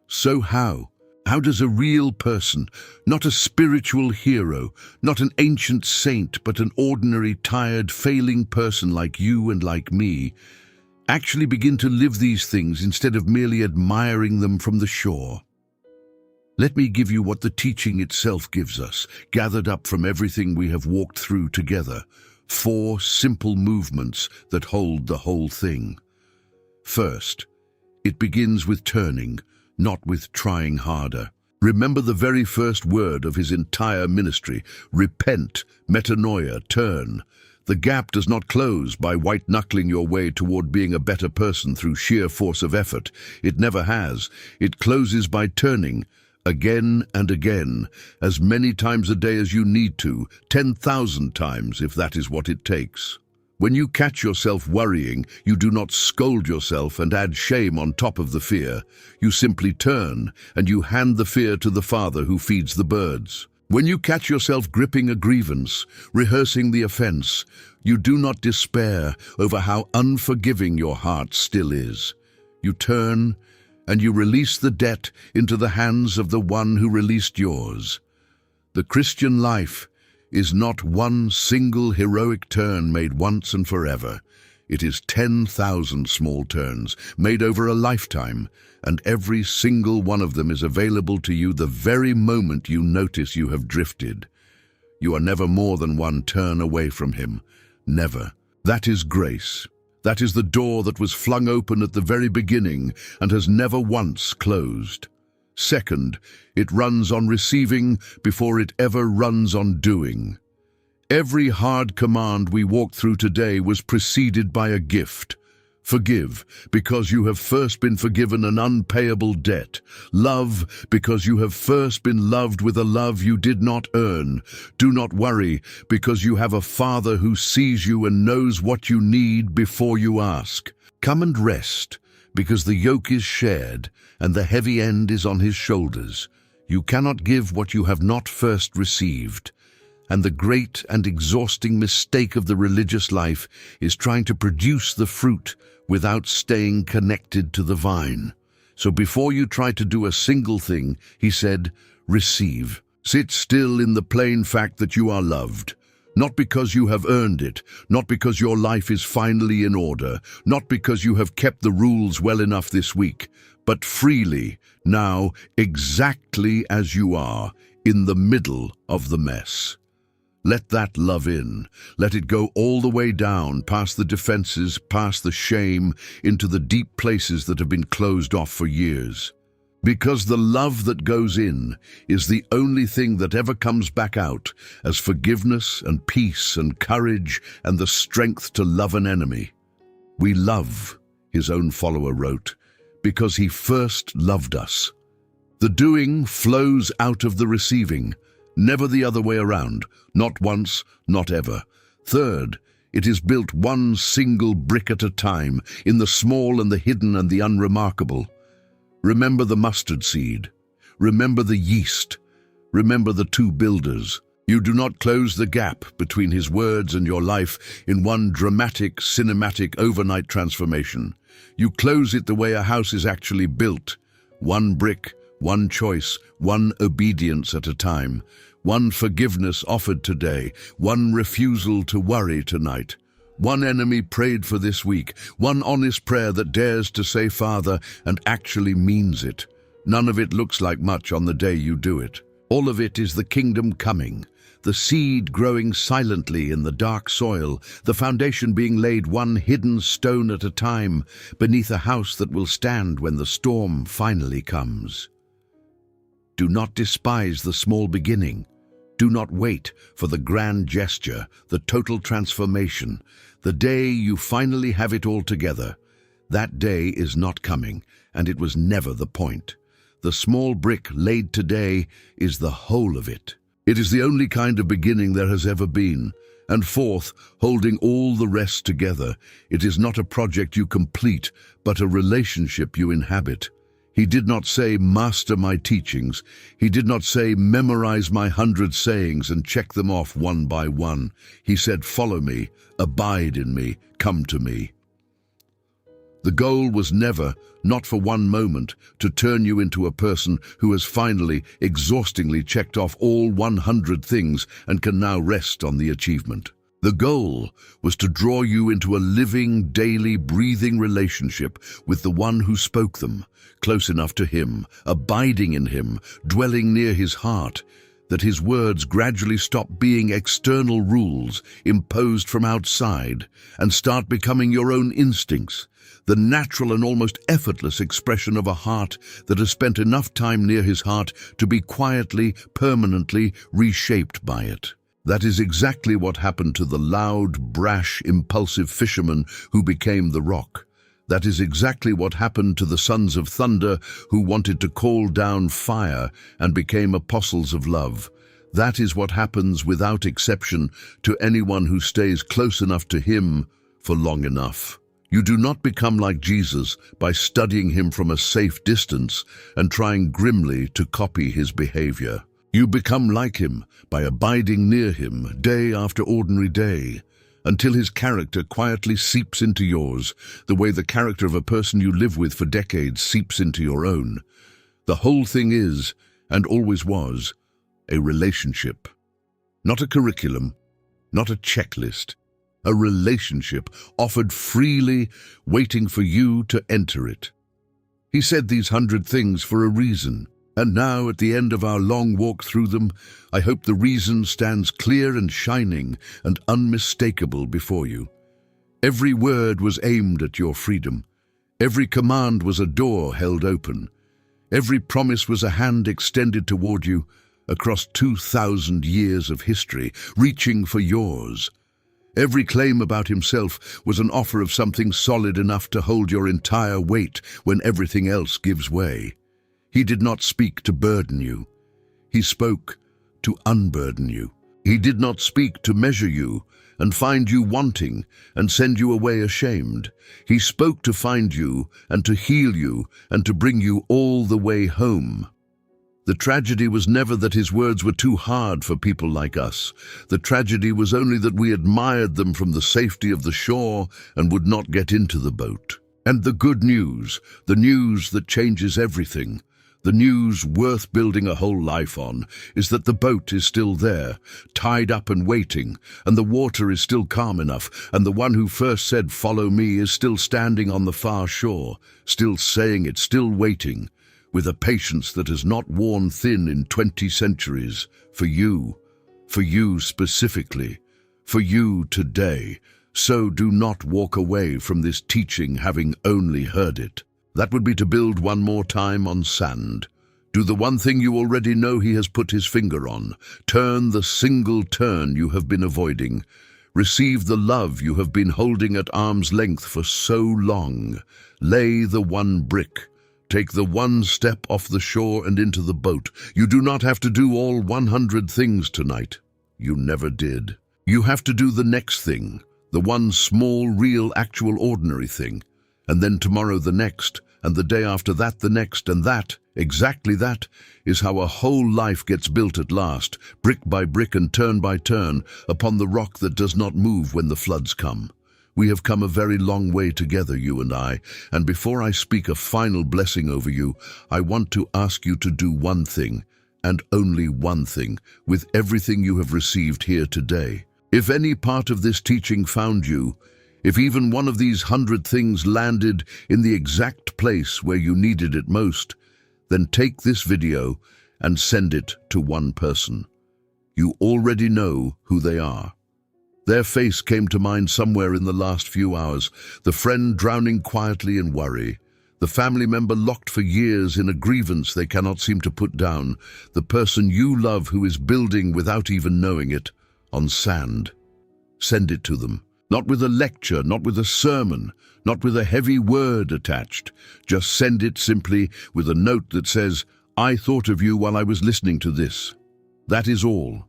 So how does a real person, not a spiritual hero, not an ancient saint, but an ordinary, tired, failing person like you and like me, actually begin to live these things instead of merely admiring them from the shore? Let me give you what the teaching itself gives us, gathered up from everything we have walked through together. 4 simple movements that hold the whole thing. First, it begins with turning, not with trying harder. Remember the very first word of his entire ministry: repent, metanoia, turn. The gap does not close by white-knuckling your way toward being a better person through sheer force of effort. It never has. It closes by turning, again and again, as many times a day as you need to, 10,000 times if that is what it takes. When you catch yourself worrying, you do not scold yourself and add shame on top of the fear. You simply turn and you hand the fear to the Father who feeds the birds. When you catch yourself gripping a grievance, rehearsing the offense, you do not despair over how unforgiving your heart still is. You turn and you release the debt into the hands of the one who released yours. The Christian life is not one single heroic turn made once and forever. It is 10,000 small turns made over a lifetime, and every single one of them is available to you the very moment you notice you have drifted. You are never more than one turn away from him. Never. That is grace. That is the door that was flung open at the very beginning and has never once closed. Second, it runs on receiving before it ever runs on doing. Every hard command we walked through today was preceded by a gift. Forgive, because you have first been forgiven an unpayable debt. Love, because you have first been loved with a love you did not earn. Do not worry, because you have a Father who sees you and knows what you need before you ask. Come and rest, because the yoke is shared and the heavy end is on his shoulders. You cannot give what you have not first received. And the great and exhausting mistake of the religious life is trying to produce the fruit without staying connected to the vine. So before you try to do a single thing, he said, receive. Sit still in the plain fact that you are loved. Not because you have earned it, not because your life is finally in order, not because you have kept the rules well enough this week, but freely, now, exactly as you are, in the middle of the mess. Let that love in. Let it go all the way down, past the defenses, past the shame, into the deep places that have been closed off for years. Because the love that goes in is the only thing that ever comes back out as forgiveness and peace and courage and the strength to love an enemy. We love, his own follower wrote, because he first loved us. The doing flows out of the receiving, never the other way around, not once, not ever. Third, it is built one single brick at a time, in the small and the hidden and the unremarkable. Remember the mustard seed. Remember the yeast. Remember the 2 builders. You do not close the gap between his words and your life in one dramatic, cinematic, overnight transformation. You close it the way a house is actually built. One brick, one choice, one obedience at a time. One forgiveness offered today, one refusal to worry tonight. One enemy prayed for this week, one honest prayer that dares to say Father and actually means it. None of it looks like much on the day you do it. All of it is the kingdom coming, the seed growing silently in the dark soil, the foundation being laid one hidden stone at a time beneath a house that will stand when the storm finally comes. Do not despise the small beginning. Do not wait for the grand gesture, the total transformation, the day you finally have it all together. That day is not coming, and it was never the point. The small brick laid today is the whole of it. It is the only kind of beginning there has ever been. And fourth, holding all the rest together, it is not a project you complete, but a relationship you inhabit. He did not say, master my teachings. He did not say, memorize my 100 sayings and check them off one by one. He said, follow me, abide in me, come to me. The goal was never, not for one moment, to turn you into a person who has finally, exhaustingly checked off all 100 things and can now rest on the achievement. The goal was to draw you into a living, daily, breathing relationship with the one who spoke them, close enough to him, abiding in him, dwelling near his heart, that his words gradually stop being external rules imposed from outside and start becoming your own instincts, the natural and almost effortless expression of a heart that has spent enough time near his heart to be quietly, permanently reshaped by it. That is exactly what happened to the loud, brash, impulsive fisherman who became the rock. That is exactly what happened to the sons of thunder who wanted to call down fire and became apostles of love. That is what happens without exception to anyone who stays close enough to him for long enough. You do not become like Jesus by studying him from a safe distance and trying grimly to copy his behavior. You become like him by abiding near him day after ordinary day, until his character quietly seeps into yours, the way the character of a person you live with for decades seeps into your own. The whole thing is, and always was, a relationship. Not a curriculum, not a checklist. A relationship offered freely, waiting for you to enter it. He said these 100 things for a reason, and now at the end of our long walk through them, I hope the reason stands clear and shining and unmistakable before you. Every word was aimed at your freedom. Every command was a door held open. Every promise was a hand extended toward you across 2,000 years of history, reaching for yours. Every claim about himself was an offer of something solid enough to hold your entire weight when everything else gives way. He did not speak to burden you. He spoke to unburden you. He did not speak to measure you and find you wanting and send you away ashamed. He spoke to find you and to heal you and to bring you all the way home. The tragedy was never that his words were too hard for people like us. The tragedy was only that we admired them from the safety of the shore and would not get into the boat. And the good news, the news that changes everything, the news worth building a whole life on, is that the boat is still there, tied up and waiting, and the water is still calm enough, and the one who first said, "Follow me," is still standing on the far shore, still saying it, still waiting, with a patience that has not worn thin in 20 centuries, for you specifically, for you today. So do not walk away from this teaching having only heard it. That would be to build one more time on sand. Do the one thing you already know he has put his finger on. Turn the single turn you have been avoiding. Receive the love you have been holding at arm's length for so long. Lay the one brick. Take the one step off the shore and into the boat. You do not have to do all 100 things tonight. You never did. You have to do the next thing, the one small, real, actual, ordinary thing. And then tomorrow the next, and the day after that the next, and that, exactly that, is how a whole life gets built at last, brick by brick and turn by turn, upon the rock that does not move when the floods come. We have come a very long way together, you and I, and before I speak a final blessing over you, I want to ask you to do one thing, and only one thing, with everything you have received here today. If any part of this teaching found you, if even one of these 100 things landed in the exact place where you needed it most, then take this video and send it to one person. You already know who they are. Their face came to mind somewhere in the last few hours, the friend drowning quietly in worry, the family member locked for years in a grievance they cannot seem to put down, the person you love who is building without even knowing it, on sand. Send it to them. Not with a lecture, not with a sermon, not with a heavy word attached. Just send it simply with a note that says, "I thought of you while I was listening to this." That is all.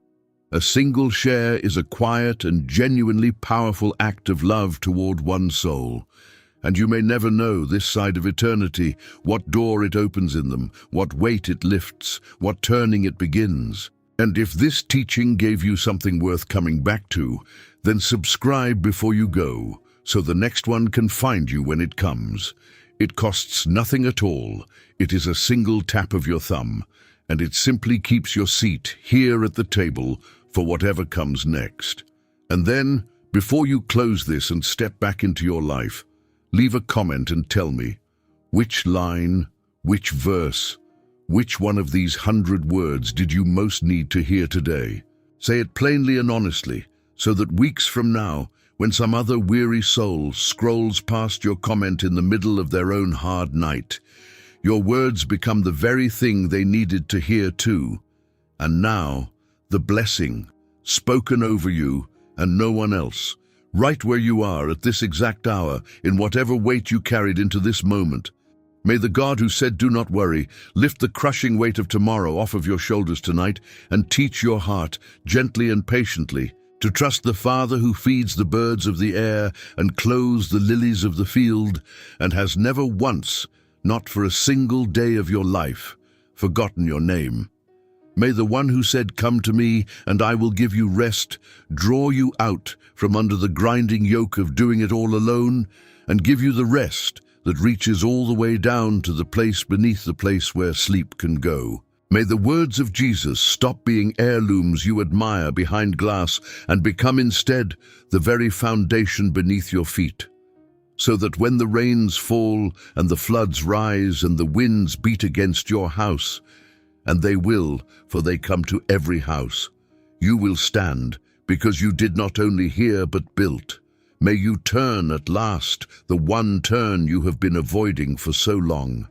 A single share is a quiet and genuinely powerful act of love toward one soul. And you may never know this side of eternity what door it opens in them, what weight it lifts, what turning it begins. And if this teaching gave you something worth coming back to, then subscribe before you go, so the next one can find you when it comes. It costs nothing at all. It is a single tap of your thumb, and it simply keeps your seat here at the table for whatever comes next. And then, before you close this and step back into your life, leave a comment and tell me, which line, which verse, which one of these 100 words did you most need to hear today? Say it plainly and honestly, so that weeks from now, when some other weary soul scrolls past your comment in the middle of their own hard night, your words become the very thing they needed to hear too. And now, the blessing, spoken over you and no one else, right where you are at this exact hour, in whatever weight you carried into this moment. May the God who said, "Do not worry," lift the crushing weight of tomorrow off of your shoulders tonight and teach your heart, gently and patiently, to trust the Father who feeds the birds of the air and clothes the lilies of the field, and has never once, not for a single day of your life, forgotten your name. May the one who said, "Come to me, and I will give you rest," draw you out from under the grinding yoke of doing it all alone, and give you the rest that reaches all the way down to the place beneath the place where sleep can go. May the words of Jesus stop being heirlooms you admire behind glass and become instead the very foundation beneath your feet, so that when the rains fall and the floods rise and the winds beat against your house, and they will, for they come to every house, you will stand, because you did not only hear but built. May you turn at last, the one turn you have been avoiding for so long.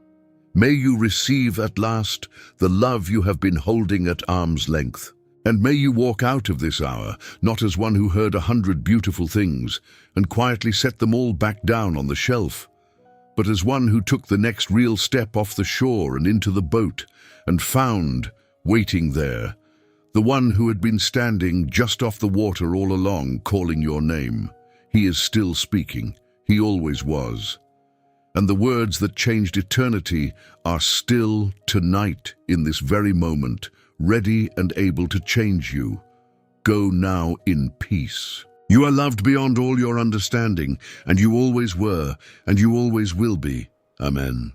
May you receive at last the love you have been holding at arm's length. And may you walk out of this hour, not as one who heard 100 beautiful things and quietly set them all back down on the shelf, but as one who took the next real step off the shore and into the boat and found, waiting there, the one who had been standing just off the water all along, calling your name. He is still speaking. He always was. And the words that changed eternity are still tonight, in this very moment, ready and able to change you. Go now in peace. You are loved beyond all your understanding, and you always were, and you always will be. Amen.